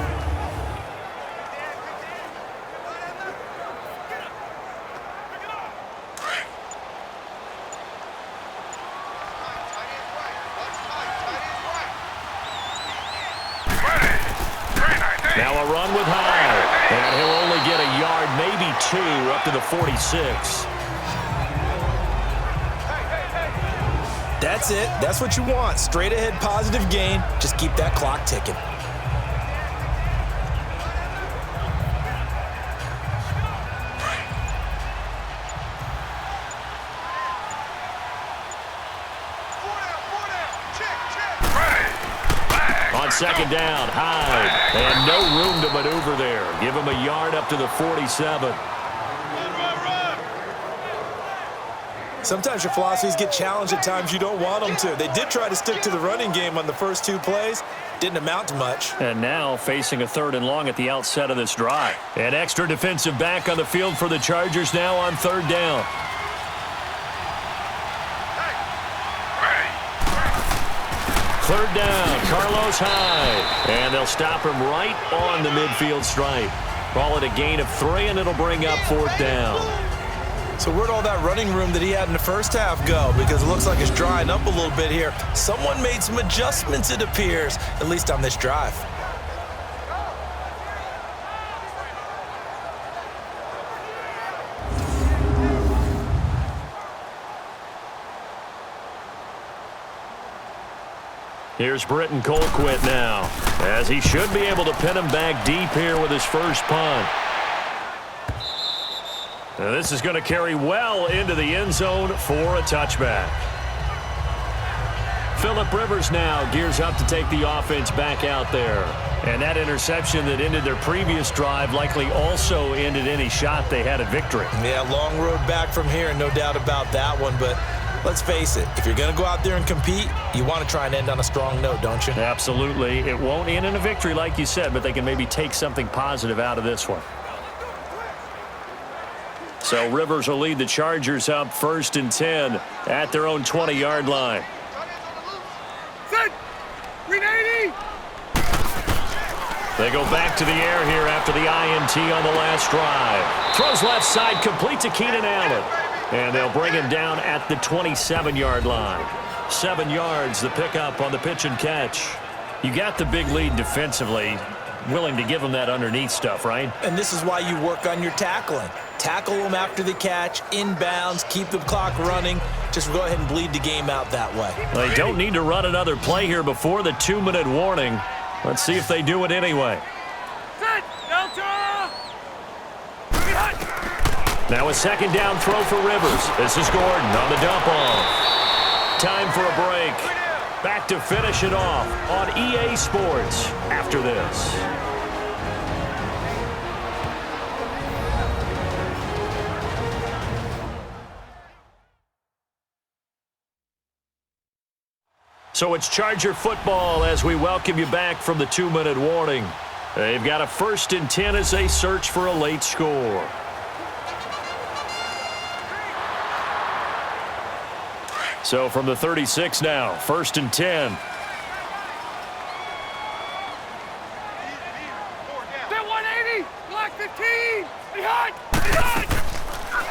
Now a run with Hyde. And he'll only get a yard, maybe 2, up to the 46. That's it. That's what you want. Straight ahead positive gain. Just keep that clock ticking. On 2nd down, Hyde. And no room to maneuver there. Give him a yard up to the 47. Sometimes your philosophies get challenged at times you don't want them to. They did try to stick to the running game on the first 2 plays. Didn't amount to much. And now facing a 3rd and long at the outset of this drive. An extra defensive back on the field for the Chargers now on 3rd down. Third down, Carlos Hyde. And they'll stop him right on the midfield stripe. Call it a gain of 3, and it'll bring up 4th down. So where'd all that running room that he had in the first half go? Because it looks like it's drying up a little bit here. Someone made some adjustments, it appears, at least on this drive. Here's Britton Colquitt now, as he should be able to pin him back deep here with his first punt. Now this is going to carry well into the end zone for a touchback. Phillip Rivers now gears up to take the offense back out there. And that interception that ended their previous drive likely also ended any shot they had at victory. Yeah, long road back from here, no doubt about that one. But let's face it, if you're going to go out there and compete, you want to try and end on a strong note, don't you? Absolutely. It won't end in a victory like you said, but they can maybe take something positive out of this one. So Rivers will lead the Chargers up 1st and 10 at their own 20-yard line. Set. 380. They go back to the air here after the INT on the last drive. Throws left side, complete to Keenan Allen. And they'll bring him down at the 27-yard line. 7 yards, the pickup on the pitch and catch. You got the big lead defensively. willing to give them that underneath stuff, right? And this is why you work on your tackling. Tackle them after the catch, inbounds, keep the clock running. Just go ahead and bleed the game out that way. They don't need to run another play here before the 2-minute warning. Let's see if they do it anyway. Now a second down throw for Rivers. This is Gordon on the dump off. Time for a break. Back to finish it off on EA Sports after this. So it's Charger football as we welcome you back from the 2-minute warning. They've got a 1st and 10 as they search for a late score. So from the 36 now, 1st and 10.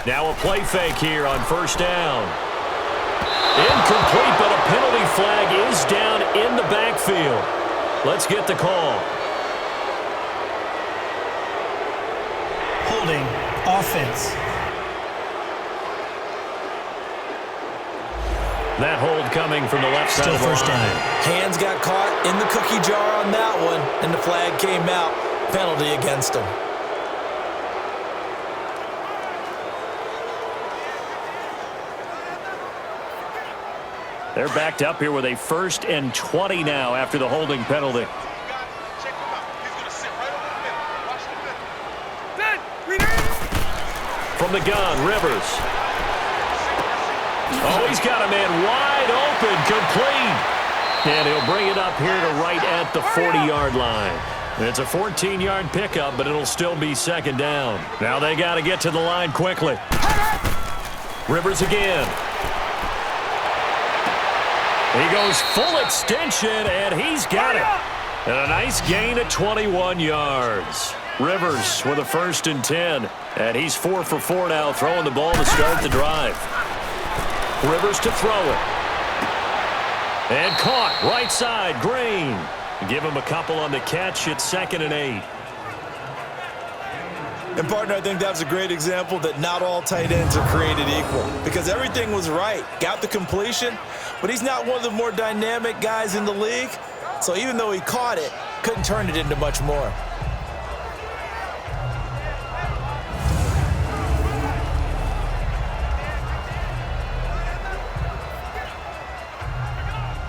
Now a play fake here on 1st down. Incomplete, but a penalty flag is down in the backfield. Let's get the call. Holding. Offense. That hold coming from the left side of the first line. down. Hands got caught in the cookie jar on that one, and the flag came out. Penalty against him. They're backed up here with a 1st and 20 now after the holding penalty. From the gun, Rivers. Oh, he's got a man wide open, complete. And he'll bring it up here to right at the 40-yard line. It's a 14-yard pickup, but it'll still be 2nd down. Now they got to get to the line quickly. Rivers again. He goes full extension, and he's got it. And a nice gain of 21 yards. Rivers with a 1st and 10. And he's 4 for 4 now, throwing the ball to start the drive. Rivers to throw it. And caught right side, Green. Give him a couple on the catch. It's 2nd and 8. And, partner, I think that was a great example that not all tight ends are created equal because everything was right. Got the completion, but he's not one of the more dynamic guys in the league. So even though he caught it, couldn't turn it into much more.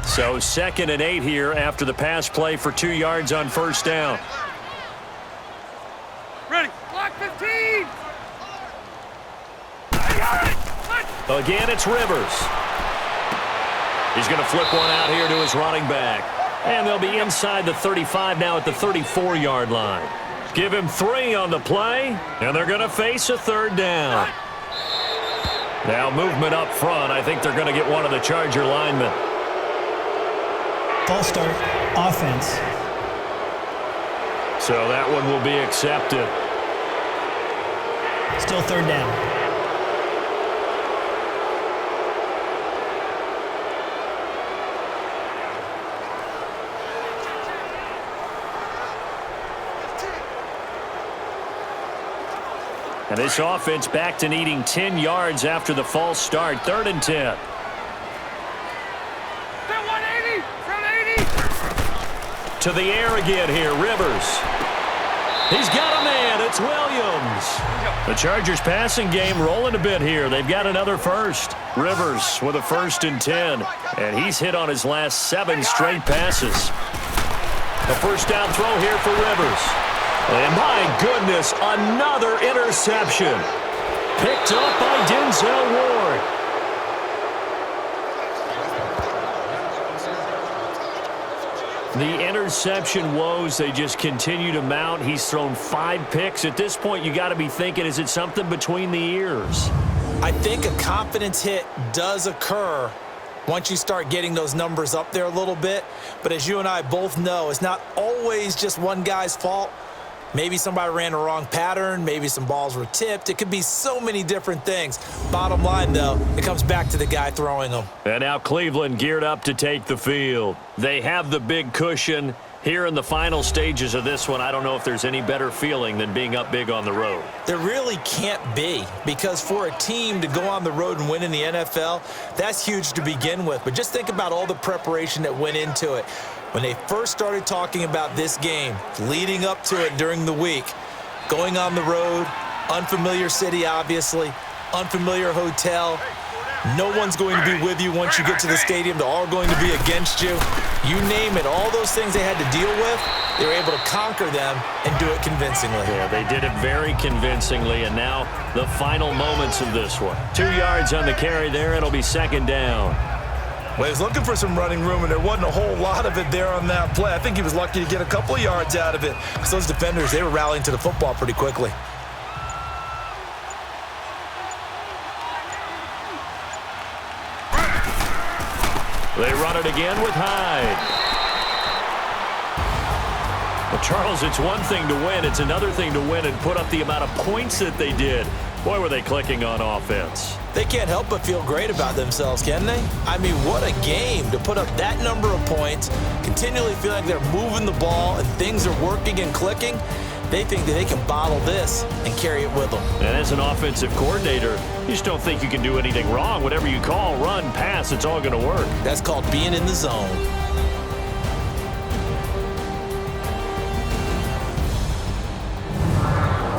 So 2nd and 8 here after the pass play for 2 yards on 1st down. Ready. Block 15. Again, it's Rivers. He's going to flip one out here to his running back. And they'll be inside the 35 now at the 34-yard line. Give him 3 on the play, and they're going to face a 3rd down. Now movement up front. I think they're going to get one of the Charger linemen. False start. Offense. So that one will be accepted. Still 3rd down. And this offense back to needing 10 yards after the false start. 3rd and 10. To the air again here, Rivers. He's got a man. It's Williams. The Chargers passing game rolling a bit here. They've got another 1st. Rivers with a 1st and 10. And he's hit on his last 7 straight passes. A 1st down throw here for Rivers. And my goodness, another interception. Picked up by Denzel Ward. The interception woes, they just continue to mount. He's thrown 5 picks. At this point, you got to be thinking, is it something between the ears? I think a confidence hit does occur once you start getting those numbers up there a little bit. But as you and I both know, it's not always just one guy's fault. Maybe somebody ran a wrong pattern. Maybe some balls were tipped. It could be so many different things. Bottom line, though, it comes back to the guy throwing them. And now Cleveland geared up to take the field. They have the big cushion. Here in the final stages of this one, I don't know if there's any better feeling than being up big on the road. There really can't be, because for a team to go on the road and win in the NFL, that's huge to begin with. But just think about all the preparation that went into it. When they first started talking about this game, leading up to it during the week, going on the road, unfamiliar city, obviously, unfamiliar hotel. No one's going to be with you once you get to the stadium. They're all going to be against you. You name it, all those things they had to deal with, they were able to conquer them and do it convincingly. Yeah, they did it very convincingly, and now the final moments of this one. 2 yards on the carry there. It'll be second down. Well, he was looking for some running room, and there wasn't a whole lot of it there on that play. I think he was lucky to get a couple of yards out of it, because those defenders, they were rallying to the football pretty quickly. They run it again with Hyde. Well, Charles, it's one thing to win. It's another thing to win and put up the amount of points that they did. Boy, were they clicking on offense. They can't help but feel great about themselves, can they? I mean, what a game to put up that number of points, continually feel like they're moving the ball and things are working and clicking. They think that they can bottle this and carry it with them. And as an offensive coordinator, you just don't think you can do anything wrong. Whatever you call, run, pass, it's all going to work. That's called being in the zone.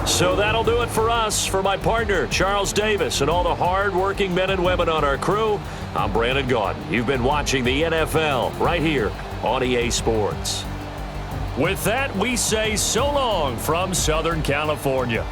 So that'll do it for us. For my partner, Charles Davis, and all the hard-working men and women on our crew, I'm Brandon Gaudin. You've been watching the NFL right here on EA Sports. With that, we say so long from Southern California.